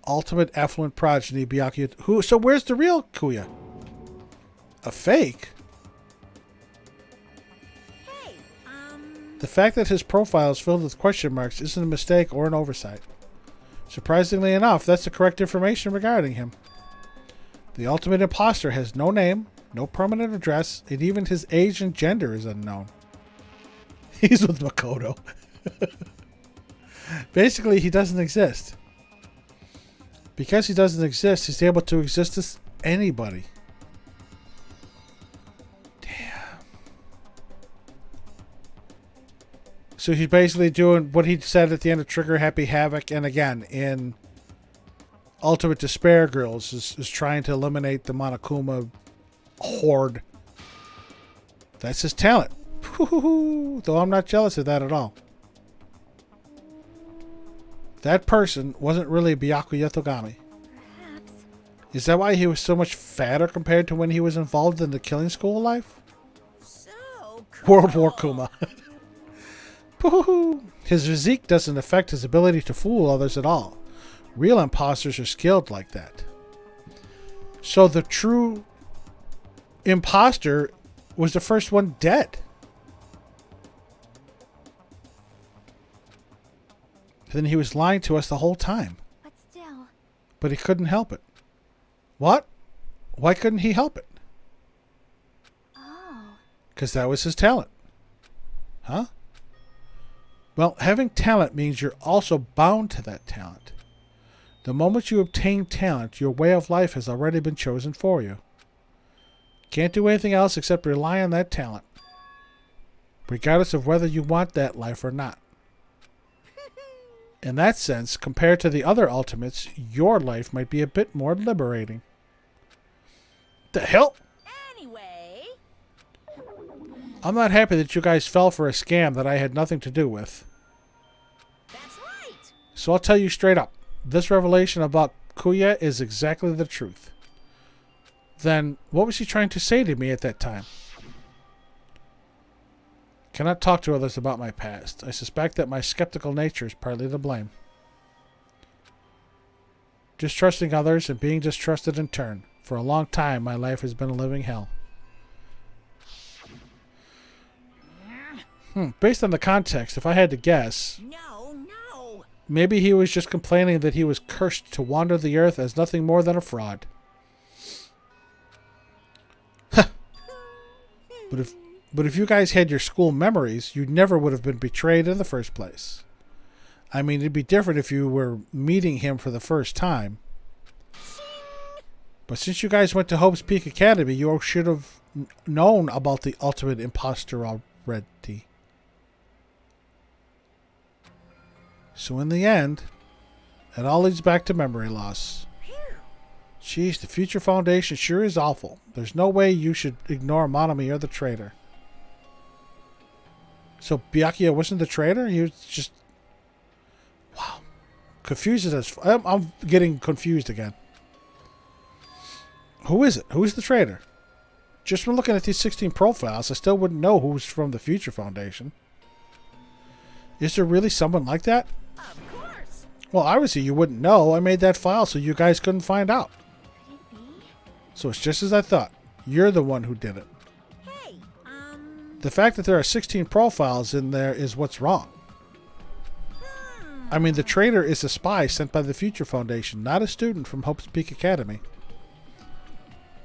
Speaker 1: ultimate affluent progeny, Byakuya. So where's the real Kuya? A fake?
Speaker 4: Hey,
Speaker 1: The fact that his profile is filled with question marks isn't a mistake or an oversight. Surprisingly enough, that's the correct information regarding him. The ultimate imposter has no name, no permanent address, and even his age and gender is unknown. He's with Makoto. Basically, he doesn't exist. Because he doesn't exist, he's able to exist as anybody. Damn. So he's basically doing what he said at the end of Trigger Happy Havoc, and again, in Ultimate Despair Girls, is trying to eliminate the Monokuma horde. That's his talent. Though I'm not jealous of that at all. That person wasn't really Byakuya Togami.
Speaker 3: Perhaps.
Speaker 1: Is that why he was so much fatter compared to when he was involved in the killing school life?
Speaker 4: so cool.
Speaker 1: World War Kuma. His physique doesn't affect his ability to fool others at all. Real imposters are skilled like that. So the true imposter was the first one dead. Then he was lying to us the whole time.
Speaker 3: But still,
Speaker 1: But he couldn't help it. What? Why couldn't he help it?
Speaker 3: oh,
Speaker 1: Because that was his talent. Huh? Well, having talent means you're also bound to that talent. The moment you obtain talent, your way of life has already been chosen for you. Can't do anything else except rely on that talent, regardless of whether you want that life or not. In that sense, compared to the other ultimates, your life might be a bit more liberating. The hell?
Speaker 4: Anyway,
Speaker 1: I'm not happy that you guys fell for a scam that I had nothing to do with.
Speaker 4: that's right.
Speaker 1: So I'll tell you straight up. This revelation about Kuya is exactly the truth. Then, what was he trying to say to me at that time? Cannot talk to others about my past. I suspect that my skeptical nature is partly to blame. Distrusting others and being distrusted in turn. For a long time, my life has been a living hell. Based on the context, if I had to guess,
Speaker 4: No.
Speaker 1: maybe he was just complaining that he was cursed to wander the earth as nothing more than a fraud. But if you guys had your school memories, you never would have been betrayed in the first place. I mean, it'd be different if you were meeting him for the first time. But since you guys went to Hope's Peak Academy, you should have known about the ultimate imposter already. So in the end, it all leads back to memory loss. Jeez, the Future Foundation sure is awful. There's no way you should ignore Monami or the traitor. So Byakuya wasn't the traitor? He was just... Wow. Confuses us. I'm getting confused again. Who is it? Who's the traitor? Just from looking at these 16 profiles, I still wouldn't know who's from the Future Foundation. Is there really someone like that?
Speaker 4: Of course.
Speaker 1: Well, obviously you wouldn't know. I made that file so you guys couldn't find out.
Speaker 3: could it be?
Speaker 1: So it's just as I thought. You're the one who did it.
Speaker 4: Hey,
Speaker 1: The fact that there are 16 profiles in there is what's wrong. I mean, the traitor is a spy sent by the Future Foundation, not a student from Hope's Peak Academy.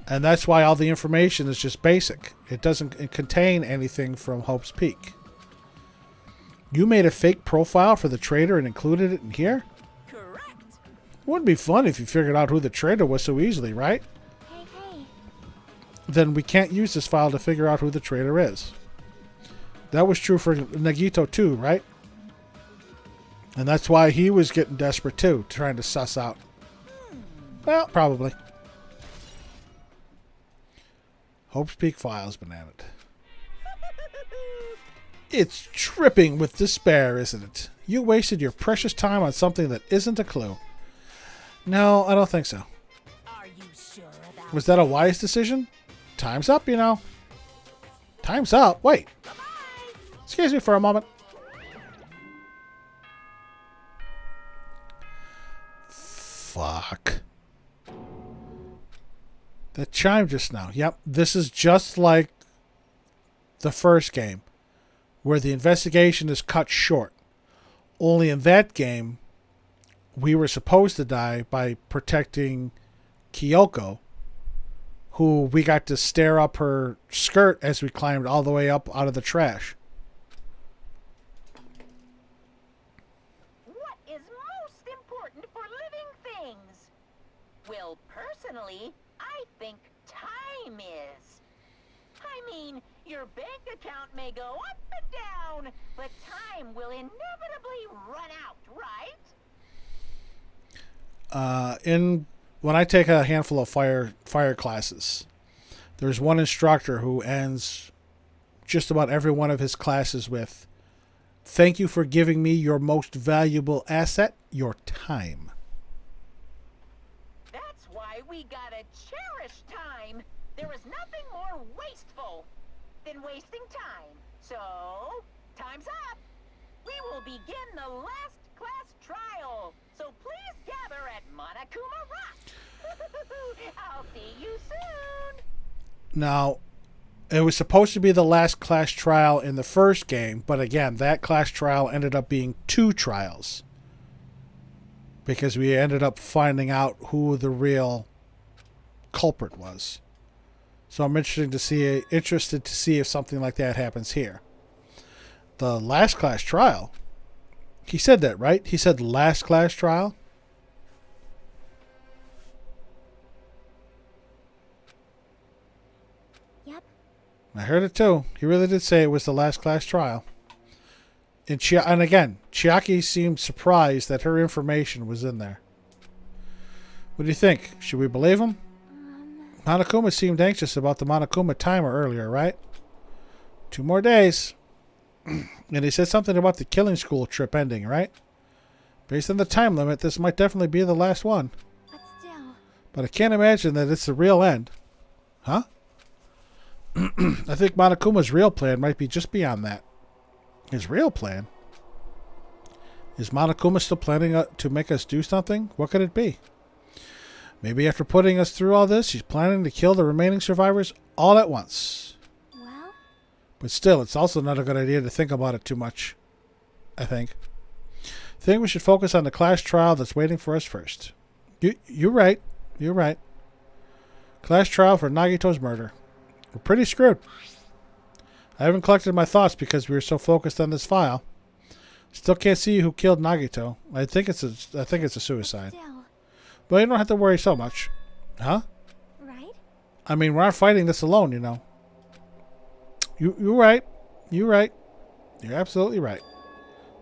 Speaker 1: And that's why all the information is just basic. It doesn't contain anything from Hope's Peak. You made a fake profile for the traitor and included it in here?
Speaker 4: correct.
Speaker 1: Wouldn't be fun if you figured out who the traitor was so easily, right?
Speaker 3: Hey.
Speaker 1: Then we can't use this file to figure out who the traitor is. That was true for Nagito too, right? And that's why he was getting desperate too, trying to suss out. Well, probably. Hope's Peak file's been added. It's dripping with despair, isn't it? You wasted your precious time on something that isn't a clue. No, I don't think so.
Speaker 4: Are you sure about
Speaker 1: Was that a wise decision? Time's up, you know. Time's up. Wait. Excuse me for a moment. Fuck. That chime just now. Yep, this is just like the first game, where the investigation is cut short. Only in that game, we were supposed to die by protecting Kyoko, who we got to stare up her skirt as we climbed all the way up out of the trash.
Speaker 4: what is most important for living things? Well, personally, I think time is. I mean, your bank account may go up and down, but time will inevitably run out, right?
Speaker 1: When I take a handful of fire classes, there's one instructor who ends just about every one of his classes with, "Thank you for giving me your most valuable asset, your time."
Speaker 4: That's why we gotta cherish time. There is nothing more wasteful than wasting time. So, time's up. We will begin the last class trial. So please gather at Monokuma Rock. I'll see you soon.
Speaker 1: Now, it was supposed to be the last class trial in the first game, but again, that class trial ended up being 2 trials. Because we ended up finding out who the real culprit was. So I'm interested to see if something like that happens here. The last class trial. He said that, right? He said last class trial.
Speaker 3: Yep.
Speaker 1: I heard it too. He really did say it was the last class trial. And again, Chiaki seemed surprised that her information was in there. What do you think? Should we believe him? Monokuma seemed anxious about the Monokuma timer earlier, right? 2 more days. And he said something about the killing school trip ending, right? Based on the time limit, this might definitely be the last one.
Speaker 3: But still.
Speaker 1: But I can't imagine that it's the real end. Huh? I think Monokuma's real plan might be just beyond that. His real plan? Is Monokuma still planning to make us do something? What could it be? Maybe after putting us through all this, he's planning to kill the remaining survivors all at once.
Speaker 3: Well?
Speaker 1: But still, it's also not a good idea to think about it too much. I think we should focus on the class trial that's waiting for us first. You're right. You're right. Class trial for Nagito's murder. We're pretty screwed. I haven't collected my thoughts because we were so focused on this file. Still can't see who killed Nagito. I think it's a suicide.
Speaker 3: Still.
Speaker 1: But you don't have to worry so much. Huh?
Speaker 3: Right?
Speaker 1: I mean, we're not fighting this alone, you know. You're right. You're right. You're absolutely right.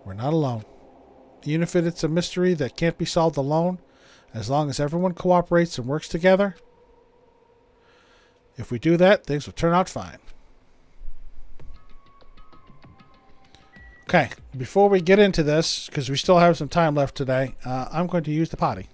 Speaker 1: We're not alone. Even if it's a mystery that can't be solved alone, as long as everyone cooperates and works together, if we do that, things will turn out fine. Okay, before we get into this, because we still have some time left today, I'm going to use the potty.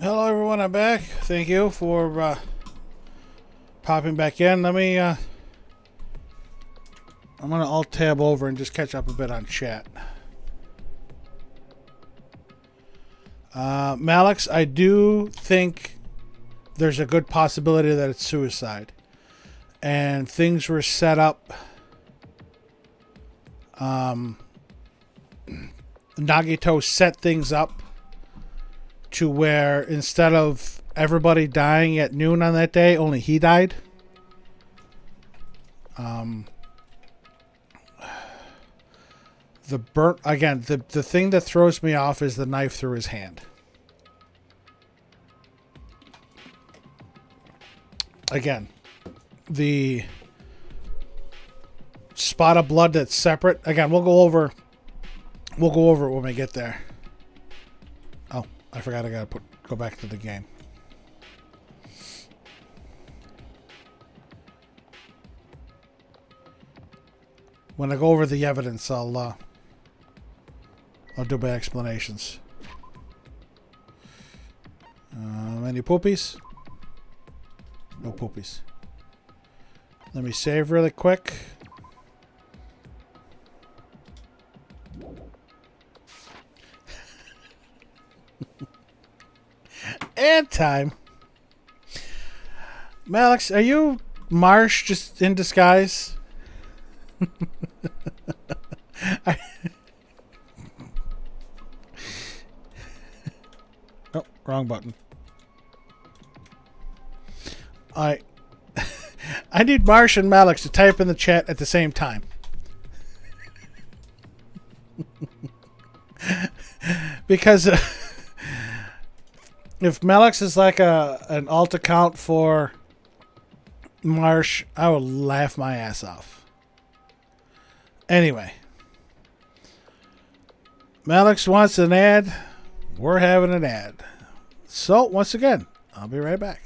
Speaker 1: Hello everyone, I'm back. Thank you for popping back in. Let me I'm gonna alt tab over and just catch up a bit on chat. Malix, I do think there's a good possibility that it's suicide. And things were set up. Nagito set things up to where instead of everybody dying at noon on that day, only he died. The thing that throws me off is the knife through his hand. Again, the spot of blood that's separate. Again, we'll go over it when we get there. Oh, I forgot I gotta go back to the game. When I go over the evidence, I'll do my explanations. Any poopies? No poopies. Let me save really quick. And time. Malix, are you Marsh just in disguise? Oh, wrong button. I need Marsh and Malix to type in the chat at the same time. Because if Malix is like an alt account for Marsh, I will laugh my ass off. Anyway. Malix wants an ad. We're having an ad. So, once again, I'll be right back.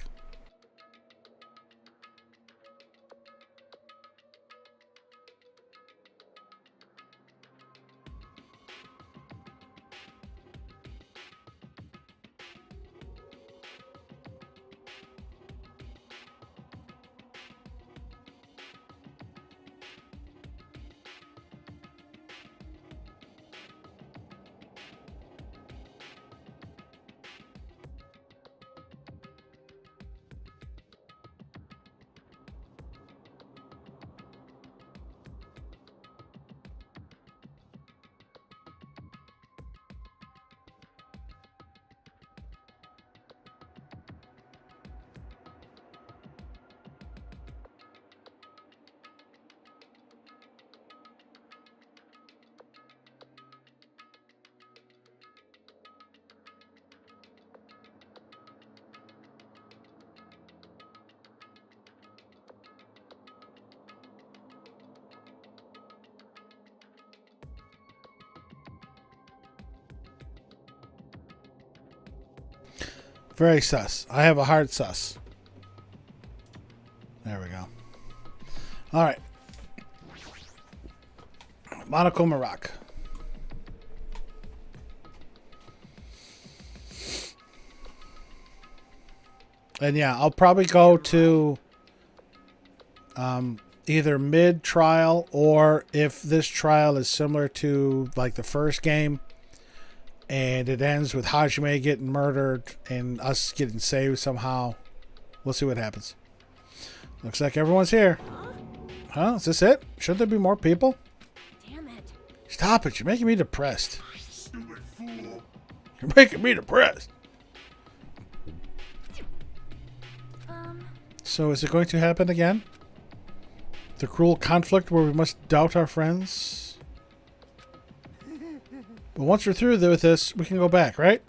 Speaker 1: Very sus. I have a hard sus. There we go. All right. Monokuma Rock. And yeah, I'll probably go to either mid-trial, or if this trial is similar to like the first game, and it ends with Hajime getting murdered and us getting saved somehow. We'll see what happens. Looks like everyone's here. Huh? Is this it? Should there be more people?
Speaker 3: Damn it.
Speaker 1: Stop it. You're making me depressed. Stupid fool. You're making me depressed. So is it going to happen again? The cruel conflict where we must doubt our friends? But once we're through with this, we can go back, right?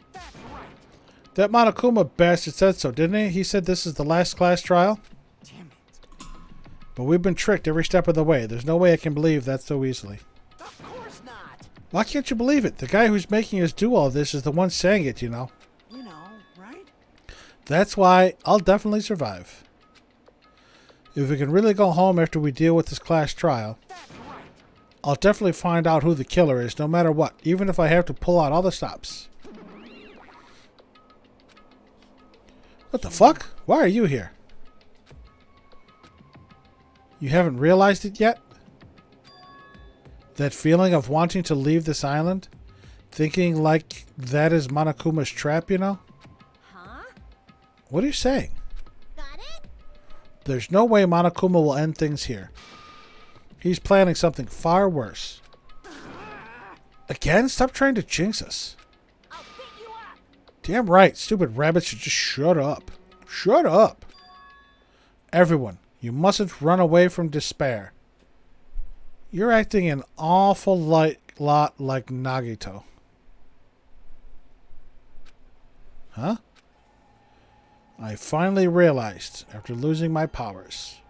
Speaker 1: That Monokuma bastard said so, didn't he? He said this is the last class trial?
Speaker 2: Damn it.
Speaker 1: But we've been tricked every step of the way. There's no way I can believe that so easily.
Speaker 2: Of course not.
Speaker 1: Why can't you believe it? The guy who's making us do all this is the one saying it, you know.
Speaker 2: You know, right?
Speaker 1: That's why I'll definitely survive. If we can really go home after we deal with this class trial, I'll definitely find out who the killer is, no matter what, even if I have to pull out all the stops. What the fuck? Why are you here? You haven't realized it yet? That feeling of wanting to leave this island? Thinking like that is Monokuma's trap, you know?
Speaker 3: Huh?
Speaker 1: What are you saying?
Speaker 3: Got it?
Speaker 1: There's no way Monokuma will end things here. He's planning something far worse. Again? Stop trying to jinx us.
Speaker 3: I'll pick you up.
Speaker 1: Damn right. Stupid rabbits should just shut up. Shut up. Everyone, you mustn't run away from despair. You're acting an awful lot like Nagito. Huh? I finally realized, after losing my powers,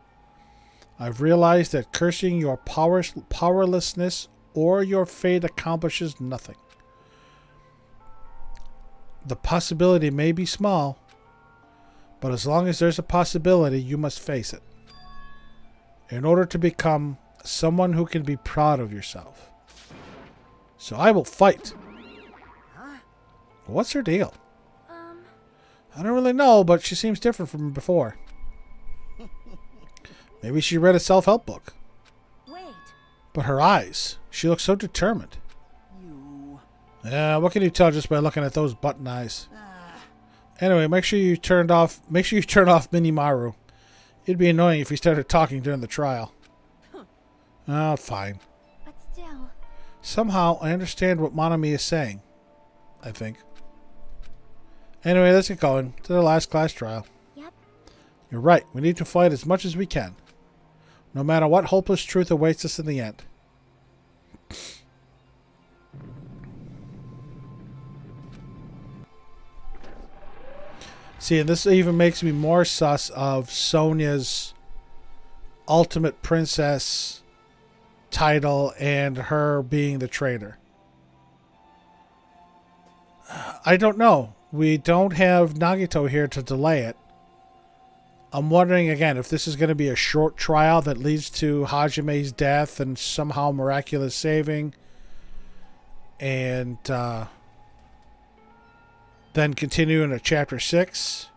Speaker 1: I've realized that cursing your powerlessness or your fate accomplishes nothing. The possibility may be small, but as long as there's a possibility, you must face it. In order to become someone who can be proud of yourself. So I will fight. What's her deal? I don't really know, but she seems different from before. Maybe she read a self-help book.
Speaker 3: Wait.
Speaker 1: But her eyes, she looks so determined.
Speaker 2: You.
Speaker 1: Yeah, what can you tell just by looking at those button eyes? Anyway, make sure you turn off Minimaru. It'd be annoying if he started talking during the trial. Oh, fine.
Speaker 3: But still.
Speaker 1: Somehow, I understand what Monami is saying. I think. Anyway, let's get going to the last class trial.
Speaker 3: Yep.
Speaker 1: You're right. We need to fight as much as we can. No matter what hopeless truth awaits us in the end. See, and this even makes me more sus of Sonia's ultimate princess title and her being the traitor. I don't know. We don't have Nagito here to delay it. I'm wondering again if this is going to be a short trial that leads to Hajime's death and somehow miraculous saving. And then continue into chapter 6.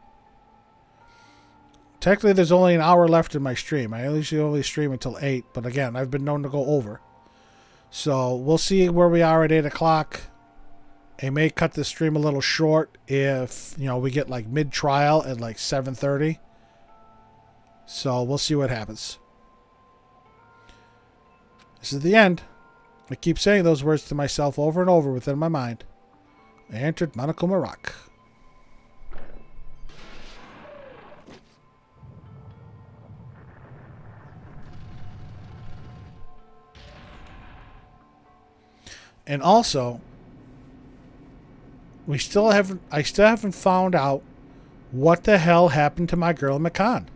Speaker 1: Technically, there's only an hour left in my stream. I usually only stream until 8, but again, I've been known to go over. So we'll see where we are at 8 o'clock. I may cut the stream a little short if, we get like mid-trial at like 7:30. So we'll see what happens. This is the end. I keep saying those words to myself over and over within my mind. I entered Monokuma Rock. And also, I still haven't found out what the hell happened to my girl Mikan.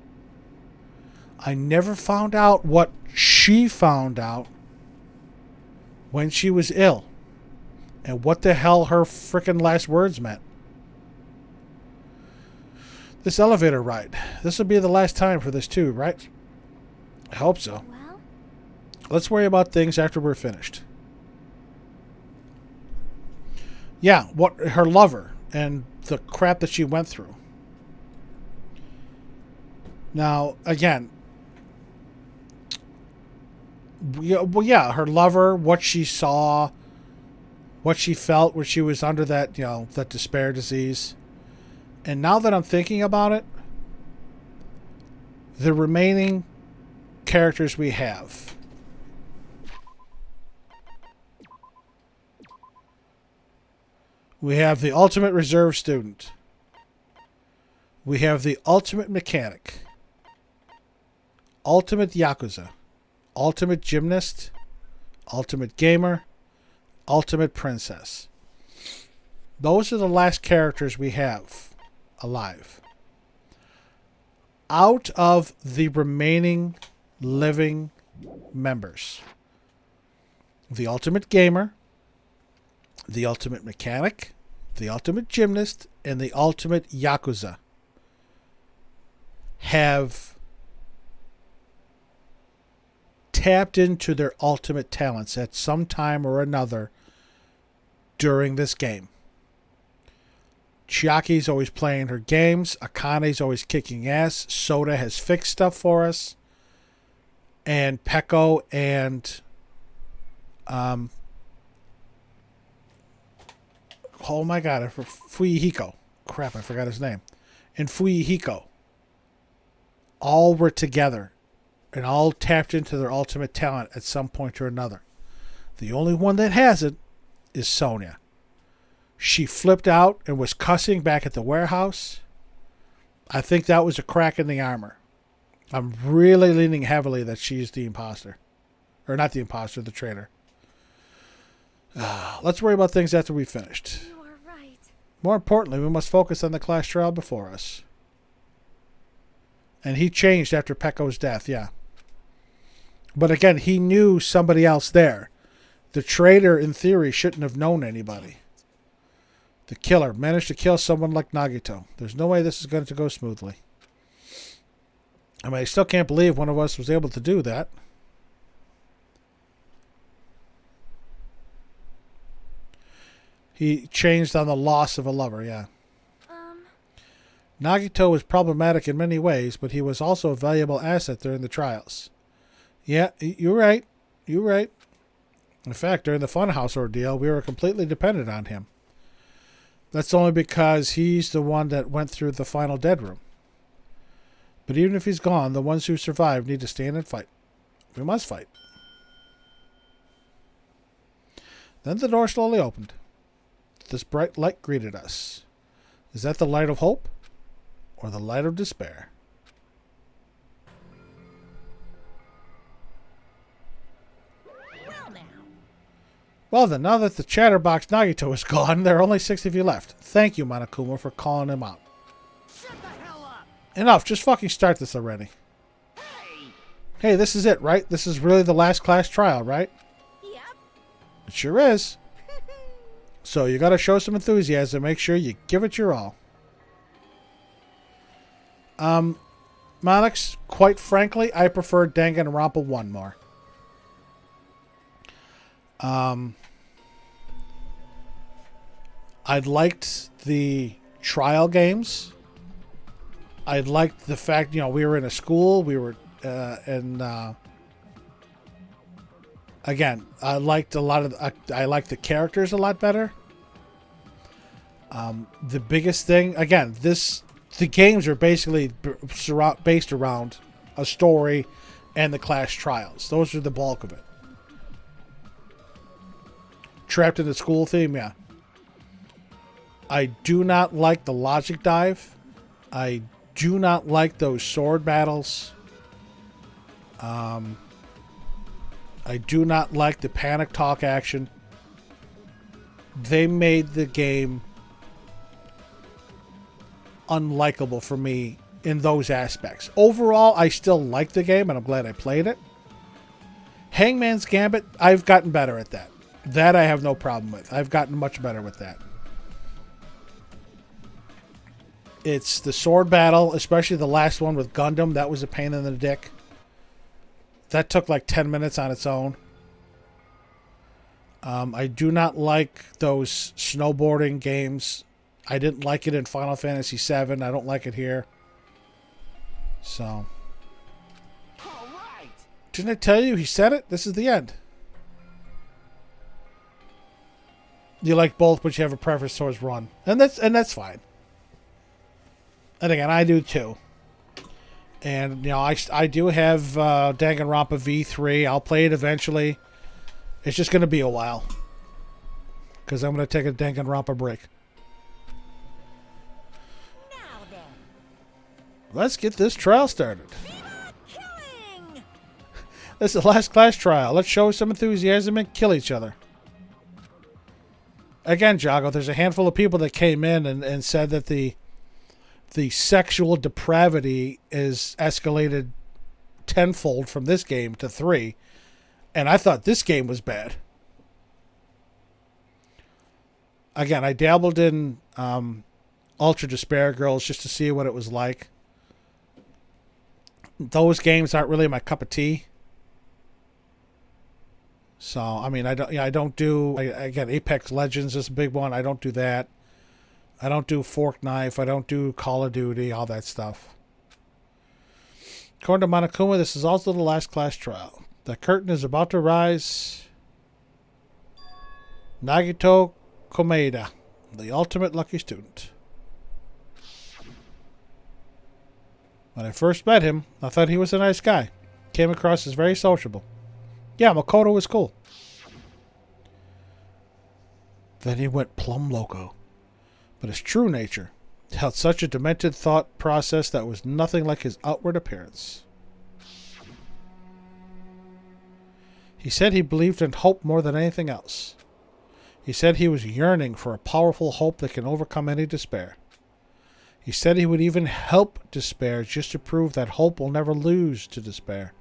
Speaker 1: I never found out what she found out when she was ill. And what the hell her frickin' last words meant. This elevator ride. This will be the last time for this too, right? I hope so.
Speaker 3: Well?
Speaker 1: Let's worry about things after we're finished. Yeah, what her lover and the crap that she went through. Now, again, her lover, what she saw, what she felt when she was under that, that despair disease. And now that I'm thinking about it, the remaining characters we have. We have the ultimate reserve student. We have the ultimate mechanic. Ultimate Yakuza. Ultimate gymnast. Ultimate gamer. Ultimate princess. Those are the last characters we have alive. Out of the remaining living members. The ultimate gamer. The ultimate mechanic, the ultimate gymnast, and the ultimate Yakuza have tapped into their ultimate talents at some time or another during this game. Chiaki's always playing her games. Akane's always kicking ass. Soda has fixed stuff for us. And Peko and oh my god, Fuyuhiko. Crap, I forgot his name. And Fuyuhiko all were together and all tapped into their ultimate talent at some point or another. The only one that hasn't is Sonya. She flipped out and was cussing back at the warehouse. I think that was a crack in the armor. I'm really leaning heavily that she's the imposter. Or not the imposter, the traitor. Let's worry about things after we've finished.
Speaker 3: You are right.
Speaker 1: More importantly, we must focus on the class trial before us. And he changed after Peko's death, yeah. But again, he knew somebody else there. The traitor, in theory, shouldn't have known anybody. The killer managed to kill someone like Nagito. There's no way this is going to go smoothly. I mean, I still can't believe one of us was able to do that. He changed on the loss of a lover, yeah. Nagito was problematic in many ways, but he was also a valuable asset during the trials. Yeah, you're right. You're right. In fact, during the Funhouse ordeal, we were completely dependent on him. That's only because he's the one that went through the final dead room. But even if he's gone, the ones who survived need to stand and fight. We must fight. Then the door slowly opened. This bright light greeted us. Is that the light of hope? Or the light of despair? Well then, now that the chatterbox Nagito is gone, there are only 6 of you left. Thank you, Monokuma, for calling him out.
Speaker 2: Shut the hell up!
Speaker 1: Enough, just fucking start this already. Hey, this is it, right? This is really the last class trial, right?
Speaker 3: Yep.
Speaker 1: It sure is. So you gotta show some enthusiasm, make sure you give it your all. Monix, quite frankly, I prefer Danganronpa 1 more. I liked the trial games. I liked the fact, we were in a school. We were, again, I liked a lot of, I liked the characters a lot better. The biggest thing, again, the games are basically based around a story and the class trials. Those are the bulk of it. Trapped in the school theme, yeah. I do not like the logic dive. I do not like those sword battles. I do not like the panic talk action. They made the game unlikable for me in those aspects. Overall, I still like the game, and I'm glad I played it. Hangman's Gambit, I've gotten better at that. That I have no problem with. I've gotten much better with that. It's the sword battle, especially the last one with Gundam. That was a pain in the dick. That took like 10 minutes on its own. I do not like those snowboarding games. I didn't like it in Final Fantasy VII. I don't like it here. So.
Speaker 2: All right.
Speaker 1: Didn't I tell you? He said it. This is the end. You like both, but you have a preference towards one. And that's fine. And again, I do too. And, I do have Danganronpa V3. I'll play it eventually. It's just going to be a while. Because I'm going to take a Danganronpa break.
Speaker 3: Now then.
Speaker 1: Let's get this trial started.
Speaker 3: Viva killing!
Speaker 1: This is the last class trial. Let's show some enthusiasm and kill each other. Again, Jago, there's a handful of people that came in and said that the sexual depravity is escalated tenfold from this game to 3. And I thought this game was bad. Again, I dabbled in Ultra Despair Girls just to see what it was like. Those games aren't really my cup of tea. So, I mean, again, Apex Legends is a big one. I don't do that. I don't do fork knife. I don't do Call of Duty, all that stuff. According to Monokuma, this is also the last class trial. The curtain is about to rise. Nagito Komeida, the ultimate lucky student. When I first met him, I thought he was a nice guy. Came across as very sociable. Yeah, Makoto was cool. Then he went plumb loco. But his true nature held such a demented thought process that was nothing like his outward appearance. He said he believed in hope more than anything else. He said he was yearning for a powerful hope that can overcome any despair. He said he would even help despair just to prove that hope will never lose to despair.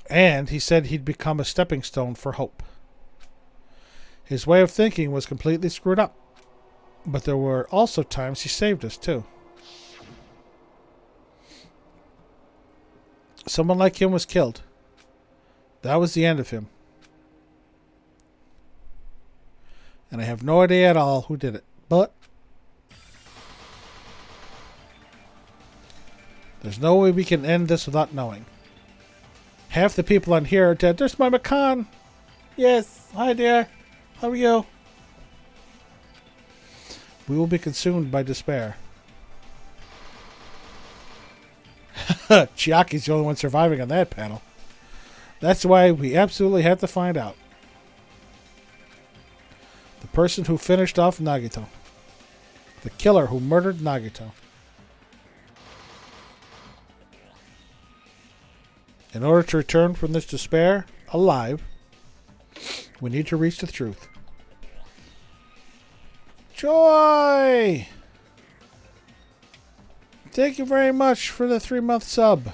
Speaker 1: And he said he'd become a stepping stone for hope. His way of thinking was completely screwed up. But there were also times he saved us, too. Someone like him was killed. That was the end of him. And I have no idea at all who did it. But there's no way we can end this without knowing. Half the people on here are dead. There's my Macan. Yes. Hi, dear. How are you? We will be consumed by despair. Chiaki's the only one surviving on that panel. That's why we absolutely have to find out. The person who finished off Nagito. The killer who murdered Nagito. In order to return from this despair alive, we need to reach the truth. Joy! Thank you very much for the 3-month sub.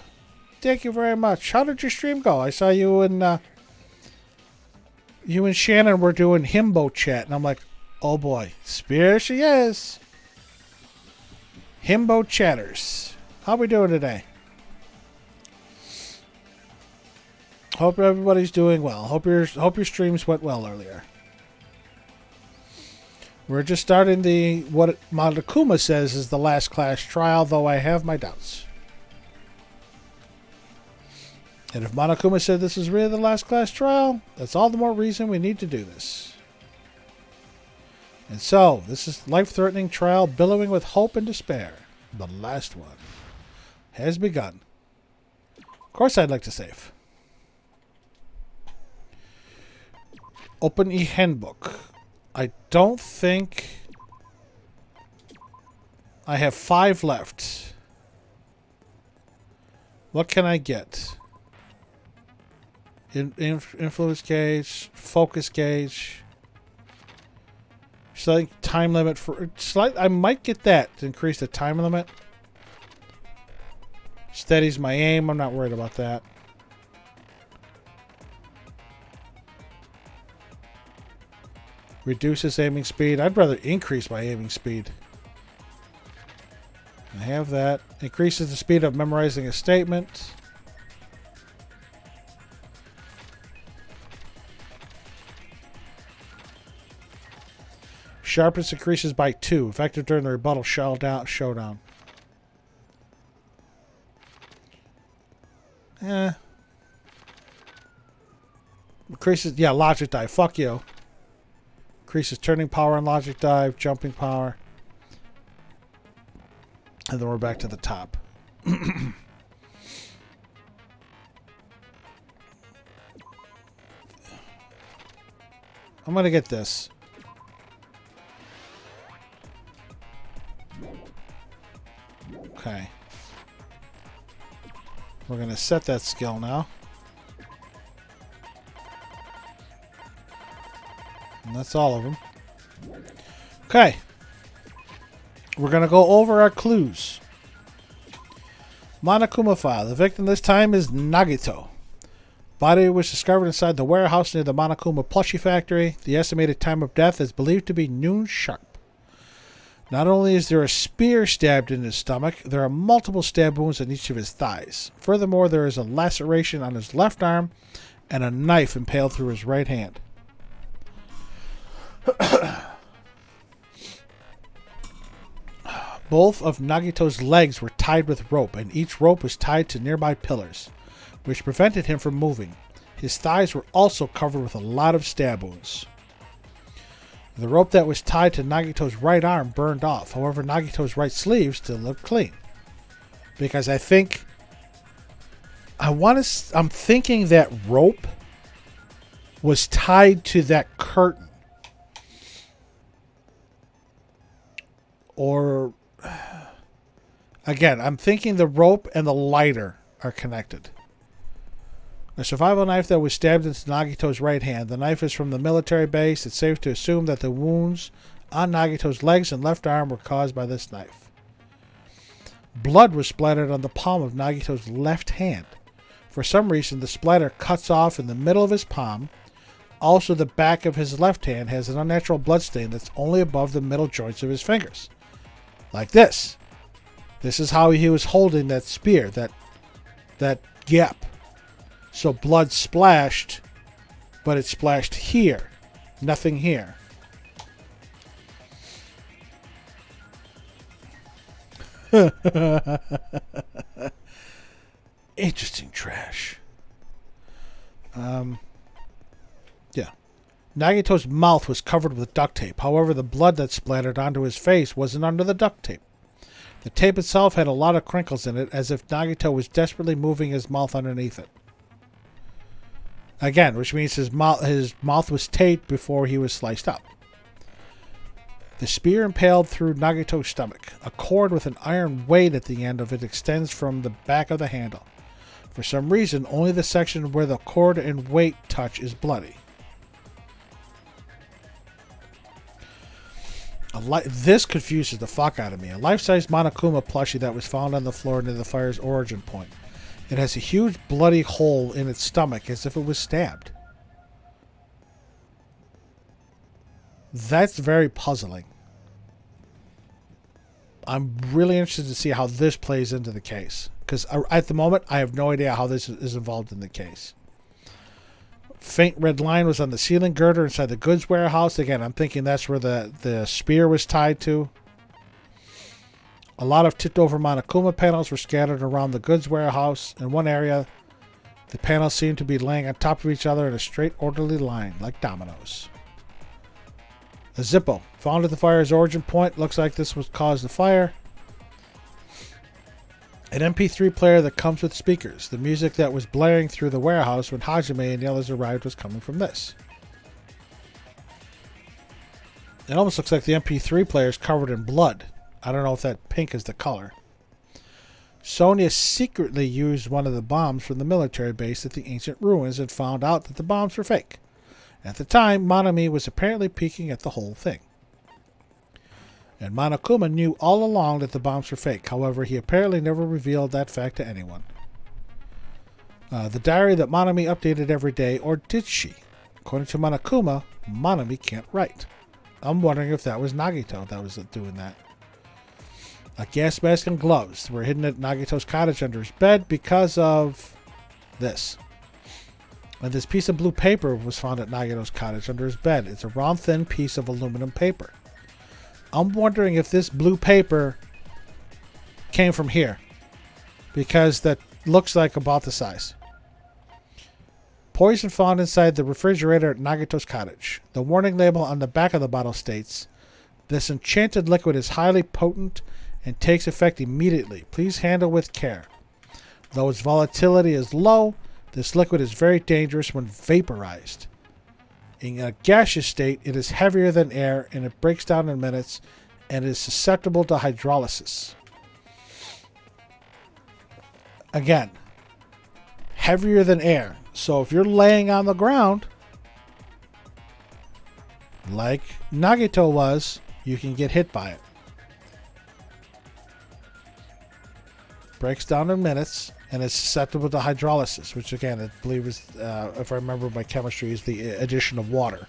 Speaker 1: Thank you very much. How did your stream go? I saw you and Shannon were doing himbo chat, and I'm like, oh boy, here she is. Himbo chatters. How we doing today? Hope everybody's doing well. Hope your streams went well earlier. We're just starting what Monokuma says is the last class trial, though I have my doubts. And if Monokuma said this is really the last class trial, that's all the more reason we need to do this. And so, this is life-threatening trial billowing with hope and despair. The last one has begun. Of course I'd like to save. Open e-handbook. I don't think I have 5 left. What can I get? Influence gauge, focus gauge. So I think time limit for I might get that to increase the time limit. Steadies my aim. I'm not worried about that. Reduces aiming speed. I'd rather increase my aiming speed. I have that. Increases the speed of memorizing a statement. Sharpness increases by 2. Effective during the rebuttal showdown. Increases, yeah, logic dive. Fuck you. Increases turning power on logic dive, jumping power. And then we're back to the top. I'm going to get this. Okay. We're going to set that skill now. And that's all of them. Okay. We're going to go over our clues. Monokuma file. The victim this time is Nagito. Body was discovered inside the warehouse near the Monokuma plushie factory. The estimated time of death is believed to be noon sharp. Not only is there a spear stabbed in his stomach, there are multiple stab wounds in each of his thighs. Furthermore, there is a laceration on his left arm and a knife impaled through his right hand. Both of Nagito's legs were tied with rope, and each rope was tied to nearby pillars, which prevented him from moving. His thighs were also covered with a lot of stab wounds. The rope that was tied to Nagito's right arm burned off. However, Nagito's right sleeve still looked clean. Because I'm thinking that rope was tied to that curtain. Or, again, I'm thinking the rope and the lighter are connected. A survival knife that was stabbed into Nagito's right hand. The knife is from the military base. It's safe to assume that the wounds on Nagito's legs and left arm were caused by this knife. Blood was splattered on the palm of Nagito's left hand. For some reason, the splatter cuts off in the middle of his palm. Also, the back of his left hand has an unnatural bloodstain that's only above the middle joints of his fingers. Like this. This is how he was holding that spear, that gap. So blood splashed, but it splashed here. Nothing here. Interesting trash. Yeah. Nagito's mouth was covered with duct tape. However, the blood that splattered onto his face wasn't under the duct tape. The tape itself had a lot of crinkles in it, as if Nagito was desperately moving his mouth underneath it. Again, which means his mouth was taped before he was sliced up. The spear impaled through Nagito's stomach. A cord with an iron weight at the end of it extends from the back of the handle. For some reason, only the section where the cord and weight touch is bloody. This confuses the fuck out of me. A life-size Monokuma plushie that was found on the floor near the fire's origin point. It has a huge bloody hole in its stomach as if it was stabbed. That's very puzzling. I'm really interested to see how this plays into the case. Because at the moment, I have no idea how this is involved in the case. Faint red line was on the ceiling girder inside the goods warehouse. Again, I'm thinking that's where the spear was tied to. A lot of tipped over Monokuma panels were scattered around the goods warehouse. In one area, the panels seemed to be laying on top of each other in a straight orderly line, like dominoes. A Zippo, found at the fire's origin point. Looks like this was caused the fire. An MP3 player that comes with speakers. The music that was blaring through the warehouse when Hajime and the others arrived was coming from this. It almost looks like the MP3 player is covered in blood. I don't know if that pink is the color. Sonia secretly used one of the bombs from the military base at the ancient ruins and found out that the bombs were fake. At the time, Monami was apparently peeking at the whole thing. And Monokuma knew all along that the bombs were fake. However, he apparently never revealed that fact to anyone. The diary that Monami updated every day, or did she? According to Monokuma, Monami can't write. I'm wondering if that was Nagito that was doing that. A gas mask and gloves were hidden at Nagito's cottage under his bed because of this. And this piece of blue paper was found at Nagito's cottage under his bed. It's a round, thin piece of aluminum paper. I'm wondering if this blue paper came from here, because that looks like about the size. Poison found inside the refrigerator at Nagito's cottage. The warning label on the back of the bottle states, "This enchanted liquid is highly potent and takes effect immediately. Please handle with care. Though its volatility is low, this liquid is very dangerous when vaporized. In a gaseous state, it is heavier than air and it breaks down in minutes and is susceptible to hydrolysis." Again, heavier than air. So if you're laying on the ground, like Nagito was, you can get hit by it. Breaks down in minutes and is susceptible to hydrolysis, which again, I believe is, if I remember my chemistry, is the addition of water.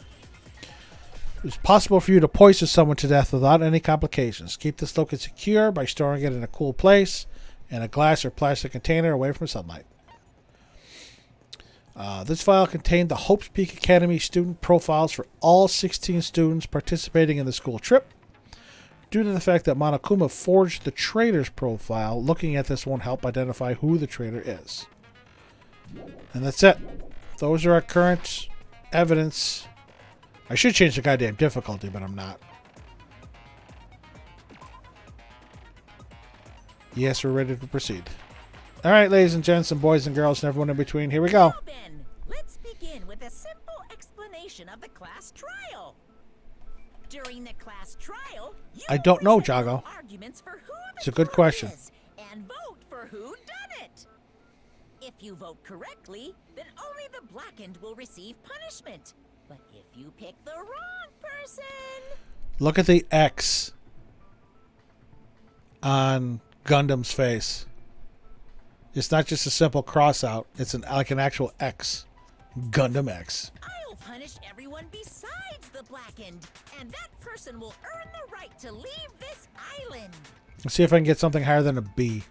Speaker 1: It's possible for you to poison someone to death without any complications. Keep this liquid secure by storing it in a cool place in a glass or plastic container away from sunlight. This file contained the Hope's Peak Academy student profiles for all 16 students participating in the school trip. due to the fact that Monokuma forged the traitor's profile. Looking at this won't help identify who the traitor is. And that's it. Those are our current evidence. I should change the goddamn difficulty, but I'm not. Yes, we're ready to proceed. All right, ladies and gents, and boys and girls, and everyone in between, here we go.
Speaker 5: Now then, let's begin with a simple explanation of the class trial. During the class trial, you
Speaker 1: I don't know,
Speaker 5: present
Speaker 1: Jago.
Speaker 5: arguments for who the
Speaker 1: It's a good
Speaker 5: killer
Speaker 1: question.
Speaker 5: is and vote for who done it. If you vote correctly, then only the blackened will receive punishment. But if you pick the wrong person,
Speaker 1: Look at the X on Gundam's face. It's not just a simple cross out. It's like an actual X. Gundam X.
Speaker 5: I'll punish everyone besides the blackened, and that person will earn the right to leave this island.
Speaker 1: Let's see if I can get something higher than a B.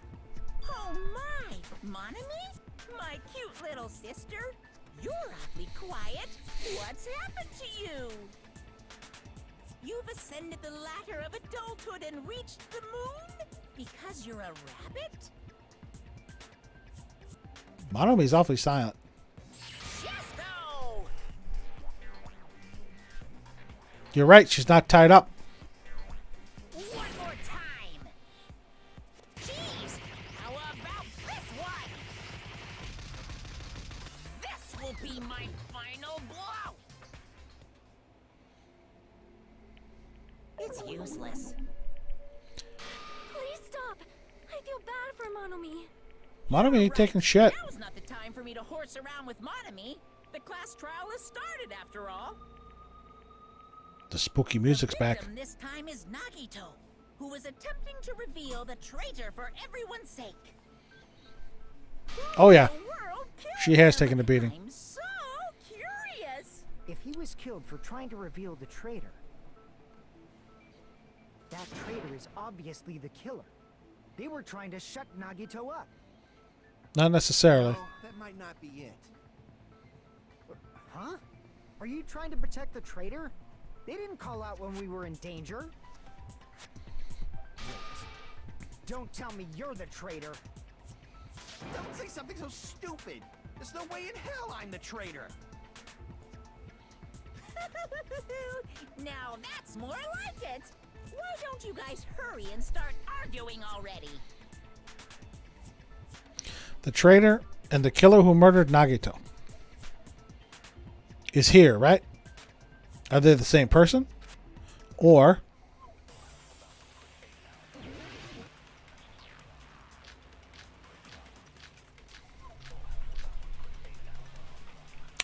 Speaker 5: Oh my, Monami? My cute little sister? You're awfully quiet. What's happened to you? You've ascended the ladder of adulthood and reached the moon? Because you're a rabbit?
Speaker 1: Monomi's awfully silent.
Speaker 5: Chesto!
Speaker 1: You're right, she's not tied up.
Speaker 5: One more time! Jeez! How about this one? This will be my final blow! It's useless.
Speaker 3: Please stop. I feel bad for Monomi.
Speaker 1: Monomi ain't taking shit.
Speaker 5: Now's not the time for me to horse around with Monami. The class trial has started, after all.
Speaker 1: The spooky music's
Speaker 5: The
Speaker 1: back.
Speaker 5: victim this time is Nagito, who is attempting to reveal the traitor for everyone's sake.
Speaker 1: Oh yeah,
Speaker 5: The world killed
Speaker 1: she has
Speaker 5: him.
Speaker 1: taken a beating.
Speaker 5: I'm so curious.
Speaker 2: If he was killed for trying to reveal the traitor, that traitor is obviously the killer. They were trying to shut Nagito up.
Speaker 1: Not necessarily.
Speaker 6: No, that might not be it.
Speaker 2: Huh? Are you trying to protect the traitor? They didn't call out when we were in danger. Don't tell me you're the traitor.
Speaker 6: Don't say something so stupid. There's no way in hell I'm the traitor.
Speaker 5: Now that's more like it. Why don't you guys hurry and start arguing already?
Speaker 1: The traitor and the killer who murdered Nagito is here, right? Are they the same person? Or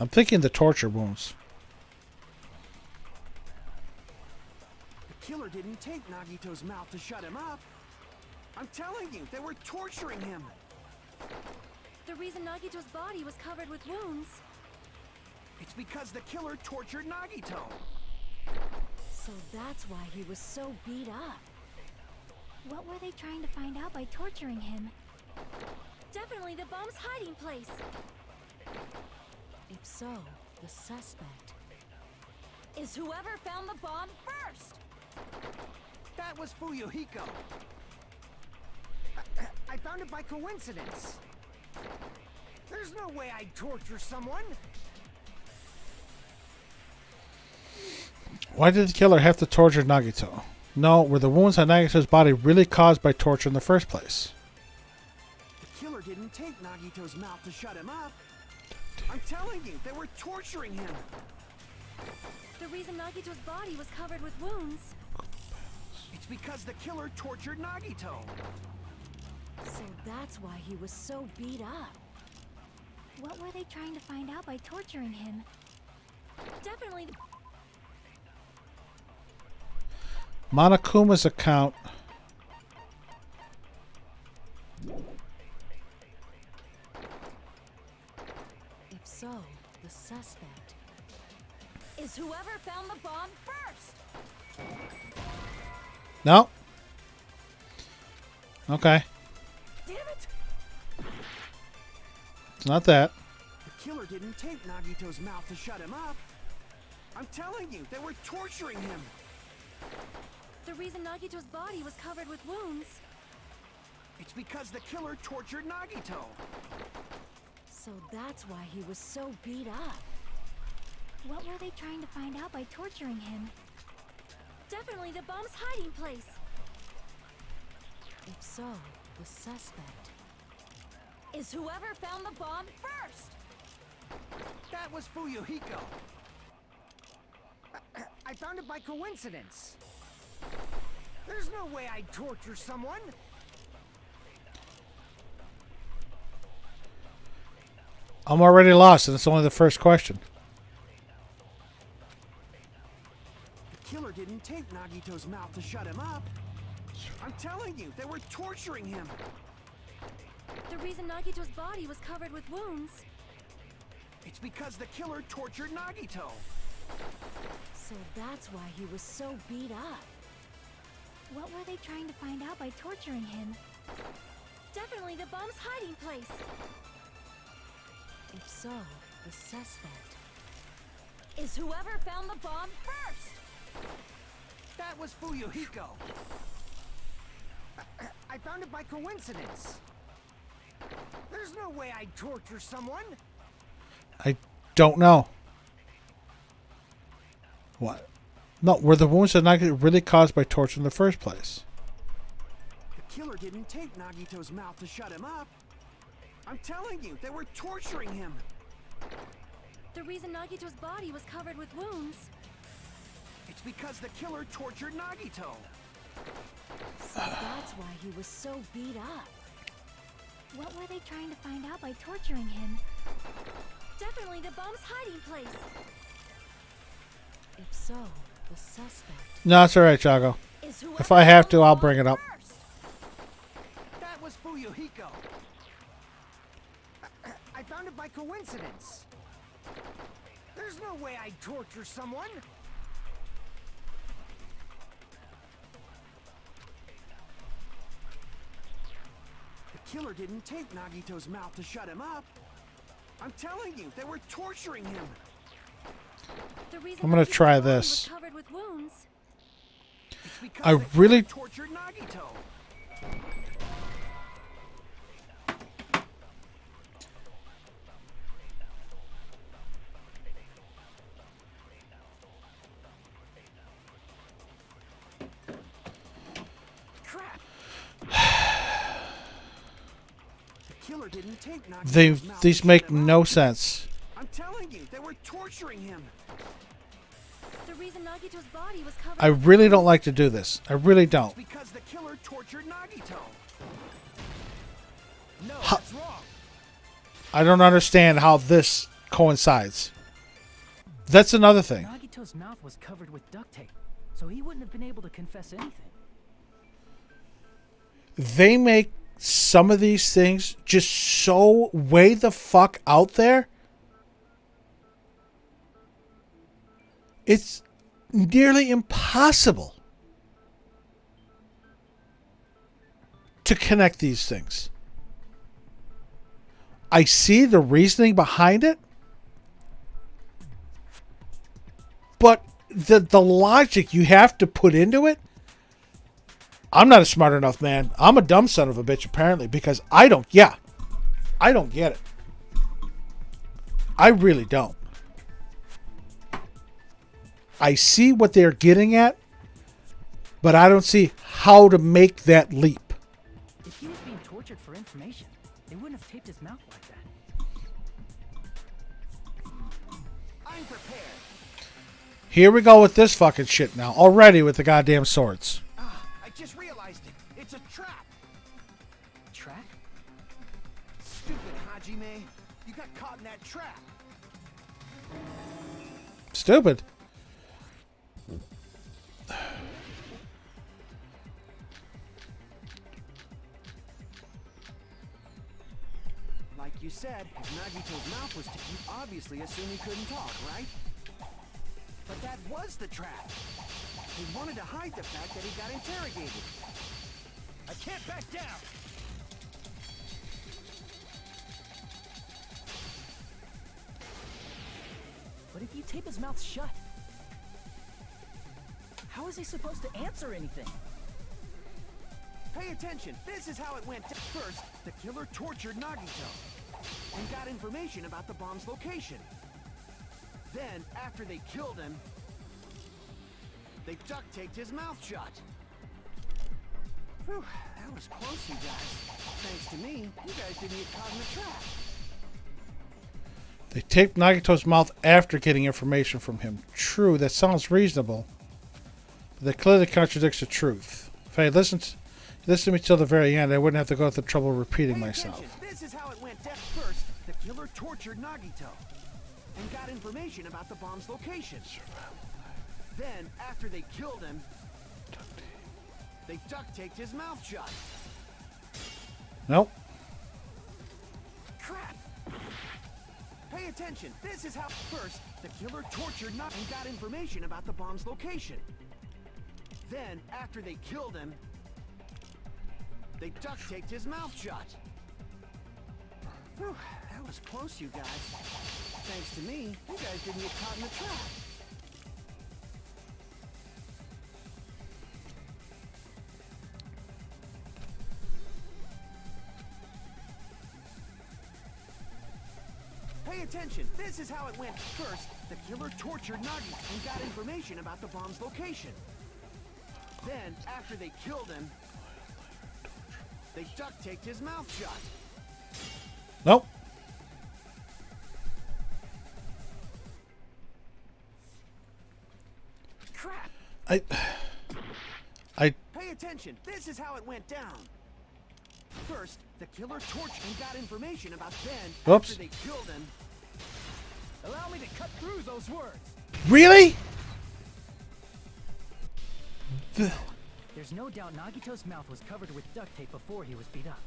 Speaker 1: I'm thinking the torture wounds.
Speaker 6: The killer didn't take Nagito's mouth to shut him up. I'm telling you, they were torturing him.
Speaker 3: The reason Nagito's body was covered with wounds.
Speaker 6: It's because the killer tortured Nagito.
Speaker 3: So that's why he was so beat up. What were they trying to find out by torturing him? Definitely the bomb's hiding place. If so, the suspect is whoever found the bomb first.
Speaker 6: That was Fuyuhiko.
Speaker 2: I found it by coincidence. There's no way I'd torture someone.
Speaker 1: Why did the killer have to torture Nagito? No, were the wounds on Nagito's body really caused by torture in the first place?
Speaker 6: The killer didn't take Nagito's mouth to shut him up. I'm telling you, they were torturing him.
Speaker 3: The reason Nagito's body was covered with wounds.
Speaker 6: It's because the killer tortured Nagito.
Speaker 3: So that's why he was so beat up. What were they trying to find out by torturing him? Definitely the
Speaker 1: Monokuma's account.
Speaker 3: If so, the suspect is whoever found the bomb first.
Speaker 1: No. Okay.
Speaker 6: Damn it!
Speaker 1: It's not that.
Speaker 6: The killer didn't take Nagito's mouth to shut him up. I'm telling you, they were torturing him.
Speaker 3: The reason Nagito's body was covered with wounds.
Speaker 6: It's because the killer tortured Nagito.
Speaker 3: So that's why he was so beat up. What were they trying to find out by torturing him? Definitely the bomb's hiding place. If so, the suspect
Speaker 5: Is whoever found the bomb first.
Speaker 6: That was Fuyuhiko. I found it by coincidence. There's no way I'd torture someone.
Speaker 1: I'm already lost, and it's only the first question.
Speaker 6: The killer didn't tape Nagito's mouth to shut him up. I'm telling you, they were torturing him.
Speaker 3: The reason Nagito's body was covered with wounds.
Speaker 6: It's because the killer tortured Nagito.
Speaker 3: So that's why he was so beat up. What were they trying to find out by torturing him? Definitely the bomb's hiding place. If so, the suspect
Speaker 5: Is whoever found the bomb first.
Speaker 6: That was Fuyuhiko. I found it by coincidence. There's no way I'd torture someone.
Speaker 1: I don't know. What? No, were the wounds that Nagito really caused by torture in the first place?
Speaker 6: The killer didn't tape Nagito's mouth to shut him up. I'm telling you, they were torturing him.
Speaker 3: The reason Nagito's body was covered with wounds.
Speaker 6: It's because the killer tortured Nagito.
Speaker 3: So that's why he was so beat up. What were they trying to find out by torturing him? Definitely the bomb's hiding place. If so, the suspect
Speaker 1: No, it's alright, Chago.
Speaker 5: Is
Speaker 1: If
Speaker 5: whoever
Speaker 1: I have
Speaker 5: found
Speaker 1: to,
Speaker 5: the
Speaker 1: I'll
Speaker 5: bomb
Speaker 1: bring it up.
Speaker 5: first.
Speaker 6: That was Fuyuhiko. I found it by coincidence. There's no way I'd torture someone. The killer didn't tape Nagito's mouth to shut him up. I'm telling you, they were torturing him.
Speaker 3: The reason
Speaker 1: I'm gonna
Speaker 3: Nagito's
Speaker 1: try
Speaker 3: body was
Speaker 1: this.
Speaker 3: covered with wounds.
Speaker 6: It's because
Speaker 1: I
Speaker 6: the killer
Speaker 1: really-
Speaker 6: tortured Nagito. Crap. The killer didn't tape Nagito's mouth to
Speaker 1: These
Speaker 6: shut
Speaker 1: make
Speaker 6: him
Speaker 1: no
Speaker 6: up.
Speaker 1: sense.
Speaker 6: I'm telling you, they were torturing him.
Speaker 3: The reason Nagito's body was covered
Speaker 1: I
Speaker 3: with
Speaker 1: really
Speaker 3: wounds.
Speaker 1: don't like to do this. I really
Speaker 6: It's
Speaker 1: don't.
Speaker 6: because the killer tortured Nagito. No,
Speaker 1: Ha-
Speaker 6: that's wrong.
Speaker 1: I don't understand how this coincides. That's another thing.
Speaker 2: Nagito's mouth was covered with duct tape, so he wouldn't have been able to confess anything.
Speaker 1: They make some of these things just so way the fuck out there. It's nearly impossible to connect these things. I see the reasoning behind it, but the logic you have to put into it, I'm not a smart enough man. I'm a dumb son of a bitch apparently, because I don't get it. I really don't. I see what they're getting at, but I don't see how to make that leap.
Speaker 2: If he was being tortured for information, they wouldn't have taped his mouth like that.
Speaker 6: I'm prepared.
Speaker 1: Here we go with this fucking shit now. Already with the goddamn swords.
Speaker 6: Ah, I just realized it. It's a trap.
Speaker 2: Trap?
Speaker 6: Stupid Hajime. You got caught in that trap.
Speaker 1: Stupid.
Speaker 6: Like you said, if Nagito's mouth was taped, you obviously assume he couldn't talk, right? But that was the trap. He wanted to hide the fact that he got interrogated. I can't back down.
Speaker 2: But if you tape his mouth shut, how is he supposed to answer anything?
Speaker 6: Pay attention. This is how it went. First, the killer tortured Nagito and got information about the bomb's location. Then, after they killed him, they duct taped his mouth shut. Whew, that was close, you guys. Thanks to me, you guys didn't get caught in the trap.
Speaker 1: They taped Nagito's mouth after getting information from him. True, that sounds reasonable. But that clearly contradicts the truth. If I had listened to me till the very end, I wouldn't have to go through the trouble of repeating
Speaker 6: Pay
Speaker 1: myself.
Speaker 6: attention. This is how it went down. First, the killer tortured Nagito and got information about the bomb's location. Then, after they killed him, they duct taped his mouth shut.
Speaker 1: Nope.
Speaker 6: Crap! Pay attention. This is how. First, the killer tortured Nagito and got information about the bomb's location. Then, after they killed him, they duct taped his mouth shut. Whew, that was close, you guys. Thanks to me, you guys didn't get caught in the trap. Pay attention. This is how it went. First, the killer tortured Nagito and got information about the bomb's location. Then, after they killed him, they duct taped his mouth shut.
Speaker 1: Nope.
Speaker 6: Crap!
Speaker 1: I
Speaker 6: Pay attention. This is how it went down. First, the killer tortured and got information about Ben.
Speaker 1: Oops.
Speaker 6: After they killed him,
Speaker 2: Allow me to cut through those words.
Speaker 1: really?
Speaker 2: There's no doubt Nagito's mouth was covered with duct tape before he was beat up.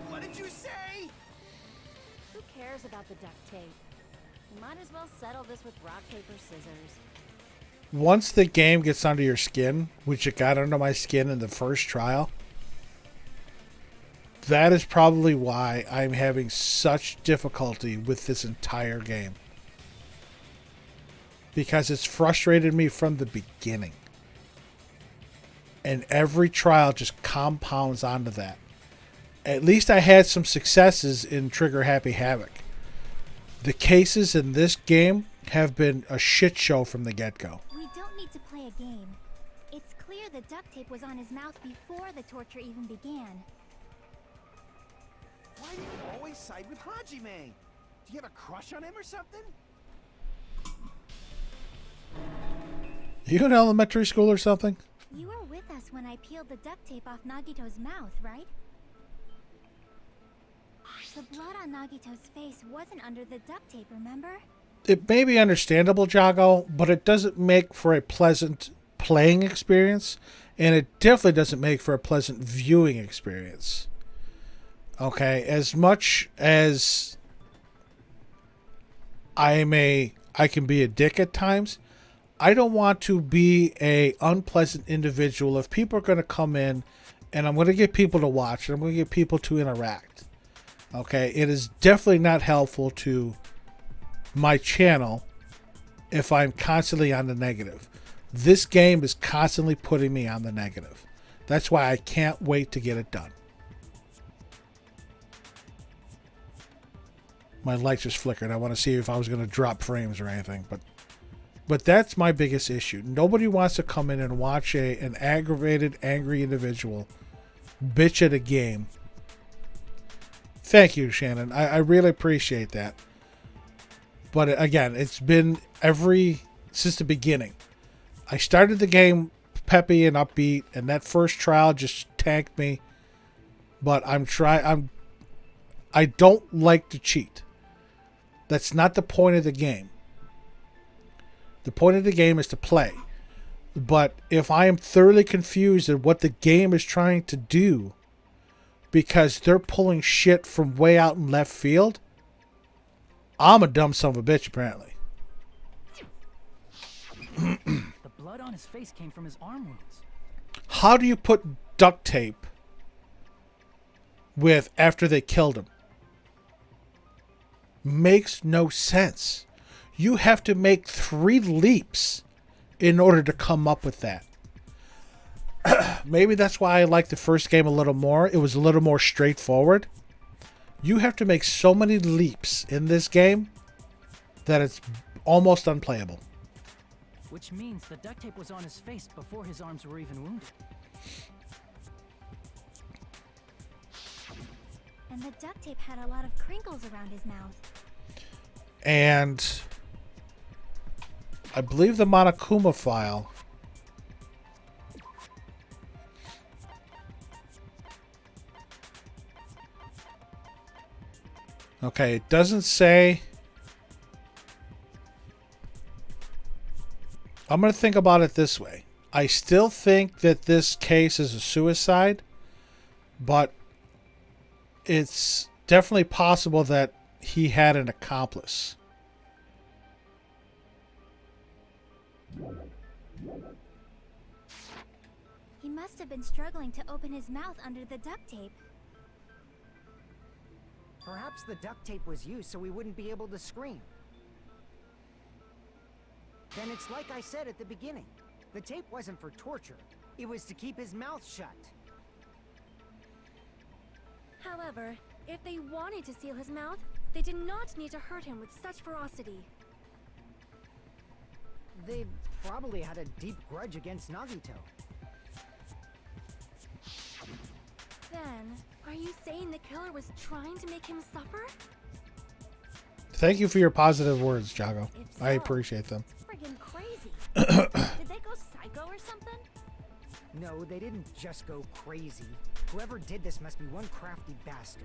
Speaker 6: what did you say?
Speaker 3: Who cares about the duct tape? You might as well settle this with rock, paper, scissors.
Speaker 1: Once the game gets under your skin, which it got under my skin in the first trial, that is probably why I'm having such difficulty with this entire game. Because it's frustrated me from the beginning. And every trial just compounds onto that. At least I had some successes in Trigger Happy Havoc. The cases in this game have been a shit show from the get-go.
Speaker 3: We don't need to play a game. It's clear the duct tape was on his mouth before the torture even began.
Speaker 6: Why do you always side with Hajime? Do you have a crush on him or something?
Speaker 1: You in elementary school or something?
Speaker 3: You were with us when I peeled the duct tape off Nagito's mouth, right? The blood on Nagito's face wasn't under the duct tape, remember?
Speaker 1: It may be understandable, Jago, but it doesn't make for a pleasant playing experience, and it definitely doesn't make for a pleasant viewing experience. Okay, as much as I can be a dick at times, I don't want to be a unpleasant individual if people are going to come in and I'm going to get people to watch and I'm going to get people to interact. Okay, it is definitely not helpful to my channel if I'm constantly on the negative. This game is constantly putting me on the negative. That's why I can't wait to get it done. My light just flickered. I want to see if I was going to drop frames or anything, but that's my biggest issue. Nobody wants to come in and watch an aggravated, angry individual bitch at a game. Thank you, Shannon. I really appreciate that. But again, it's been since the beginning. I started the game peppy and upbeat, and that first trial just tanked me. But I don't like to cheat. That's not the point of the game. The point of the game is to play. But if I am thoroughly confused at what the game is trying to do, because they're pulling shit from way out in left field, I'm a dumb son of a bitch, apparently.
Speaker 2: The blood on his face came from his arm wounds.
Speaker 1: How do you put duct tape with after they killed him? Makes no sense. You have to make 3 leaps in order to come up with that. Maybe that's why I like the first game a little more. It was a little more straightforward. You have to make so many leaps in this game that it's almost unplayable.
Speaker 2: Which means the duct tape was on his face before his arms were even wounded.
Speaker 3: And the duct tape had a lot of crinkles around his mouth.
Speaker 1: And I believe the Monokuma file. Okay, it doesn't say. I'm going to think about it this way. I still think that this case is a suicide, but it's definitely possible that he had an accomplice.
Speaker 3: He must have been struggling to open his mouth under the duct tape.
Speaker 7: Perhaps the duct tape was used so he wouldn't be able to scream. Then it's like I said at the beginning. The tape wasn't for torture. It was to keep his mouth shut.
Speaker 3: However, if they wanted to seal his mouth, they did not need to hurt him with such ferocity.
Speaker 7: They probably had a deep grudge against Nagito.
Speaker 3: Then, are you saying the killer was trying to make him suffer?
Speaker 1: Thank you for your positive words, Jago.
Speaker 3: If so,
Speaker 1: I appreciate them.
Speaker 3: it's friggin' crazy. Did they go psycho or something?
Speaker 7: No, they didn't just go crazy. Whoever did this must be one crafty bastard.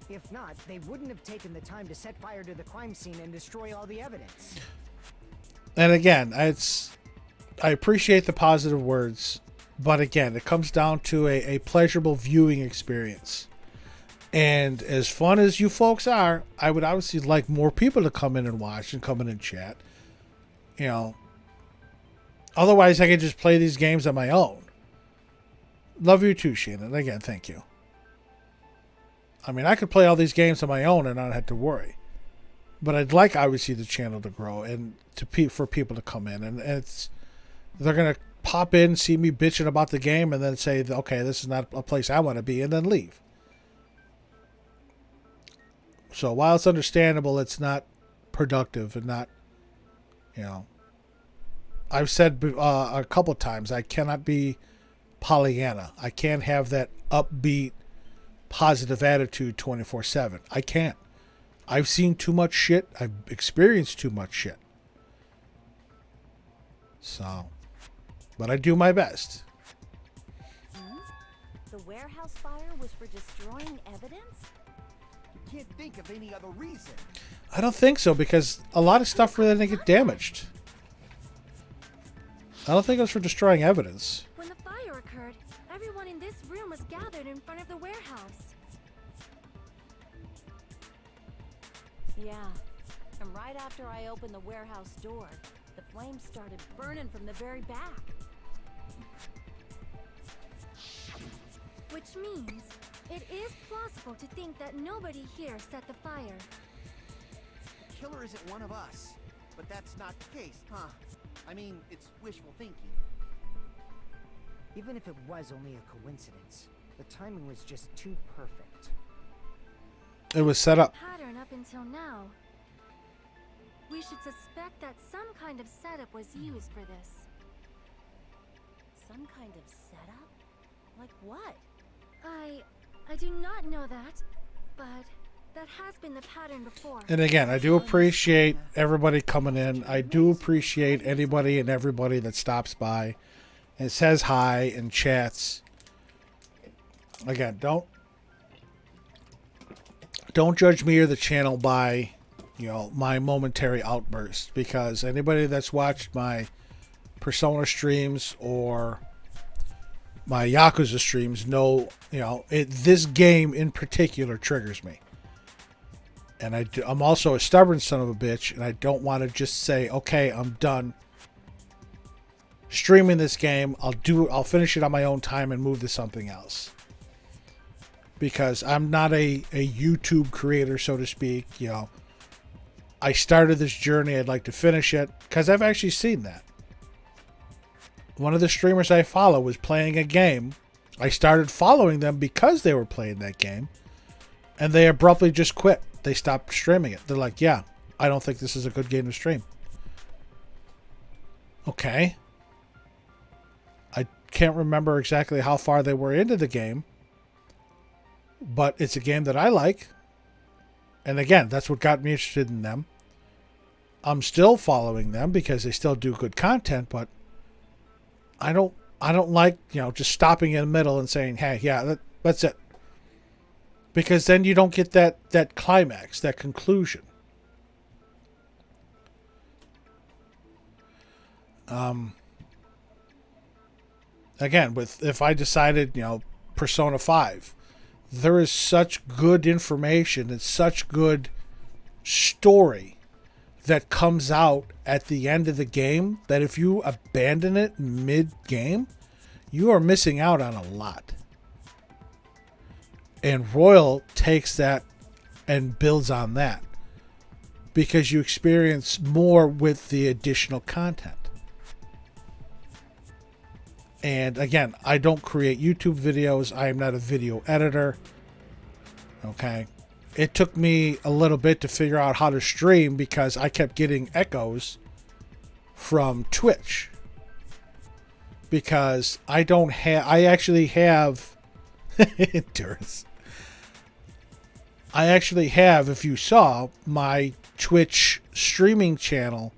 Speaker 7: If not, they wouldn't have taken the time to set fire to the crime scene and destroy all the evidence.
Speaker 1: And again, I appreciate the positive words, but again, it comes down to a pleasurable viewing experience. And as fun as you folks are, I would obviously like more people to come in and watch and come in and chat. You know, otherwise I could just play these games on my own. Love you too, Shannon. Again, thank you. I mean, I could play all these games on my own and not have to worry. But I'd like, obviously, the channel to grow and for people to come in. And they're going to pop in, see me bitching about the game, and then say, okay, this is not a place I want to be, and then leave. So while it's understandable, it's not productive and not, you know. I've said a couple times, I cannot be Pollyanna. I can't have that upbeat, positive attitude 24/7. I can't. I've seen too much shit. I've experienced too much shit. So, but I do my best.
Speaker 5: The warehouse fire was for destroying evidence?
Speaker 6: Can't think of any other reason.
Speaker 1: I don't think so, because a lot of stuff really didn't get damaged. I don't think it was for destroying evidence.
Speaker 3: When the fire occurred, everyone in this room was gathered in front of the warehouse.
Speaker 5: Yeah. And right after I opened the warehouse door, the flames started burning from the very back.
Speaker 3: Which means it is plausible to think that nobody here set the fire.
Speaker 6: The killer isn't one of us. But that's not the case, huh? I mean, it's wishful thinking.
Speaker 7: Even if it was only a coincidence, the timing was just too perfect.
Speaker 1: It was set up.
Speaker 3: Pattern up until now. We should suspect that some kind of setup was used for this.
Speaker 5: Some kind of setup? Like what?
Speaker 3: I do not know that, but that has been the pattern before.
Speaker 1: And again, I do appreciate everybody coming in. I do appreciate anybody and everybody that stops by and says hi and chats. Again, don't judge me or the channel by, you know, my momentary outburst, because anybody that's watched my Persona streams or my Yakuza streams know, you know, this game in particular triggers me. And I'm also a stubborn son of a bitch, and I don't want to just say, okay, I'm done streaming this game. I'll finish it on my own time and move to something else. Because I'm not a YouTube creator, so to speak. You know, I started this journey, I'd like to finish it, because I've actually seen that. One of the streamers I follow was playing a game. I started following them because they were playing that game, and they abruptly just quit. They stopped streaming it. They're like, yeah, I don't think this is a good game to stream. Okay. I can't remember exactly how far they were into the game, but it's a game that I like. And again, that's what got me interested in them. I'm still following them because they still do good content, but I don't like, just stopping in the middle and saying, hey, yeah, that's it. Because then you don't get that climax, that conclusion. Again, if I decided, Persona 5, there is such good information and such good story that comes out at the end of the game that if you abandon it mid-game, you are missing out on a lot. And Royal takes that and builds on that because you experience more with the additional content. And again, I don't create YouTube videos. I am not a video editor. Okay. It took me a little bit to figure out how to stream because I kept getting echoes from Twitch. Because I actually have endurance. I actually have, if you saw, my Twitch streaming channel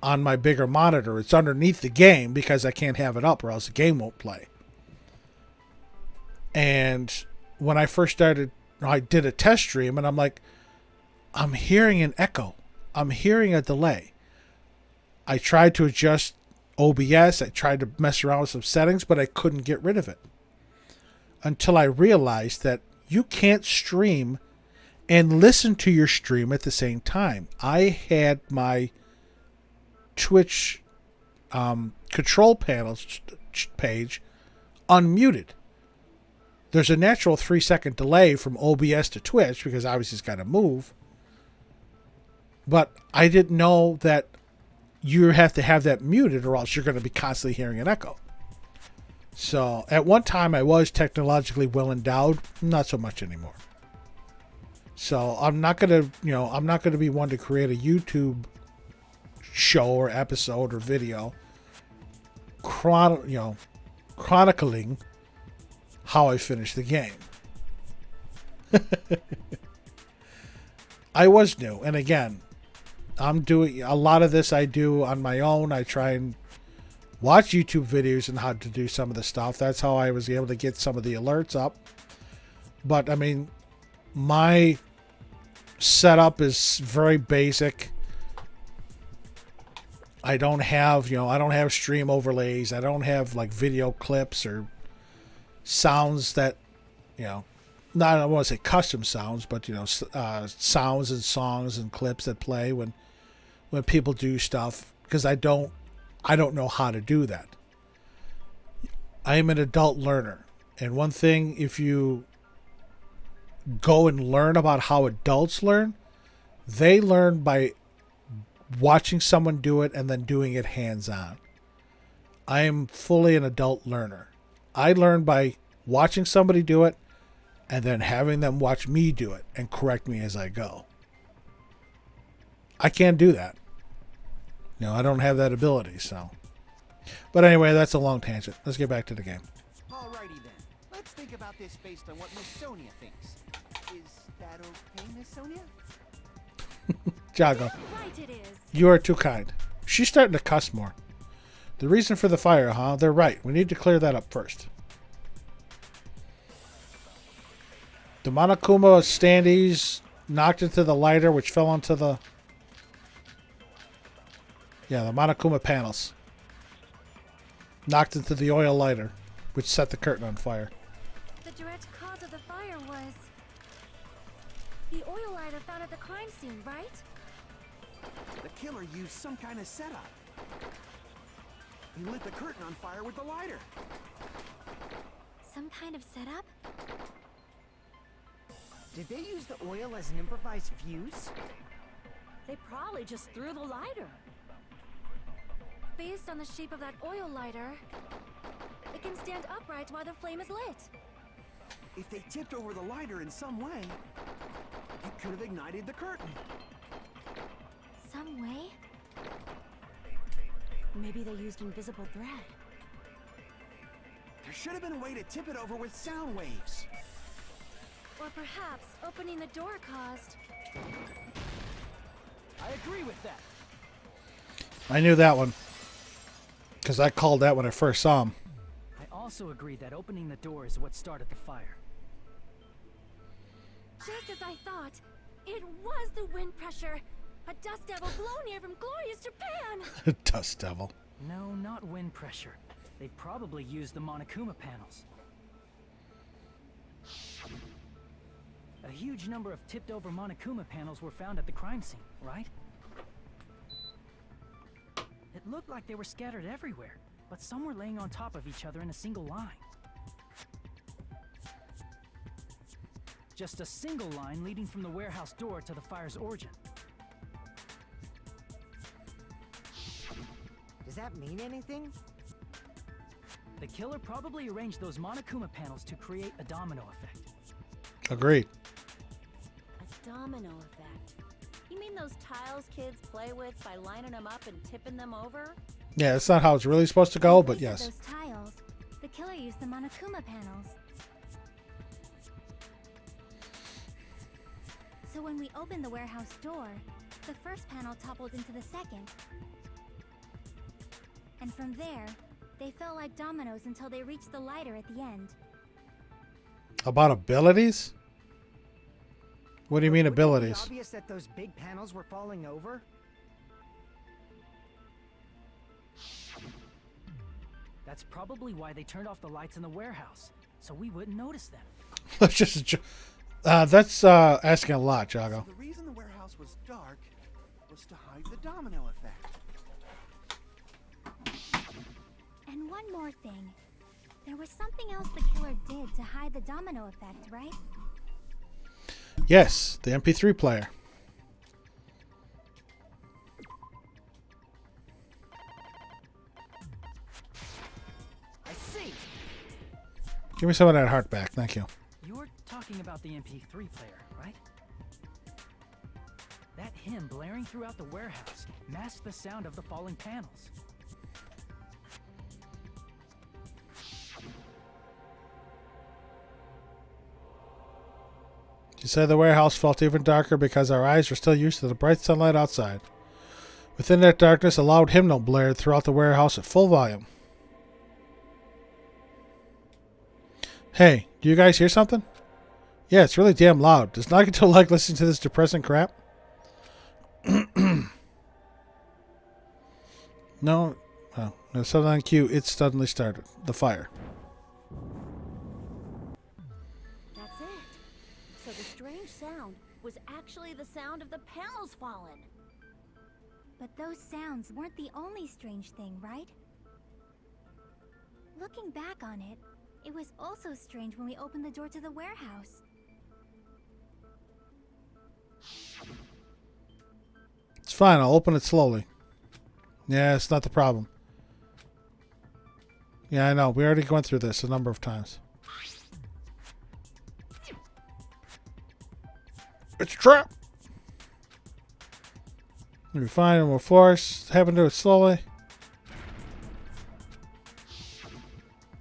Speaker 1: on my bigger monitor. It's underneath the game because I can't have it up or else the game won't play. And when I first started, I did a test stream and I'm like, I'm hearing an echo. I'm hearing a delay. I tried to adjust OBS. I tried to mess around with some settings, but I couldn't get rid of it. Until I realized that you can't stream and listen to your stream at the same time. I had my Twitch control panels page unmuted. There's a natural 3-second delay from OBS to Twitch because obviously it's got to move. But I didn't know that you have to have that muted or else you're going to be constantly hearing an echo. So at one time I was technologically well endowed, not so much anymore. So I'm not going to be one to create a YouTube show or episode or video chronicling how I finished the game. I was new, and again, I'm doing a lot of this I do on my own. I try and watch YouTube videos on how to do some of the stuff. That's how I was able to get some of the alerts up. But I mean, my setup is very basic. I don't have stream overlays. I don't have like video clips or sounds that, not, I don't want to say custom sounds, but sounds and songs and clips that play when people do stuff, because I don't know how to do that. I am an adult learner, and one thing, if you go and learn about how adults learn, they learn by watching someone do it and then doing it hands-on. I am fully an adult learner. I learn by watching somebody do it and then having them watch me do it and correct me as I go. I can't do that. I don't have that ability, so. But anyway, that's a long tangent. Let's get back to the game.
Speaker 6: Alrighty then. Let's think about this based on what Miss Sonia thinks. Is that okay, Miss Sonia?
Speaker 1: Jago,
Speaker 3: Right it is.
Speaker 1: you are too kind. She's starting to cuss more. The reason for the fire, huh? They're right. We need to clear that up first. The Monokuma standees knocked into the lighter, which fell onto the... Yeah, the Monokuma panels. Knocked into the oil lighter, which set the curtain on fire.
Speaker 3: The direct cause of the fire was the oil lighter found at the crime scene, right?
Speaker 6: The killer used some kind of setup. He lit the curtain on fire with the lighter.
Speaker 3: Some kind of setup?
Speaker 7: Did they use the oil as an improvised fuse?
Speaker 3: They probably just threw the lighter. Based on the shape of that oil lighter, it can stand upright while the flame is lit.
Speaker 6: If they tipped over the lighter in some way, it could have ignited the curtain.
Speaker 3: Some way? Maybe they used invisible thread.
Speaker 6: There should have been a way to tip it over with sound waves.
Speaker 3: Or perhaps opening the door caused...
Speaker 2: I agree with that.
Speaker 1: I knew that one. Because I called that when I first saw him.
Speaker 2: I also agree that opening the door is what started the fire.
Speaker 3: Just as I thought, it was the wind pressure. A dust devil blown here from glorious Japan.
Speaker 1: Dust devil.
Speaker 2: No, not wind pressure. They probably used the Monokuma panels. A huge number of tipped-over Monokuma panels were found at the crime scene, right? It looked like they were scattered everywhere, but some were laying on top of each other in a single line. Just a single line leading from the warehouse door to the fire's origin.
Speaker 7: Does that mean anything?
Speaker 2: The killer probably arranged those Monokuma panels to create a domino effect.
Speaker 1: Agreed.
Speaker 8: A domino effect. You mean those tiles kids play with by lining them up and tipping them over?
Speaker 1: Yeah, that's not how it's really supposed to go, but
Speaker 3: In place
Speaker 1: yes.
Speaker 3: of those tiles, the killer used the Monokuma panels. So when we opened the warehouse door, the first panel toppled into the second. And from there, they fell like dominoes until they reached the lighter at the end.
Speaker 1: About abilities? What do you mean
Speaker 7: Wouldn't it be
Speaker 1: abilities?
Speaker 7: obvious that those big panels were falling over?
Speaker 2: That's probably why they turned off the lights in the warehouse, so we wouldn't notice them.
Speaker 1: That's just that's asking a lot, Jago.
Speaker 6: The reason the warehouse was dark was to hide the domino effect.
Speaker 3: And one more thing. There was something else the killer did to hide the domino effect, right?
Speaker 1: Yes, the MP3 player.
Speaker 2: I see!
Speaker 1: Give me some of that heart back, thank you.
Speaker 2: You're talking about the MP3 player, right? That hymn blaring throughout the warehouse masked the sound of the falling panels.
Speaker 1: You said the warehouse felt even darker because our eyes were still used to the bright sunlight outside. Within that darkness, a loud hymnal blared throughout the warehouse at full volume. Hey, do you guys hear something? Yeah, it's really damn loud. Does Nagato like listening to this depressing crap? No? Oh, no, suddenly on cue, it suddenly started. The fire.
Speaker 8: That's it. So the strange sound was actually the sound of the panels falling.
Speaker 3: But those sounds weren't the only strange thing, right? Looking back on it, it was also strange when we opened the door to the warehouse.
Speaker 1: It's fine, I'll open it slowly. Yeah, it's not the problem. Yeah, I know. We already went through this a number of times. It's a trap! We'll be fine and we'll force. Happen to do it slowly.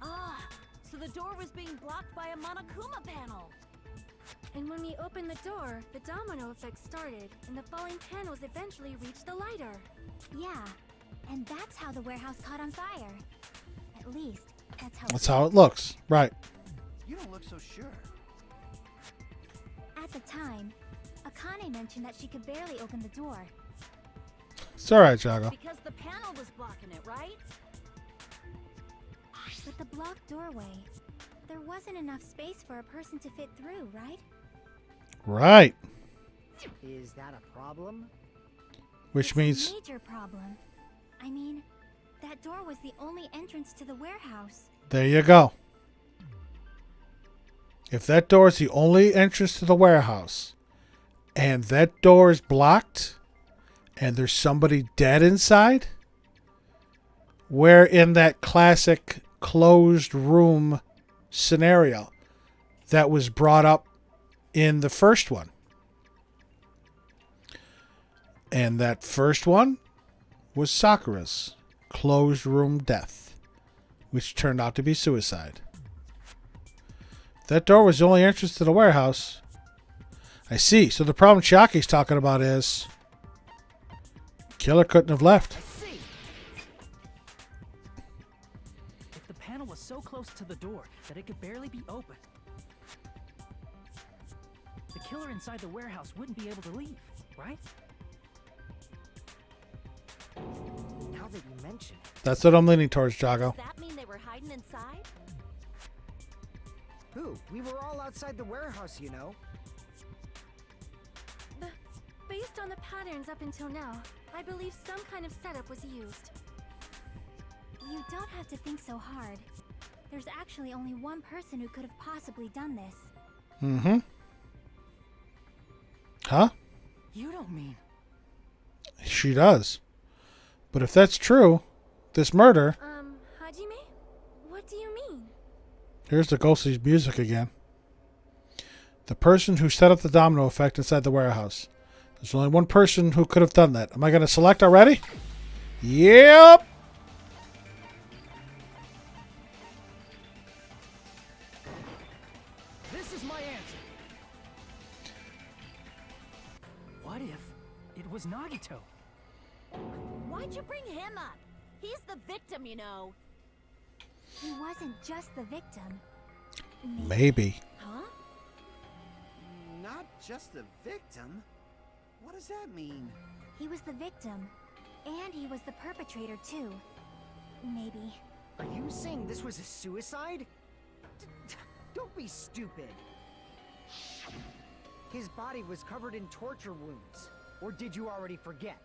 Speaker 8: Ah, so the door was being blocked by a Monokuma panel.
Speaker 3: And when we opened the door, the domino effect started, and the falling panels eventually reached the lighter. Yeah, and that's how the warehouse caught on fire. At least,
Speaker 1: That's how it looks. Right.
Speaker 6: You don't look so sure.
Speaker 3: At the time, Akane mentioned that she could barely open the door.
Speaker 1: It's alright, Jago.
Speaker 8: Because the panel was blocking it, right?
Speaker 3: With the blocked doorway, there wasn't enough space for a person to fit through, right?
Speaker 1: Right.
Speaker 7: Is that a problem?
Speaker 1: Which
Speaker 3: It's
Speaker 1: means...
Speaker 3: a major problem. I mean, that door was the only entrance to the warehouse.
Speaker 1: There you go. If that door is the only entrance to the warehouse, and that door is blocked, and there's somebody dead inside? Where in that classic closed room scenario that was brought up in the first one. And that first one was Sakura's closed room death, which turned out to be suicide. That door was the only entrance to the warehouse. I see. So the problem Chiaki's talking about is killer couldn't have left.
Speaker 2: I see. If the panel was so close to the door that it could barely be open, the killer inside the warehouse wouldn't be able to leave, right?
Speaker 7: Now that you mention it.
Speaker 1: That's what I'm leaning towards, Jago.
Speaker 8: Does that mean they were hiding inside?
Speaker 7: Who? We were all outside the warehouse, you know.
Speaker 3: Based on the patterns up until now, I believe some kind of setup was used. You don't have to think so hard. There's actually only one person who could have possibly done this.
Speaker 1: Mm-hmm. Huh?
Speaker 2: You don't mean...
Speaker 1: She does. But if that's true, this murder...
Speaker 3: Hajime? What do you mean?
Speaker 1: Here's the ghostly music again. The person who set up the domino effect inside the warehouse. There's only one person who could have done that. Am I going to select already? Yep.
Speaker 2: This is my answer. What if it was Nagito?
Speaker 8: Why'd you bring him up? He's the victim, you know.
Speaker 3: He wasn't just the victim.
Speaker 1: Maybe.
Speaker 8: Huh?
Speaker 6: Not just the victim? What does that mean?
Speaker 3: He was the victim, and he was the perpetrator too. Maybe.
Speaker 7: Are you saying this was a suicide? Don't be stupid. His body was covered in torture wounds. Or did you already forget?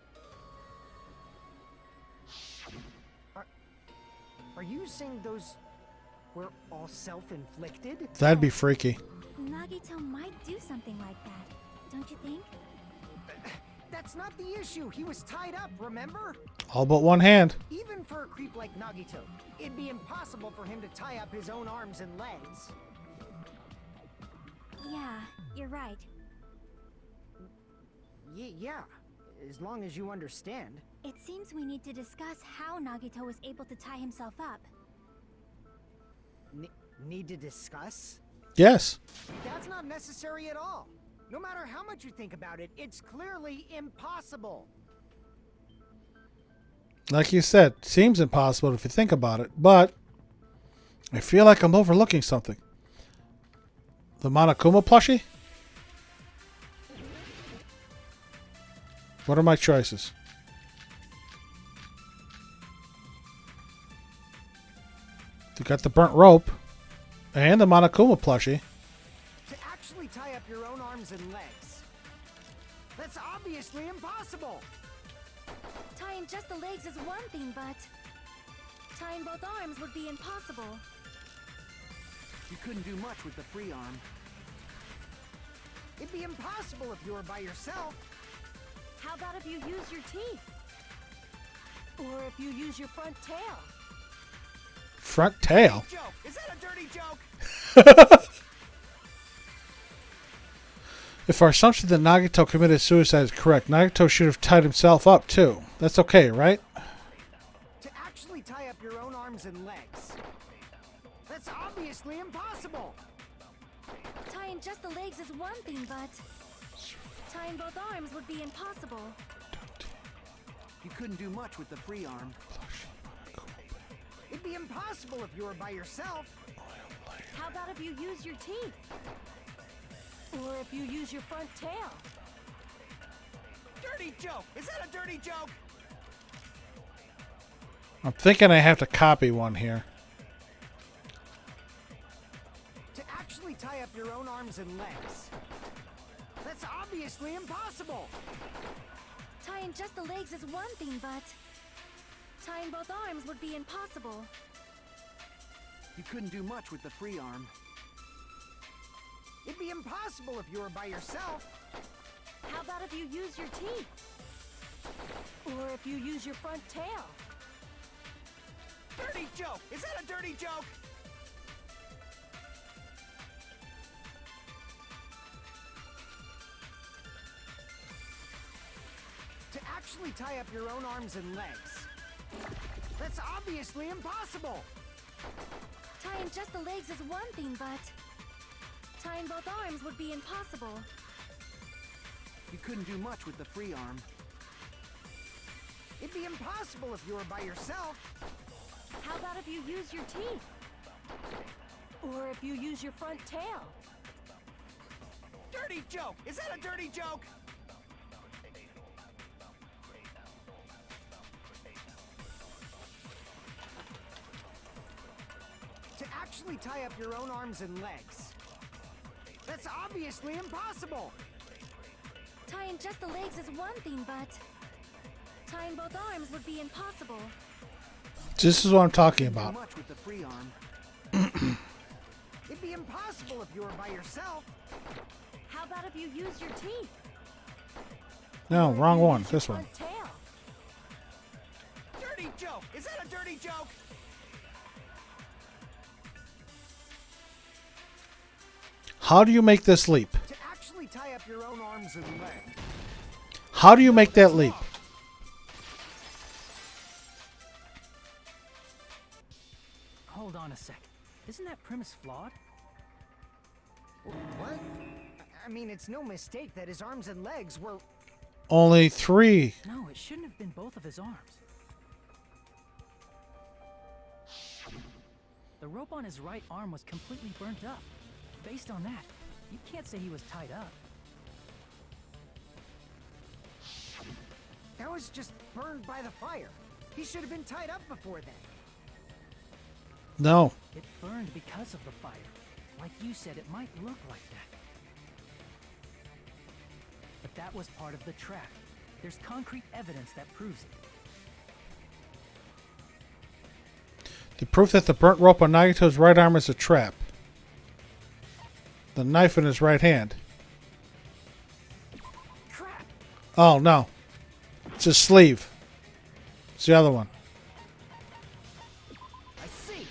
Speaker 7: Are you saying those were all self-inflicted?
Speaker 1: That'd be freaky.
Speaker 3: Nagito might do something like that, don't you think?
Speaker 7: That's not the issue. He was tied up, remember?
Speaker 1: All but one hand.
Speaker 7: Even for a creep like Nagito, it'd be impossible for him to tie up his own arms and legs.
Speaker 3: Yeah, you're right.
Speaker 7: Yeah, as long as you understand.
Speaker 3: It seems we need to discuss how Nagito was able to tie himself up.
Speaker 7: Need to discuss?
Speaker 1: Yes.
Speaker 7: That's not necessary at all. No matter how much you think about it, it's clearly impossible.
Speaker 1: Like you said, seems impossible if you think about it, but I feel like I'm overlooking something. The Monokuma plushie? What are my choices? You got the burnt rope and the Monokuma plushie.
Speaker 7: To actually tie up your own arms and legs. That's obviously impossible.
Speaker 3: Tying just the legs is one thing, but tying both arms would be impossible.
Speaker 6: You couldn't do much with the free arm.
Speaker 7: It'd be impossible if you were by yourself.
Speaker 8: How about if you use your teeth? Or if you use your front tail?
Speaker 1: Front tail?
Speaker 6: Joke! Is that a dirty joke?
Speaker 1: If our assumption that Nagito committed suicide is correct, Nagito should have tied himself up too. That's okay, right?
Speaker 7: To actually tie up your own arms and legs. That's obviously impossible.
Speaker 3: Tying just the legs is one thing, but tying both arms would be impossible.
Speaker 6: You couldn't do much with the free arm.
Speaker 7: It'd be impossible if you were by yourself.
Speaker 8: How about if you use your teeth? Or if you use your front tail?
Speaker 6: Dirty joke! Is that a dirty joke?
Speaker 1: I'm thinking I have to copy one here.
Speaker 7: To actually tie up your own arms and legs. That's obviously impossible.
Speaker 3: Tying just the legs is one thing, but tying both arms would be impossible.
Speaker 6: You couldn't do much with the free arm.
Speaker 7: It'd be impossible if you were by yourself.
Speaker 8: How about if you use your teeth?
Speaker 2: if you use your front tail?
Speaker 6: Dirty joke! Is that a dirty joke?
Speaker 7: To actually tie up your own arms and legs. That's obviously impossible!
Speaker 3: Tying just the legs is one thing, but tying both arms would be impossible.
Speaker 6: You couldn't do much with the free arm.
Speaker 7: It'd be impossible if you were by yourself.
Speaker 8: How about if you use your teeth?
Speaker 2: Or if you use your front tail?
Speaker 6: Dirty joke! Is that a dirty joke?
Speaker 7: To actually tie up your own arms and legs. That's obviously impossible!
Speaker 3: Tying just the legs is one thing, but tying both arms would be impossible.
Speaker 1: This is what I'm talking
Speaker 6: Couldn't do
Speaker 1: about.
Speaker 6: much with the free arm.
Speaker 7: It'd be impossible if you were by yourself.
Speaker 8: How about if you use your teeth?
Speaker 1: No,
Speaker 8: Or if
Speaker 1: wrong
Speaker 8: you
Speaker 1: one.
Speaker 8: use your
Speaker 1: This one.
Speaker 8: front tail?
Speaker 6: Dirty joke! Is that a dirty joke?
Speaker 1: How do you make this leap?
Speaker 7: To actually tie up your own arms and legs.
Speaker 1: How do you make that leap?
Speaker 2: Hold on a sec. Isn't that premise flawed?
Speaker 7: What? I mean, it's no mistake that his arms and legs were...
Speaker 1: Only 3.
Speaker 2: No, it shouldn't have been both of his arms. The rope on his right arm was completely burnt up. Based on that, you can't say he was tied up.
Speaker 7: That was just burned by the fire. He should have been tied up before then.
Speaker 1: No.
Speaker 2: It burned because of the fire. Like you said, it might look like that. But that was part of the trap. There's concrete evidence that proves it.
Speaker 1: The proof that the burnt rope on Nagito's right arm is a trap. The knife in his right hand.
Speaker 2: Trap!
Speaker 1: Oh, no. It's his sleeve. It's the other one.
Speaker 2: I see!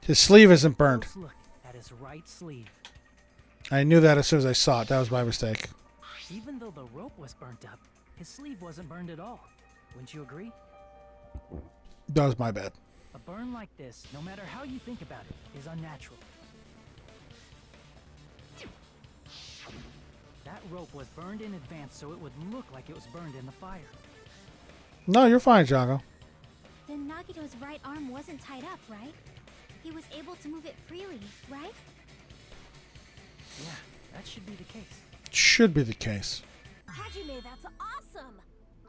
Speaker 1: His sleeve isn't burned.
Speaker 2: Close look at his right sleeve.
Speaker 1: I knew that as soon as I saw it. That was my mistake.
Speaker 2: Even though the rope was burnt up, his sleeve wasn't burned at all. Wouldn't you agree?
Speaker 1: That was my bad.
Speaker 2: A burn like this, no matter how you think about it, is unnatural. That rope was burned in advance so it would look like it was burned in the fire.
Speaker 1: No, you're fine, Jago.
Speaker 3: Then Nagito's right arm wasn't tied up, right? He was able to move it freely, right?
Speaker 2: Yeah, that should be the case.
Speaker 1: Should be the case.
Speaker 8: Hajime, that's awesome!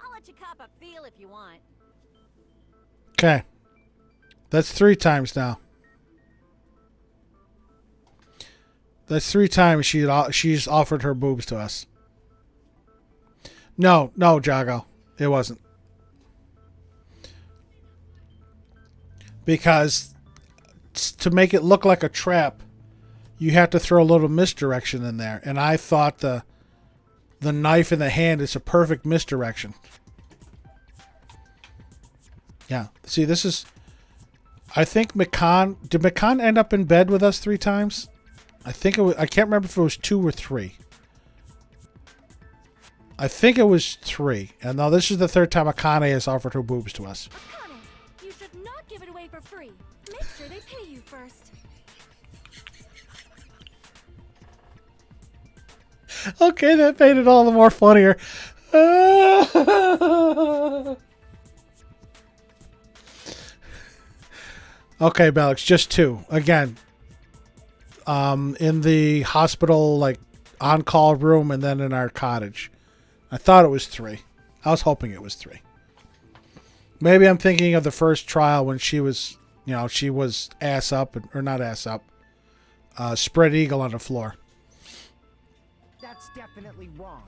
Speaker 8: I'll let you cop a feel if you want.
Speaker 1: Okay. That's 3 times now. That's 3 times she's offered her boobs to us. No, Jago. It wasn't. Because to make it look like a trap, you have to throw a little misdirection in there. And I thought the knife in the hand is a perfect misdirection. Yeah. See, this is... I think Mikan... Did Mikan end up in bed with us 3 times? I think it was... I can't remember if it was 2 or 3. I think it was 3. And now this is the 3rd time Akane has offered her boobs to us.
Speaker 3: Akane, you should not give it away for free. Make sure they pay you first.
Speaker 1: Okay, that made it all the more funnier. Okay, Bellix, just 2. Again, in the hospital, like, on-call room and then in our cottage. I thought it was 3. I was hoping it was 3. Maybe I'm thinking of the first trial when she was, she was ass up, or not ass up, spread eagle on the floor.
Speaker 7: That's definitely wrong.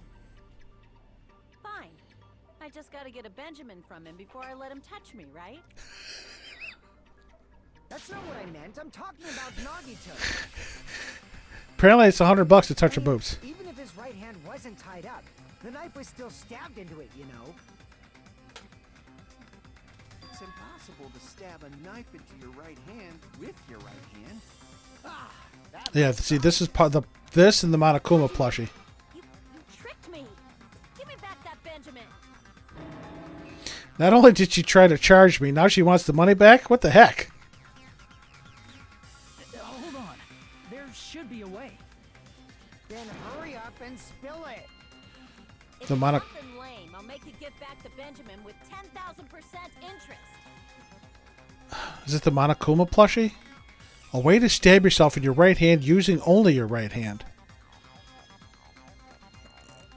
Speaker 8: Fine. I just gotta get a Benjamin from him before I let him touch me, right?
Speaker 7: That's not what I meant. I'm talking about Nagito.
Speaker 1: Apparently it's $100 to touch her boobs.
Speaker 7: Even if his Nagito's right hand wasn't tied up. The knife was still stabbed into it, you know.
Speaker 6: It's impossible to stab a knife into your right hand with your right hand.
Speaker 7: Ah, that
Speaker 1: Yeah, see, this is part of this and the Monokuma plushie.
Speaker 8: You tricked me. Give me back that Benjamin.
Speaker 1: Not only did she try to charge me, now she wants the money back? What the heck?
Speaker 2: Hold on. There should be a way.
Speaker 7: Then hurry up and spill it.
Speaker 8: If
Speaker 1: The
Speaker 8: it's
Speaker 1: mono-
Speaker 8: something lame, I'll make you give back the Benjamin with 10,000% interest.
Speaker 1: Is it the Monokuma plushie? A way to stab yourself in your right hand using only your right hand.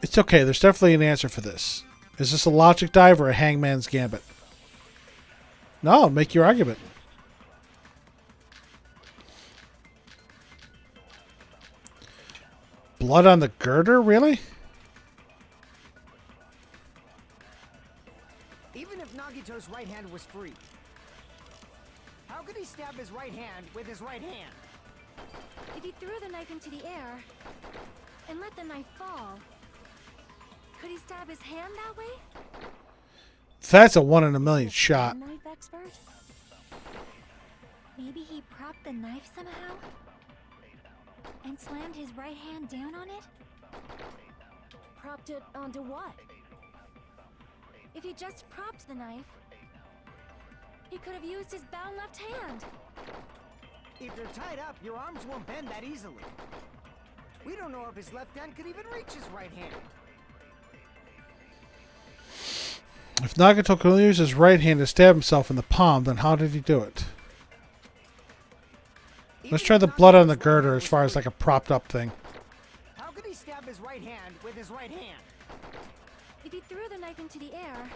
Speaker 1: It's okay, there's definitely an answer for this. Is this a logic dive or a hangman's gambit? No, make your argument. Blood on the girder? Really?
Speaker 7: Even if Nagito's right hand was free, how could he stab his right hand with his right hand?
Speaker 3: If he threw the knife into the air and let the knife fall, could he stab his hand that way?
Speaker 1: That's a 1 in a million shot.
Speaker 8: Knife expert?
Speaker 3: Maybe he propped the knife somehow and slammed his right hand down on it?
Speaker 8: Propped it onto what?
Speaker 3: If he just propped the knife, he could have used his bound left hand.
Speaker 7: If you're tied up, your arms won't bend that easily. We don't know if his left hand could even reach his right hand.
Speaker 1: If Nagato could only use his right hand to stab himself in the palm, then how did he do it? Let's try the blood on the girder as far as like a propped up thing.
Speaker 7: How could he stab his right hand with his right hand?
Speaker 3: If he threw the knife into the air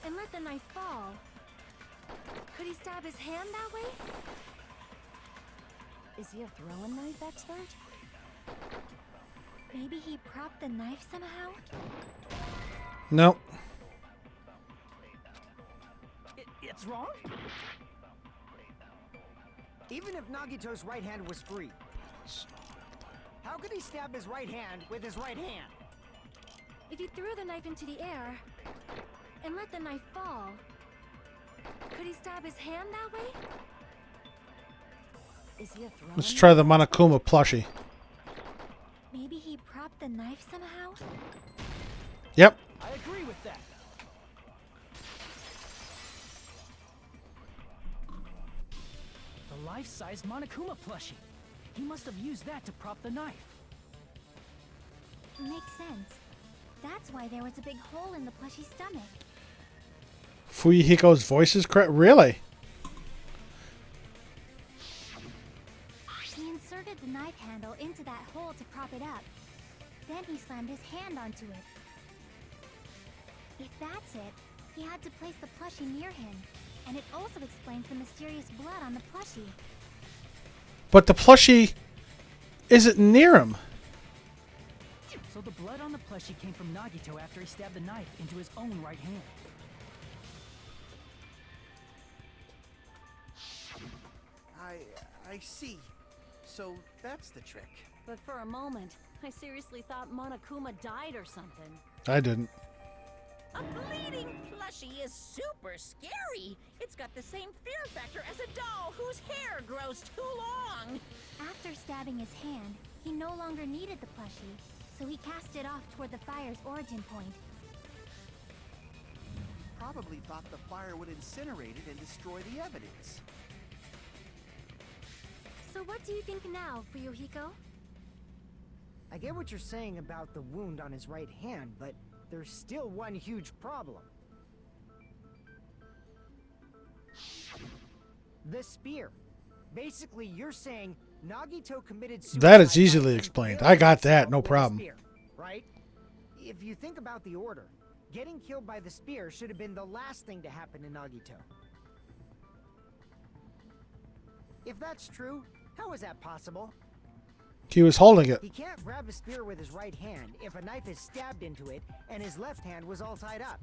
Speaker 3: and let the knife fall, could he stab his hand that way?
Speaker 8: Is he a throwing knife expert?
Speaker 3: Maybe he propped the knife somehow?
Speaker 1: Nope.
Speaker 2: It's wrong?
Speaker 7: Even if Nagito's right hand was free, how could he stab his right hand with his right hand?
Speaker 3: If he threw the knife into the air and let the knife fall, could he stab his hand that way?
Speaker 8: Is he a throwing
Speaker 1: Let's try the Monokuma plushie.
Speaker 3: Maybe he propped the knife somehow?
Speaker 1: Yep.
Speaker 2: I agree with that. The life-sized Monokuma plushie. He must have used that to prop the knife.
Speaker 3: Makes sense. That's why there was a big hole in the plushie's stomach.
Speaker 1: Fuyuhiko's voice is correct? Really?
Speaker 3: He inserted the knife handle into that hole to prop it up. Then he slammed his hand onto it. If that's it, he had to place the plushie near him. And it also explains the mysterious blood on the plushie.
Speaker 1: But the plushie isn't near him.
Speaker 2: So the blood on the plushie came from Nagito after he stabbed the knife into his own right hand.
Speaker 6: I see. So that's the trick.
Speaker 8: But for a moment, I seriously thought Monokuma died or something.
Speaker 1: I didn't.
Speaker 5: A bleeding plushie is super scary. It's got the same fear factor as a doll whose hair grows too long.
Speaker 3: After stabbing his hand, he no longer needed the plushie, so he cast it off toward the fire's origin point.
Speaker 6: Probably thought the fire would incinerate it and destroy the evidence.
Speaker 3: So what do you think now, Fuyuhiko?
Speaker 7: I get what you're saying about the wound on his right hand, but there's still one huge problem. The spear. Basically, you're saying Nagito committed suicide.
Speaker 1: That is
Speaker 7: by
Speaker 1: easily explained. I got that, no
Speaker 7: himself with a
Speaker 1: problem.
Speaker 7: spear, right? If you think about the order, getting killed by the spear should have been the last thing to happen to Nagito. If that's true, how is that possible?
Speaker 1: He was holding it.
Speaker 7: He can't grab a spear with his right hand if a knife is stabbed into it and his left hand was all tied up.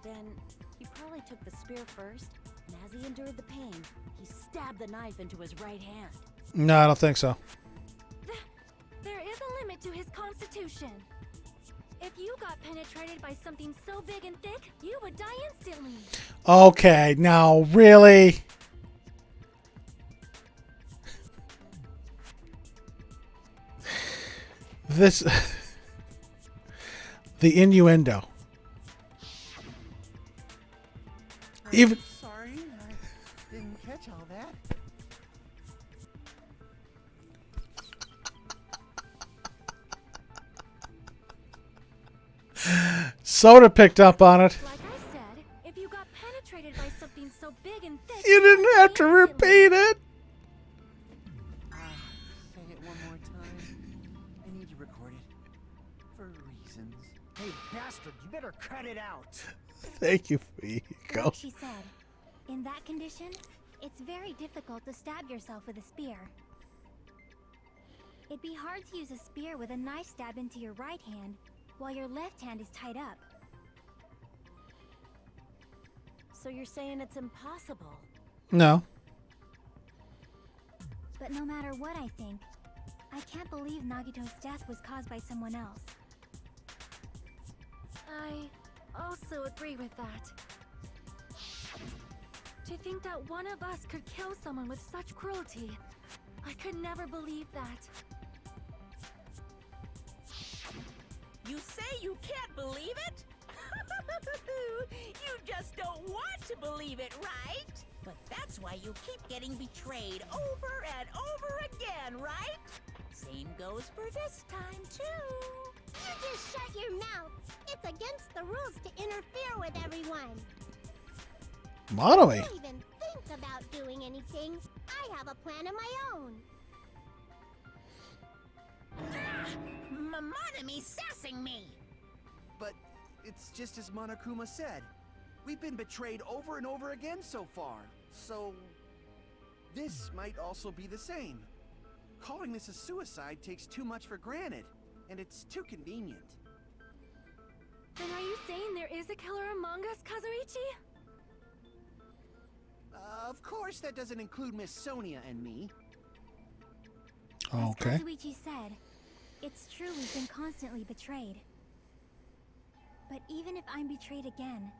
Speaker 8: Then he probably took the spear first, and as he endured the pain, he stabbed the knife into his right hand.
Speaker 1: No, I don't think so.
Speaker 3: limit to his constitution. If you got penetrated by something so big and thick, you would die instantly.
Speaker 1: Okay, now really? This... the innuendo. Even...
Speaker 6: Sorry, I didn't catch all that.
Speaker 1: Soda picked up on it.
Speaker 3: Like I said, if you got penetrated by something so big and thick,
Speaker 1: You didn't have to repeat it.
Speaker 6: Say it one more time. I need to record it. For reasons.
Speaker 7: Hey, bastard, you better cut it out.
Speaker 1: Thank you. Here you go.
Speaker 3: like she said, in that condition, it's very difficult to stab yourself with a spear. It'd be hard to use a spear with a knife stab into your right hand while your left hand is tied up.
Speaker 8: So you're saying it's impossible?
Speaker 1: No.
Speaker 3: But no matter what I think, I can't believe Nagito's death was caused by someone else. I also agree with that. To think that one of us could kill someone with such cruelty, I could never believe that.
Speaker 5: You say you can't believe it? You just don't want to believe it, right? But that's why you keep getting betrayed over and over again, right? Same goes for this time, too.
Speaker 9: You just shut your mouth. It's against the rules to interfere with everyone.
Speaker 1: Monoe.
Speaker 9: Don't even think about doing anything. I have a plan of my own.
Speaker 5: Monome's sassing me.
Speaker 6: But it's just as Monokuma said. We've been betrayed over and over again so far. So this might also be the same. Calling this a suicide takes too much for granted, and it's too convenient.
Speaker 3: Then are you saying there is a killer among us, Kazuichi?
Speaker 6: Of course, that doesn't include Miss Sonia and me.
Speaker 1: Okay.
Speaker 3: As Kazuichi said, it's true we've been constantly betrayed. But even if I'm betrayed again,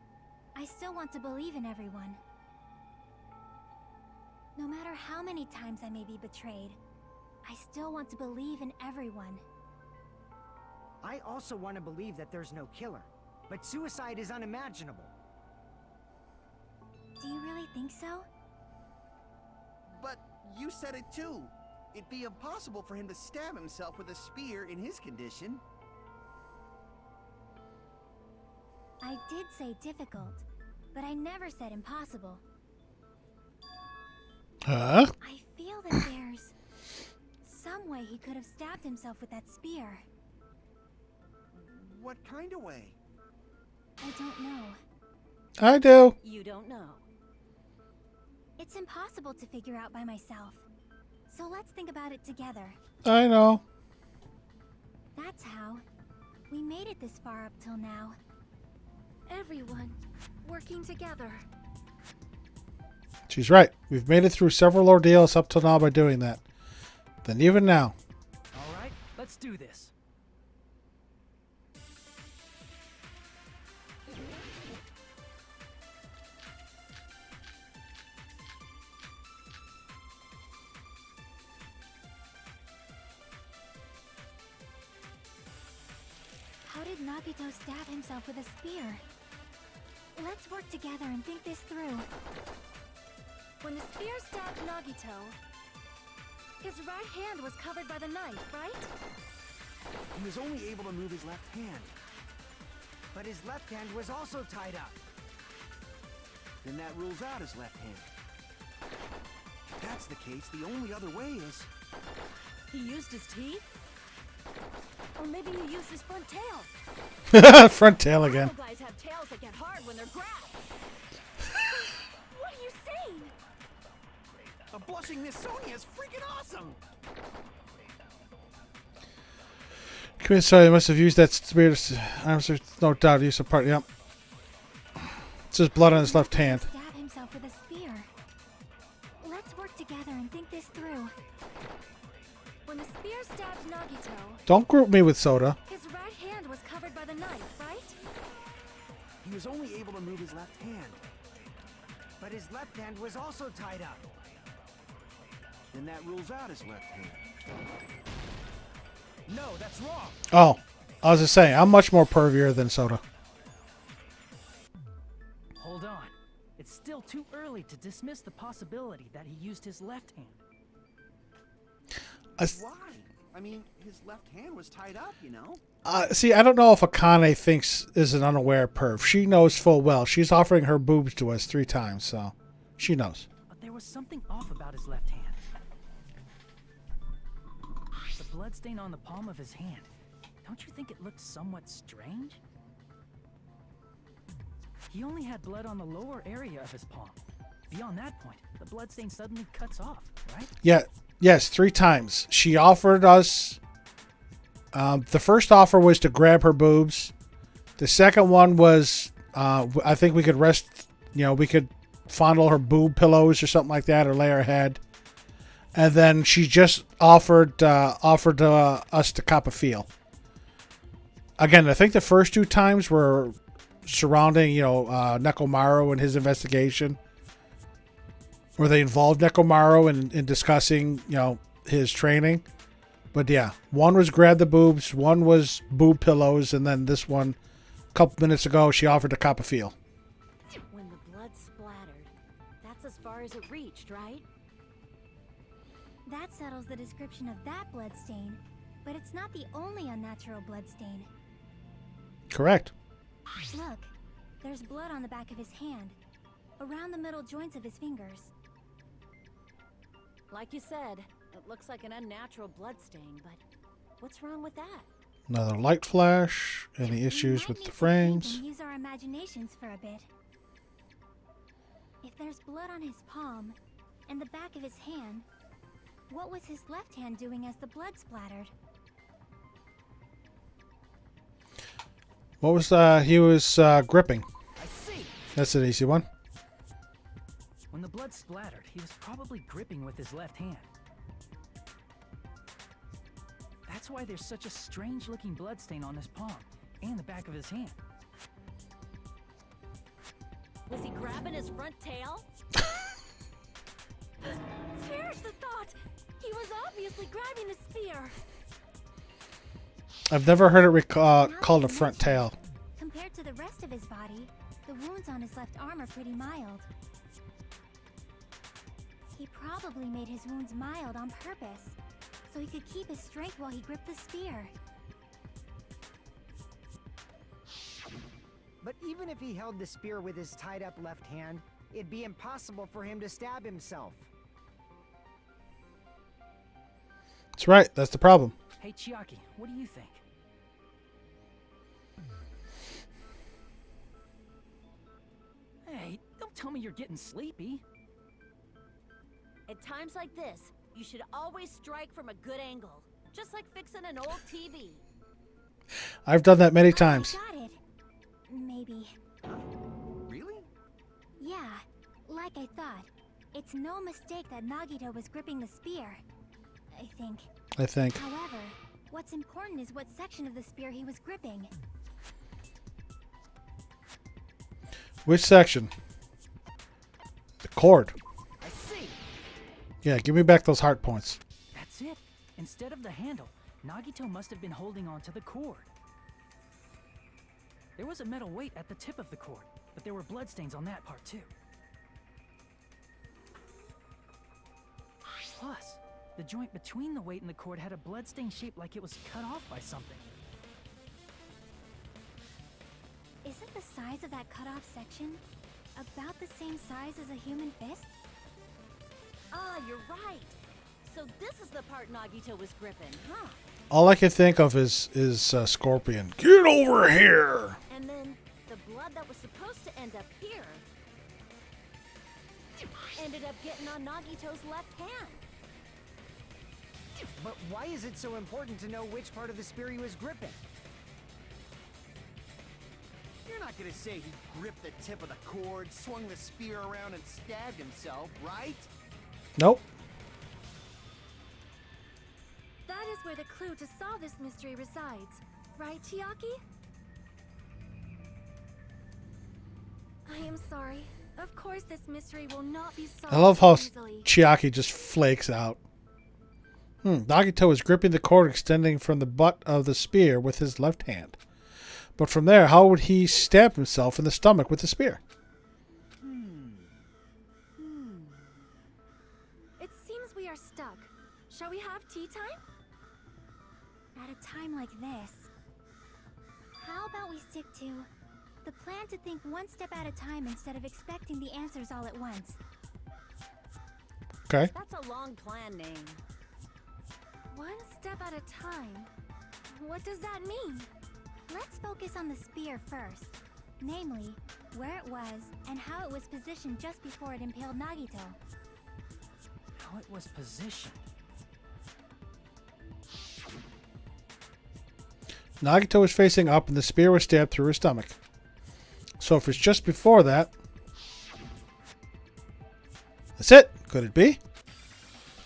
Speaker 3: I still want to believe in everyone. No matter how many times I may be betrayed, I still want to believe in everyone.
Speaker 7: I also want to believe that there's no killer, but suicide is unimaginable.
Speaker 3: Do you really think so?
Speaker 6: But you said it too. It'd be impossible for him to stab himself with a spear in his condition.
Speaker 3: I did say difficult, but I never said impossible.
Speaker 1: Huh?
Speaker 3: I feel that there's some way he could have stabbed himself with that spear.
Speaker 6: What kind of way?
Speaker 3: I don't know.
Speaker 1: I do.
Speaker 8: You don't know.
Speaker 3: It's impossible to figure out by myself. So let's think about it together.
Speaker 1: I know.
Speaker 3: That's how we made it this far up till now. Everyone working together.
Speaker 1: She's right. We've made it through several ordeals up till now by doing that. Then even now.
Speaker 2: All right, let's do this.
Speaker 3: How did Nagito stab himself with a spear? Let's work together and think this through. When the spear stabbed Nagito, his right hand was covered by the knife, right?
Speaker 6: He was only able to move his left hand.
Speaker 7: But his left hand was also tied up.
Speaker 6: Then that rules out his left hand. If that's the case, the only other way is...
Speaker 8: He used his teeth? Or maybe he used his front tail.
Speaker 1: Front tail again.
Speaker 8: Little guys have tails that get hard when they're grabbed.
Speaker 3: What are you saying?
Speaker 6: A blushing Miss Sonia is freaking awesome!
Speaker 1: Sorry, I must have used that spear. There's no doubt. Use a part. Yep. It's just blood on his left hand.
Speaker 3: Stab himself with a spear. Let's work together and think this through. When the spear stabbed Nagito,
Speaker 1: Don't group me with Soda.
Speaker 3: His right hand was covered by the knife, right?
Speaker 6: He was only able to move his left hand.
Speaker 7: But his left hand was also tied up.
Speaker 6: Then that rules out his left hand.
Speaker 7: No, that's wrong.
Speaker 1: Oh, I was just saying, I'm much more pervier than Soda.
Speaker 2: Hold on. It's still too early to dismiss the possibility that he used his left hand.
Speaker 6: Why? I mean, his left hand was tied up, you know?
Speaker 1: See, I don't know if Akane thinks is an unaware perv. She knows full well. She's offering her boobs to us 3 times, so she knows.
Speaker 2: But there was something off about his left hand. The bloodstain on the palm of his hand. Don't you think it looked somewhat strange? He only had blood on the lower area of his palm. Beyond that point, the bloodstain suddenly cuts off, right?
Speaker 1: Yeah, yes, 3 times. She offered us. The first offer was to grab her boobs. The second one was, I think we could rest. We could fondle her boob pillows or something like that, or lay her head. And then she just offered us to cop a feel. Again, I think the first 2 times were surrounding, Nekomaru and his investigation, where they involved Nekomaru in discussing, his training. But yeah, one was grab the boobs, one was boob pillows, and then this one, a couple minutes ago, she offered to cop a feel.
Speaker 8: When the blood splattered, that's as far as it reached, right?
Speaker 3: That settles the description of that bloodstain, but it's not the only unnatural bloodstain.
Speaker 1: Correct.
Speaker 3: Look, there's blood on the back of his hand, around the middle joints of his fingers.
Speaker 8: Like you said, it looks like an unnatural bloodstain, but what's wrong with that?
Speaker 1: Another light flash. Any issues with the frames?
Speaker 3: Use our imaginations for a bit. If there's blood on his palm and the back of his hand, what was his left hand doing as the blood splattered?
Speaker 1: What was he was gripping?
Speaker 2: I see.
Speaker 1: That's an easy one.
Speaker 2: When the blood splattered, he was probably gripping with his left hand. That's why there's such a strange-looking bloodstain on his palm and the back of his hand.
Speaker 8: Was he grabbing his front tail?
Speaker 3: Perish the thought! He was obviously grabbing the spear.
Speaker 1: I've never heard it called a front tail.
Speaker 3: Compared to the rest of his body, the wounds on his left arm are pretty mild. He probably made his wounds mild on purpose, so he could keep his strength while he gripped the spear.
Speaker 7: But even if he held the spear with his tied up left hand, it'd be impossible for him to stab himself.
Speaker 1: That's right. That's the problem.
Speaker 2: Hey, Chiaki, what do you think? Hey, don't tell me you're getting sleepy.
Speaker 8: At times like this, you should always strike from a good angle, just like fixing an old TV.
Speaker 1: I've done that many times.
Speaker 3: Got it. Maybe.
Speaker 6: Really?
Speaker 3: Yeah, like I thought. It's no mistake that Nagito was gripping the spear. I think. However, what's important is what section of the spear he was gripping.
Speaker 1: Which section? The cord.
Speaker 2: I see.
Speaker 1: Yeah, give me back those heart points.
Speaker 2: That's it. Instead of the handle, Nagito must have been holding on to the cord. There was a metal weight at the tip of the cord, but there were bloodstains on that part too. Plus, the joint between the weight and the cord had a bloodstain shaped like it was cut off by something.
Speaker 3: Isn't the size of that cut-off section about the same size as a human fist?
Speaker 8: Ah, you're right. So this is the part Nagito was gripping, huh?
Speaker 1: All I can think of is Scorpion. Get over here!
Speaker 8: And then the blood that was supposed to end up here ended up getting on Nagito's left hand.
Speaker 7: But why is it so important to know which part of the spear he was gripping?
Speaker 6: You're not gonna say he gripped the tip of the cord, swung the spear around, and stabbed himself, right?
Speaker 1: Nope.
Speaker 3: That is where the clue to solve this mystery resides. Right, Chiaki? I am sorry. Of course this mystery will not be solved
Speaker 1: I love how
Speaker 3: easily.
Speaker 1: Chiaki just flakes out. Nagito is gripping the cord extending from the butt of the spear with his left hand. But from there, how would he stab himself in the stomach with the spear?
Speaker 3: It seems we are stuck. Shall we have tea time?
Speaker 9: At a time like this, how about we stick to the plan to think one step at a time instead of expecting the answers all at once?
Speaker 1: Okay.
Speaker 8: That's a long plan name.
Speaker 3: One step at a time? What does that mean?
Speaker 9: Let's focus on the spear first. Namely, where it was and how it was positioned just before it impaled Nagito.
Speaker 2: How it was positioned.
Speaker 1: Nagito was facing up and the spear was stabbed through his stomach. So if it's just before that... That's it! Could it be?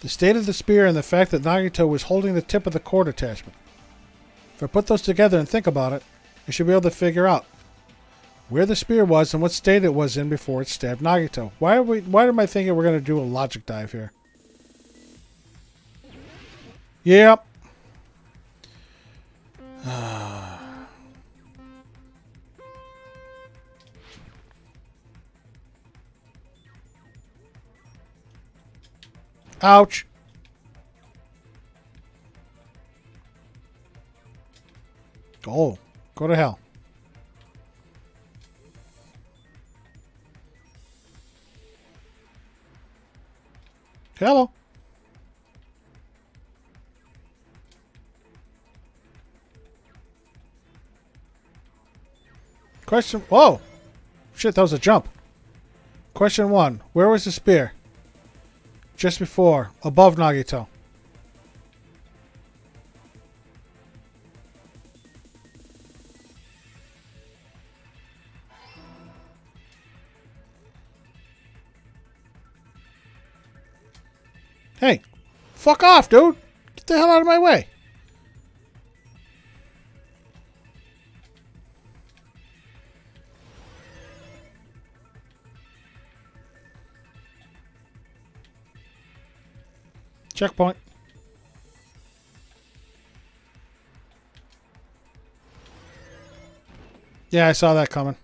Speaker 1: The state of the spear and the fact that Nagito was holding the tip of the cord attachment. If I put those together and think about it, I should be able to figure out where the spear was and what state it was in before it stabbed Nagito. Why am I thinking we're going to do a logic dive here? Yep. Ouch. Oh, go to hell. Hello. Question. Whoa. Shit, that was a jump. Question 1. Where was the spear? Just before. Above Nagito. Hey, fuck off, dude. Get the hell out of my way. Checkpoint. Yeah, I saw that coming.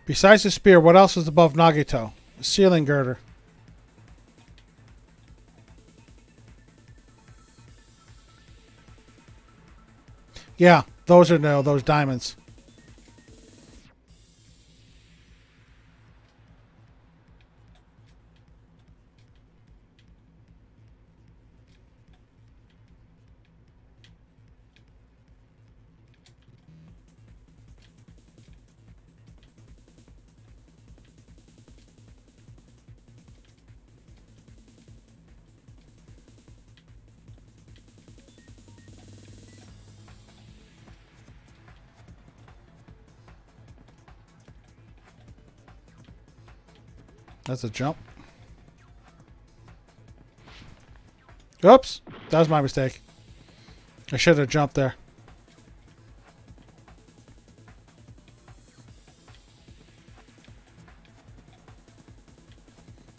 Speaker 1: Besides the spear, what else is above Nagito? The ceiling girder. Yeah, those are those diamonds. That's a jump. Oops. That was my mistake. I should have jumped there.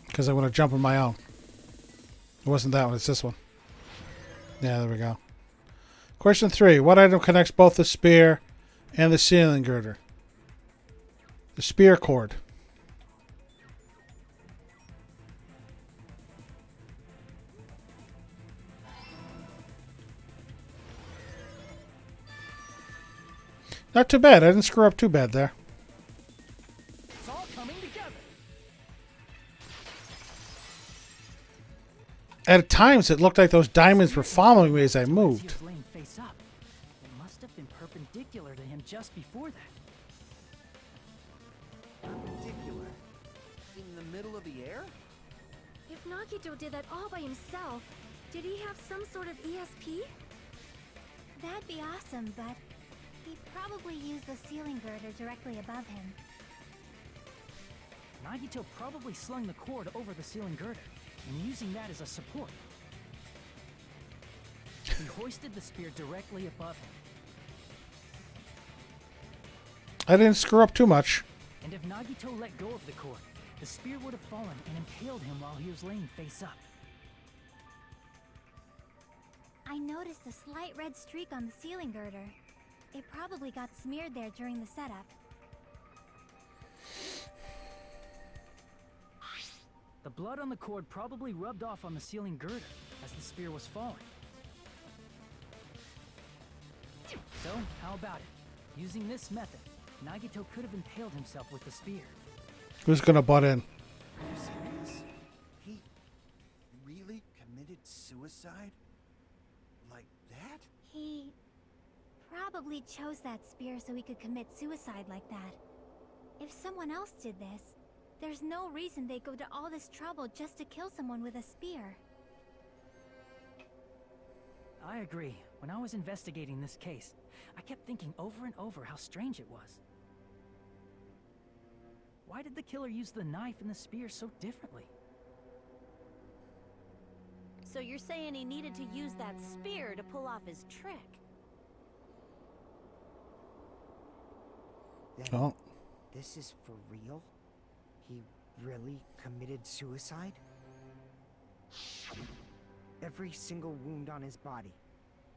Speaker 1: Because I want to jump on my own. It wasn't that one. It's this one. Yeah, there we go. Question 3. What item connects both the spear and the ceiling girder? The spear cord. Not too bad. I didn't screw up too bad there.
Speaker 2: It's all coming together.
Speaker 1: At times, it looked like those diamonds were following me as I moved.
Speaker 2: He was laying face up. It must have been perpendicular to him just before that.
Speaker 6: Perpendicular. In the middle of the air?
Speaker 3: If Nagito did that all by himself, did he have some sort of ESP?
Speaker 9: That'd be awesome, but he probably used the ceiling girder directly above him.
Speaker 2: Nagito probably slung the cord over the ceiling girder. and using that as a support. He hoisted the spear directly above him.
Speaker 1: I didn't screw up too much.
Speaker 2: And if Nagito let go of the cord, the spear would have fallen and impaled him while he was laying face up.
Speaker 9: I noticed a slight red streak on the ceiling girder. It probably got smeared there during the setup.
Speaker 2: The blood on the cord probably rubbed off on the ceiling girder as the spear was falling. So, how about it? Using this method, Nagito could have impaled himself with the spear.
Speaker 1: Who's gonna butt in?
Speaker 6: Are you serious? He really committed suicide? Like that?
Speaker 9: He probably chose that spear so he could commit suicide like that. If someone else did this, there's no reason they'd go to all this trouble just to kill someone with a spear.
Speaker 2: I agree. When I was investigating this case, I kept thinking over and over how strange it was. Why did the killer use the knife and the spear so differently?
Speaker 8: So you're saying he needed to use that spear to pull off his trick?
Speaker 7: Then
Speaker 1: Oh,
Speaker 7: this is for real? He really committed suicide? Every single wound on his body.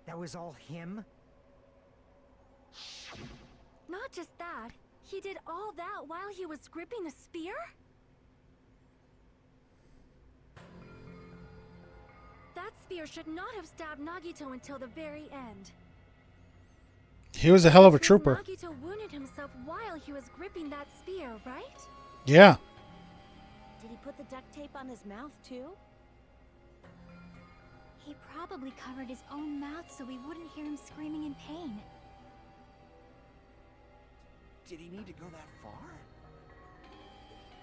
Speaker 7: That was all him?
Speaker 3: Not just that, he did all that while he was gripping the spear? That spear should not have stabbed Nagito until the very end.
Speaker 1: he was a hell of a
Speaker 3: Because
Speaker 1: trooper.
Speaker 3: Nagito wounded himself while he was gripping that spear, right?
Speaker 1: Yeah.
Speaker 8: Did he put the duct tape on his mouth too?
Speaker 9: He probably covered his own mouth so we wouldn't hear him screaming in pain.
Speaker 6: Did he need to go that far?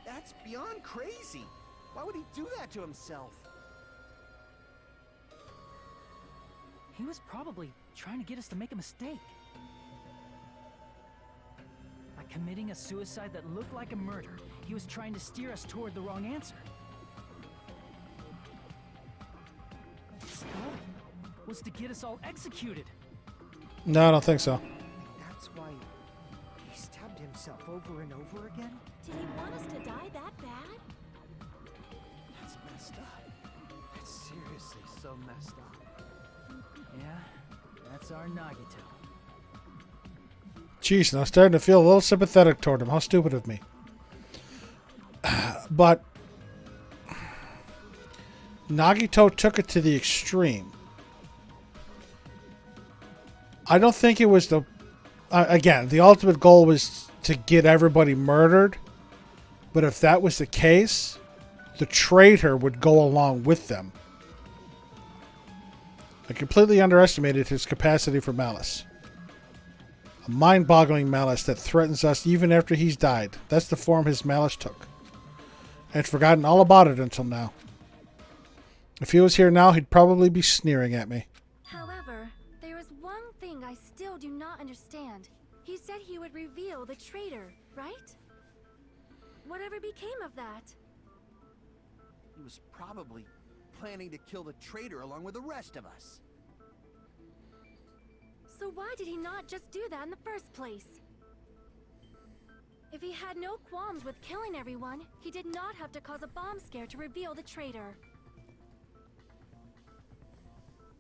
Speaker 6: That's beyond crazy. Why would he do that to himself?
Speaker 2: He was probably trying to get us to make a mistake. By committing a suicide that looked like a murder, he was trying to steer us toward the wrong answer. His goal was to get us all executed.
Speaker 1: No, I don't think so.
Speaker 7: That's why he stabbed himself over and over again?
Speaker 8: Did he want us to die that bad?
Speaker 6: That's messed up. That's seriously so messed up.
Speaker 2: Yeah, that's our Nagito.
Speaker 1: Jeez, and I'm starting to feel a little sympathetic toward him. How stupid of me. But Nagito took it to the extreme. I don't think it was the... again, the ultimate goal was to get everybody murdered. But if that was the case, the traitor would go along with them. I completely underestimated his capacity for malice. A mind-boggling malice that threatens us even after he's died. That's the form his malice took. I'd forgotten all about it until now. If he was here now, he'd probably be sneering at me.
Speaker 3: However, there is one thing I still do not understand. He said he would reveal the traitor, right? Whatever became of that?
Speaker 6: He was probably planning to kill the traitor along with the rest of us.
Speaker 3: So why did he not just do that in the first place? If he had no qualms with killing everyone, he did not have to cause a bomb scare to reveal the traitor.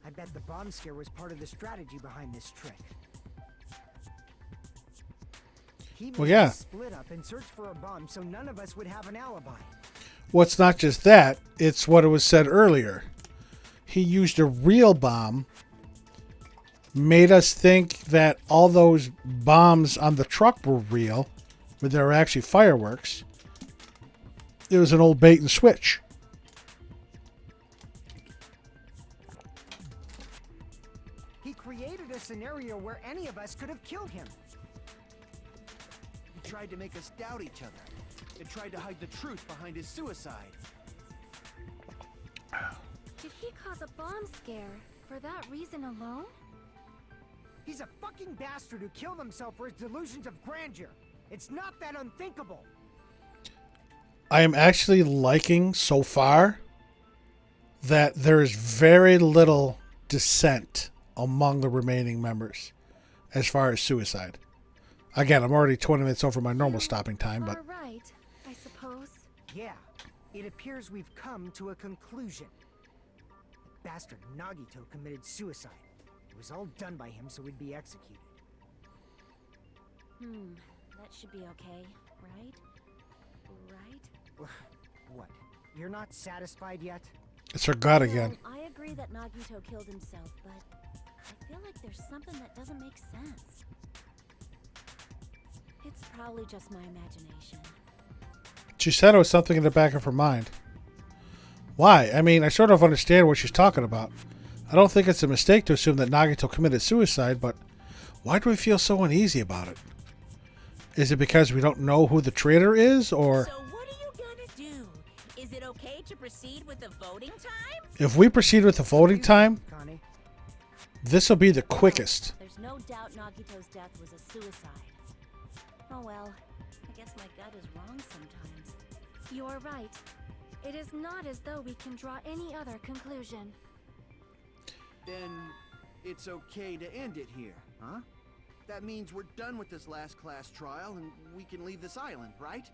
Speaker 7: I bet the bomb scare was part of the strategy behind this trick. He
Speaker 1: Well, yeah.
Speaker 7: split up and search for a bomb so none of us would have an alibi.
Speaker 1: Well, it's not just that. It's what it was said earlier. He used a real bomb, made us think that all those bombs on the truck were real, but they were actually fireworks. It was an old bait and switch.
Speaker 7: He created a scenario where any of us could have killed him.
Speaker 6: He tried to make us doubt each other. And tried to hide the truth behind his suicide.
Speaker 3: Did he cause a bomb scare for that reason alone?
Speaker 7: He's a fucking bastard who killed himself for his delusions of grandeur. It's not that unthinkable.
Speaker 1: I am actually liking so far that there is very little dissent among the remaining members as far as suicide. Again, I'm already 20 minutes over my normal stopping time, but
Speaker 3: Are right, I suppose.
Speaker 7: Yeah, it appears we've come to a conclusion. The bastard Nagito committed suicide. It was all done by him so he'd be executed.
Speaker 8: That should be okay, right? Right?
Speaker 7: What? You're not satisfied yet?
Speaker 1: it's her god again.
Speaker 8: Well, I agree that Nagito killed himself, but I feel like there's something that doesn't make sense. It's probably just my imagination.
Speaker 1: She said it was something in the back of her mind. Why? I mean, I sort of understand what she's talking about. I don't think it's a mistake to assume that Nagito committed suicide, but why do we feel so uneasy about it? Is it because we don't know who the traitor is, or...
Speaker 5: So what are you gonna do? Is it okay to proceed with the voting time?
Speaker 1: If we proceed with the voting time,
Speaker 7: Connie?
Speaker 1: this will be the quickest.
Speaker 8: There's no doubt Nagito's death was a suicide. Oh well, I guess my gut is wrong sometimes.
Speaker 3: You're right. It is not as though we can draw any other conclusion.
Speaker 6: Then it's okay to end it here, huh? That means we're done with this last class trial and we can leave this island, right?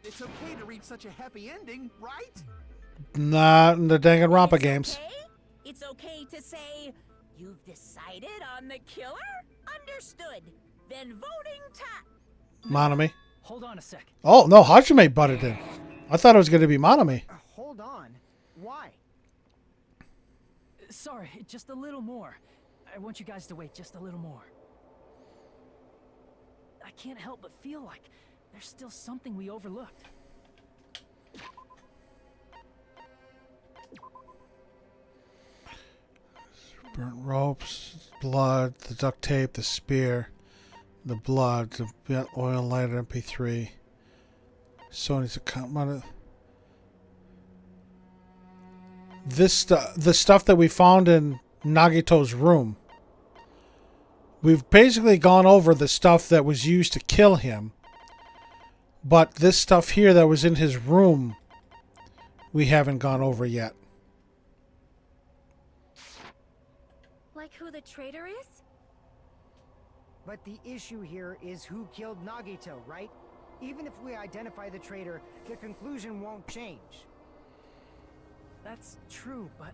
Speaker 6: It's okay to reach such a happy ending, right?
Speaker 1: Not in the Danganronpa
Speaker 5: It's
Speaker 1: games.
Speaker 5: okay? It's okay to say, you've decided on the killer? Understood. Then voting time.
Speaker 1: Monami.
Speaker 2: Hold on a sec.
Speaker 1: Oh, no, Hajime butted in. I thought it was going to be Monami.
Speaker 7: Hold on. Why?
Speaker 2: Sorry, just a little more. I want you guys to wait just a little more. I can't help but feel like there's still something we overlooked.
Speaker 1: Burnt ropes, blood, the duct tape, the spear, the blood, the oil lighter, MP3. Sony's account. The stuff that we found in Nagito's room. We've basically gone over the stuff that was used to kill him. But this stuff here that was in his room, we haven't gone over yet.
Speaker 3: Like who the traitor is?
Speaker 7: But the issue here is who killed Nagito, right? Even if we identify the traitor, the conclusion won't change.
Speaker 2: That's true, but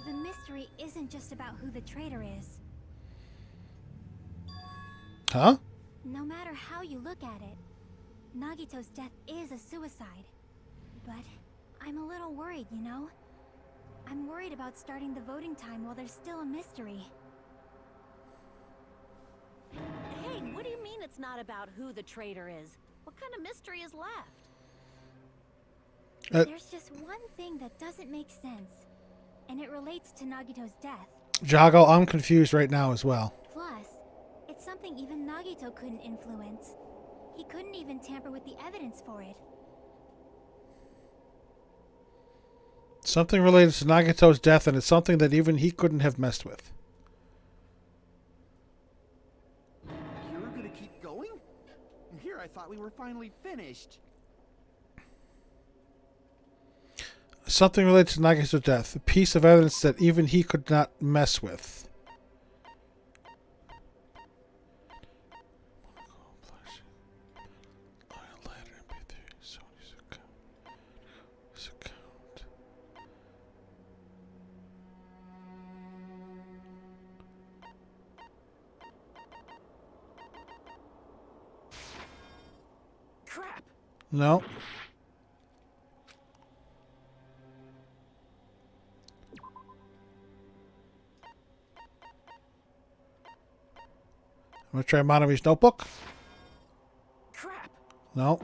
Speaker 9: The mystery isn't just about who the traitor is.
Speaker 1: Huh?
Speaker 9: No matter how you look at it, Nagito's death is a suicide. But I'm a little worried, you know? I'm worried about starting the voting time while there's still a mystery.
Speaker 8: Hey, what do you mean it's not about who the traitor is? What kind of mystery is left?
Speaker 9: There's just one thing that doesn't make sense, and it relates to Nagito's death.
Speaker 1: Jago, I'm confused right now as well.
Speaker 9: Plus, it's something even Nagito couldn't influence. He couldn't even tamper with the evidence for it.
Speaker 1: Something related to Nagito's death, and it's something that even he couldn't have messed with.
Speaker 6: You're gonna keep going? Here I thought we were finally finished.
Speaker 1: Something related to Nagito's death. A piece of evidence that even he could not mess with.
Speaker 2: crap!
Speaker 1: No. I'm going to try Monami's notebook.
Speaker 2: Crap!
Speaker 1: No.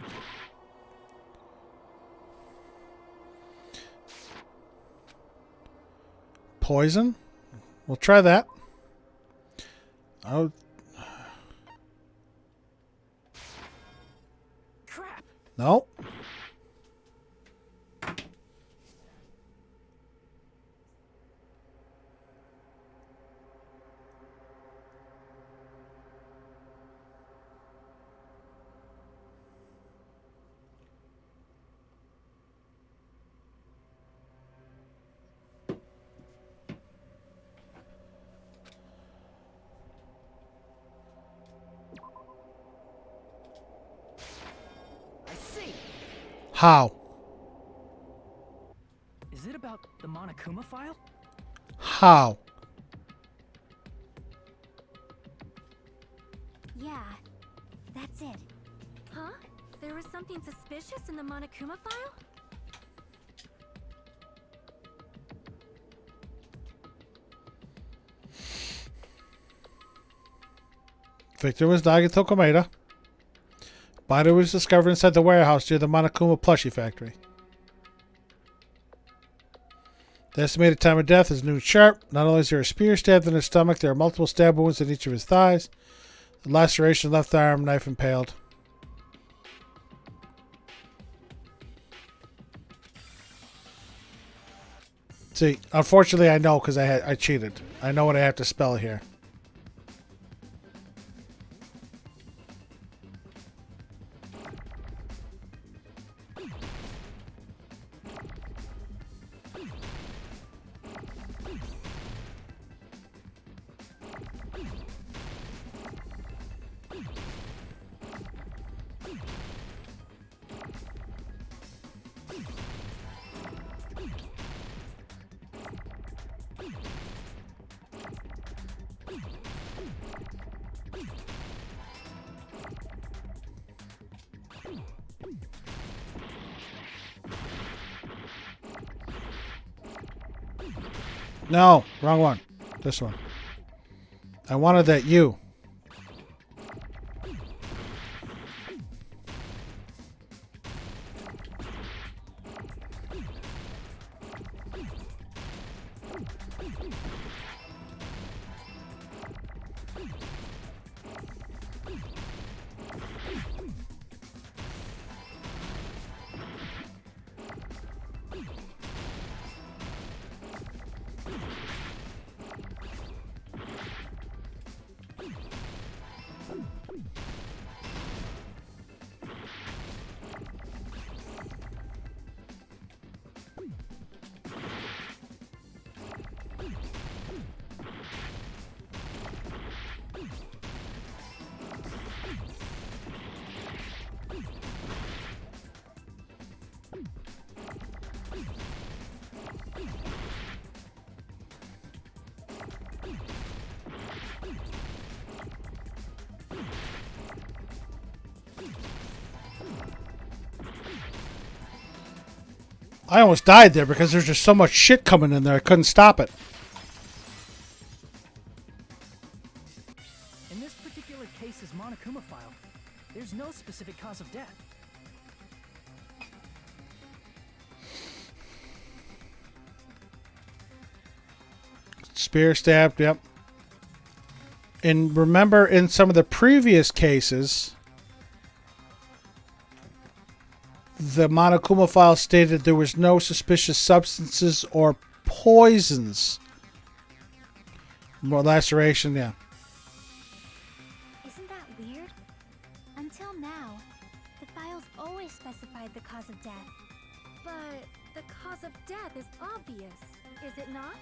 Speaker 1: Poison. We'll try that. Oh.
Speaker 2: Crap!
Speaker 1: No. How?
Speaker 2: Is it about the Monokuma file?
Speaker 1: How?
Speaker 3: Yeah, that's it.
Speaker 9: Huh? There was something suspicious in the Monokuma file?
Speaker 1: Victor was Nagito Komeda. Body was discovered inside the warehouse near the Monokuma plushie factory. The estimated time of death is noon sharp. Not only is there a spear stabbed in his stomach, there are multiple stab wounds in each of his thighs. The laceration, left arm, knife impaled. See, unfortunately, I know because I cheated. I know what I have to spell here. No, wrong one. This one. I wanted that U. I almost died there because there's just so much shit coming in there. I couldn't stop it.
Speaker 2: In this particular case's Monokuma file, there's no specific cause of death.
Speaker 1: Spear stabbed, yep. And remember, in some of the previous cases, the Monokuma file stated there was no suspicious substances or poisons. More laceration, yeah.
Speaker 3: Isn't that weird? Until now, the files always specified the cause of death.
Speaker 9: But the cause of death is obvious, is it not?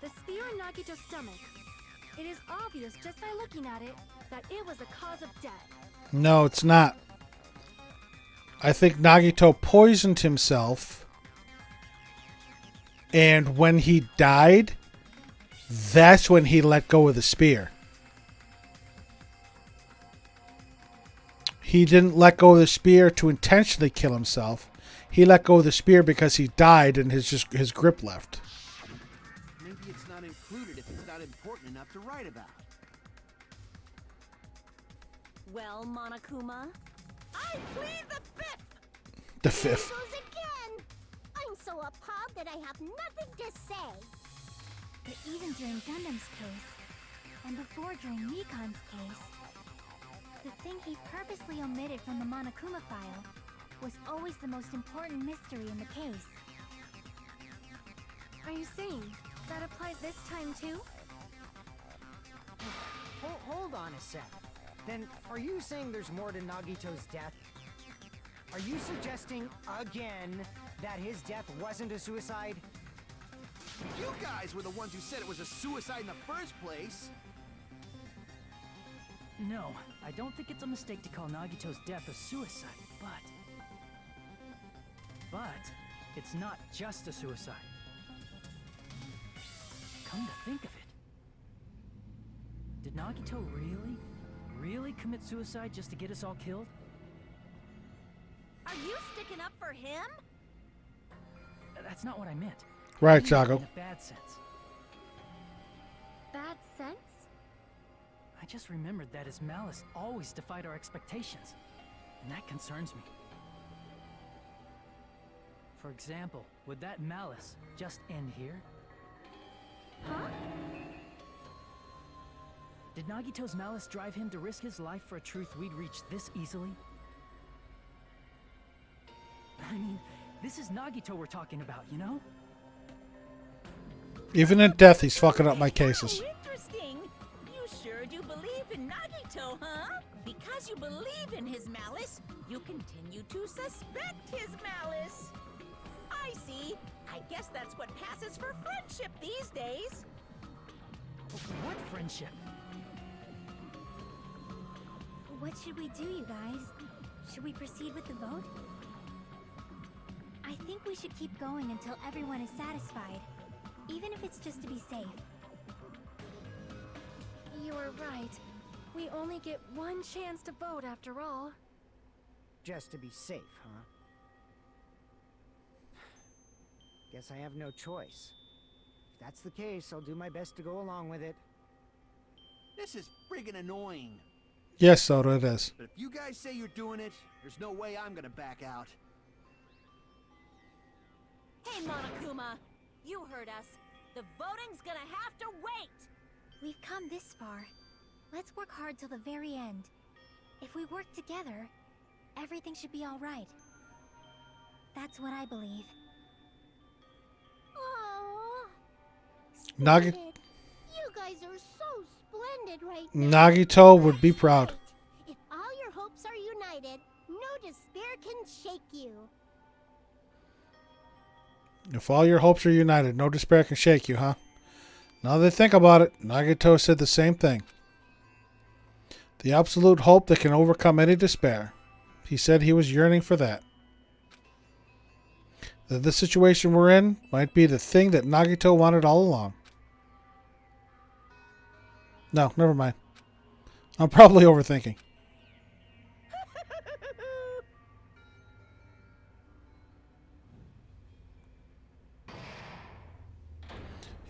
Speaker 9: The spear in Nagito's stomach. It is obvious just by looking at it that it was the cause of death.
Speaker 1: No, it's not. I think Nagito poisoned himself, and when he died, that's when he let go of the spear. He didn't let go of the spear to intentionally kill himself. He let go of the spear because he died and his grip left.
Speaker 6: Maybe it's not included if it's not important enough to write about.
Speaker 8: Well, Monokuma,
Speaker 5: I plead the fifth!
Speaker 1: The fifth.
Speaker 3: Goes again! I'm so appalled that I have nothing to say. But even during Gundam's case, and before during Mikan's case, the thing he purposely omitted from the Monokuma file was always the most important mystery in the case.
Speaker 9: Are you saying that applies this time too?
Speaker 7: Hold on a sec. Then, are you saying there's more to Nagito's death? Are you suggesting, again, that his death wasn't a suicide?
Speaker 6: You guys were the ones who said it was a suicide in the first place.
Speaker 2: No, I don't think it's a mistake to call Nagito's death a suicide. But it's not just a suicide. Come to think of it, did Nagito really commit suicide just to get us all killed?
Speaker 8: Are you sticking up for him?
Speaker 2: That's not what I meant.
Speaker 1: Right,
Speaker 2: I mean it
Speaker 1: Chaco.
Speaker 2: in a bad sense.
Speaker 3: Bad sense?
Speaker 2: I just remembered that his malice always defied our expectations, and that concerns me. For example, would that malice just end here?
Speaker 3: Huh?
Speaker 2: Did Nagito's malice drive him to risk his life for a truth we'd reach this easily? I mean, this is Nagito we're talking about, you know?
Speaker 1: Even in death, he's fucking up my cases.
Speaker 5: Oh, interesting. You sure do believe in Nagito, huh? Because you believe in his malice, you continue to suspect his malice. I see. I guess that's what passes for friendship these days.
Speaker 2: What friendship?
Speaker 9: What should we do, you guys? Should we proceed with the vote? I think we should keep going until everyone is satisfied, even if it's just to be safe.
Speaker 3: You're right. We only get one chance to vote after all.
Speaker 7: Just to be safe, huh? Guess I have no choice. If that's the case, I'll do my best to go along with it.
Speaker 6: This is friggin' annoying.
Speaker 1: Yes, Soda, it is.
Speaker 6: But if you guys say you're doing it, there's no way I'm gonna back out.
Speaker 8: Hey, Monokuma, you heard us. The voting's gonna have to wait.
Speaker 9: We've come this far. Let's work hard till the very end. If we work together, everything should be all right. That's what I believe.
Speaker 3: Aww.
Speaker 1: Nagi
Speaker 3: You guys are so splendid right
Speaker 1: Nagito would be proud.
Speaker 3: If all your hopes are united, no despair can shake you.
Speaker 1: If all your hopes are united, no despair can shake you, huh? Now that I think about it, Nagito said the same thing. The absolute hope that can overcome any despair. He said he was yearning for that. That the situation we're in might be the thing that Nagito wanted all along. No, never mind. I'm probably overthinking.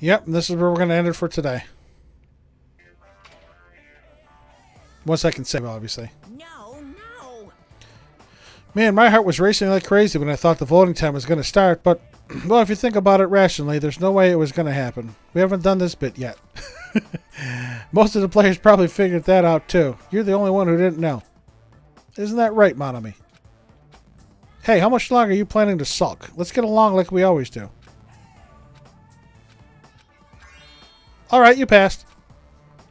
Speaker 1: Yep, and this is where we're going to end it for today. Once I can save, obviously.
Speaker 5: No.
Speaker 1: Man, my heart was racing like crazy when I thought the voting time was going to start, but, well, if you think about it rationally, there's no way it was going to happen. We haven't done this bit yet. Most of the players probably figured that out, too. You're the only one who didn't know. Isn't that right, Monami? Hey, how much longer are you planning to sulk? Let's get along like we always do. Alright, you passed.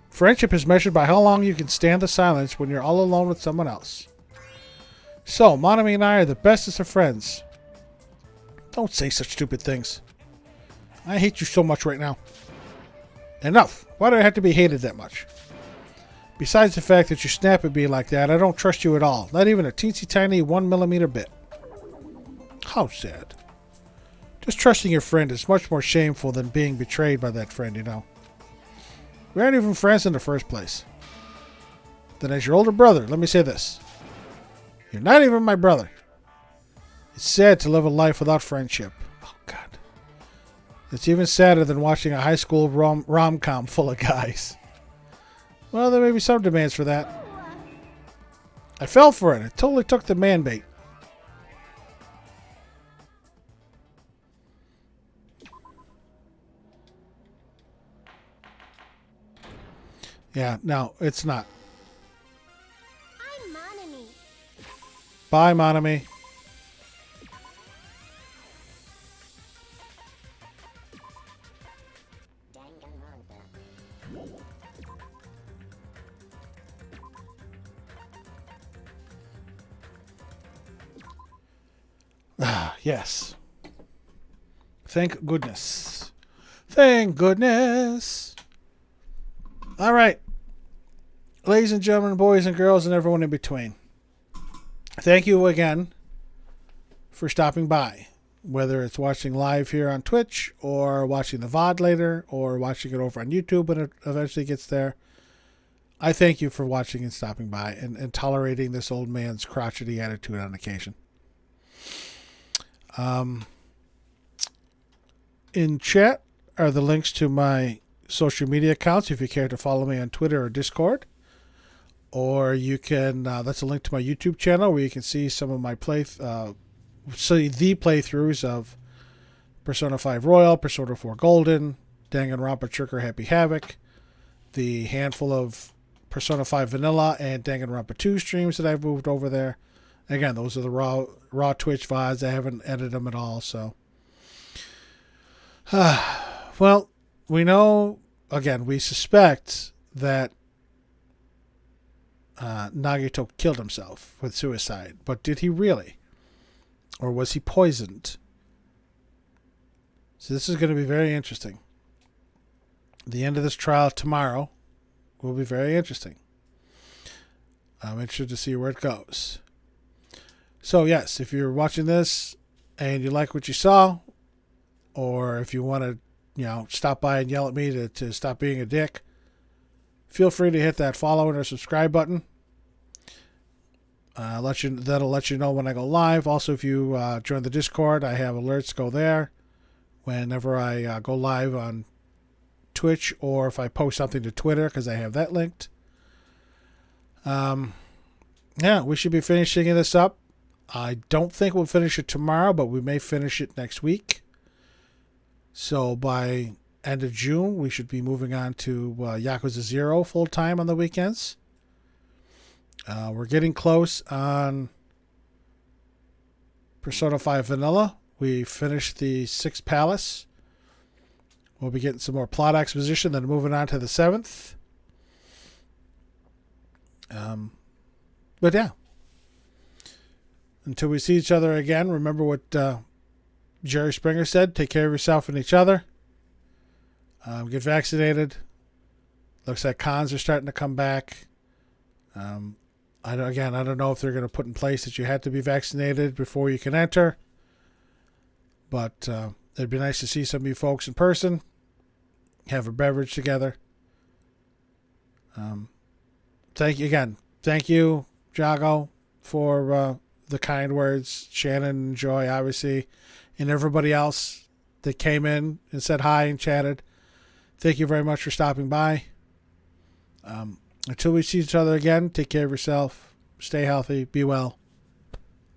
Speaker 1: Friendship is measured by how long you can stand the silence when you're all alone with someone else. So, Monami and I are the bestest of friends. Don't say such stupid things. I hate you so much right now. Enough. Why do I have to be hated that much? Besides the fact that you snap at me like that, I don't trust you at all. Not even a teensy tiny 1mm bit. How sad. Just trusting your friend is much more shameful than being betrayed by that friend, you know. We aren't even friends in the first place. Then as your older brother, let me say this. You're not even my brother. It's sad to live a life without friendship. Oh, God. It's even sadder than watching a high school rom-com full of guys. Well, there may be some demands for that. I fell for it. I totally took the man bait. Yeah, no, it's not.
Speaker 3: I'm Monami.
Speaker 1: Bye, Monami. Ah, yes. Thank goodness. Thank goodness. All right. Ladies and gentlemen, boys and girls, and everyone in between. thank you again for stopping by. Whether it's watching live here on Twitch or watching the VOD later or watching it over on YouTube when it eventually gets there. I thank you for watching and stopping by and tolerating this old man's crotchety attitude on occasion. In chat are the links to my social media accounts if you care to follow me on Twitter or Discord. Or you can, that's a link to my YouTube channel where you can see some of my playthroughs of Persona 5 Royal, Persona 4 Golden, Danganronpa Trigger Happy Havoc, the handful of Persona 5 Vanilla and Danganronpa 2 streams that I've moved over there. Again, those are the raw Twitch VODs. I haven't edited them at all, so. Well, we know, again, we suspect that Nagito killed himself with suicide. But did he really? Or was he poisoned? So this is going to be very interesting. The end of this trial tomorrow will be very interesting. I'm interested to see where it goes. So yes, if you're watching this and you like what you saw, or if you want to, stop by and yell at me to stop being a dick, feel free to hit that follow and or subscribe button. That'll let you know when I go live. Also, if you join the Discord, I have alerts go there whenever I go live on Twitch, or if I post something to Twitter, because I have that linked. Yeah, we should be finishing this up. I don't think we'll finish it tomorrow, but we may finish it next week. So by end of June, we should be moving on to Yakuza 0 full time on the weekends. We're getting close on Persona 5 Vanilla. We finished the 6th Palace. We'll be getting some more plot exposition, then moving on to the 7th. But yeah. Until we see each other again, remember what Jerry Springer said. Take care of yourself and each other. Get vaccinated. Looks like cons are starting to come back. I don't know if they're going to put in place that you have to be vaccinated before you can enter. But it'd be nice to see some of you folks in person. Have a beverage together. Thank you again. Thank you, Jago, for the kind words. Shannon and Joy, obviously, and everybody else that came in and said hi and chatted. Thank you very much for stopping by. Until we see each other again, take care of yourself. Stay healthy. Be well.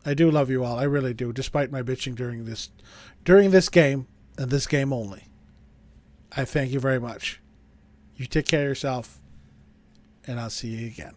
Speaker 1: I do love you all. I really do, despite my bitching during this game and this game only. I thank you very much. You take care of yourself, and I'll see you again.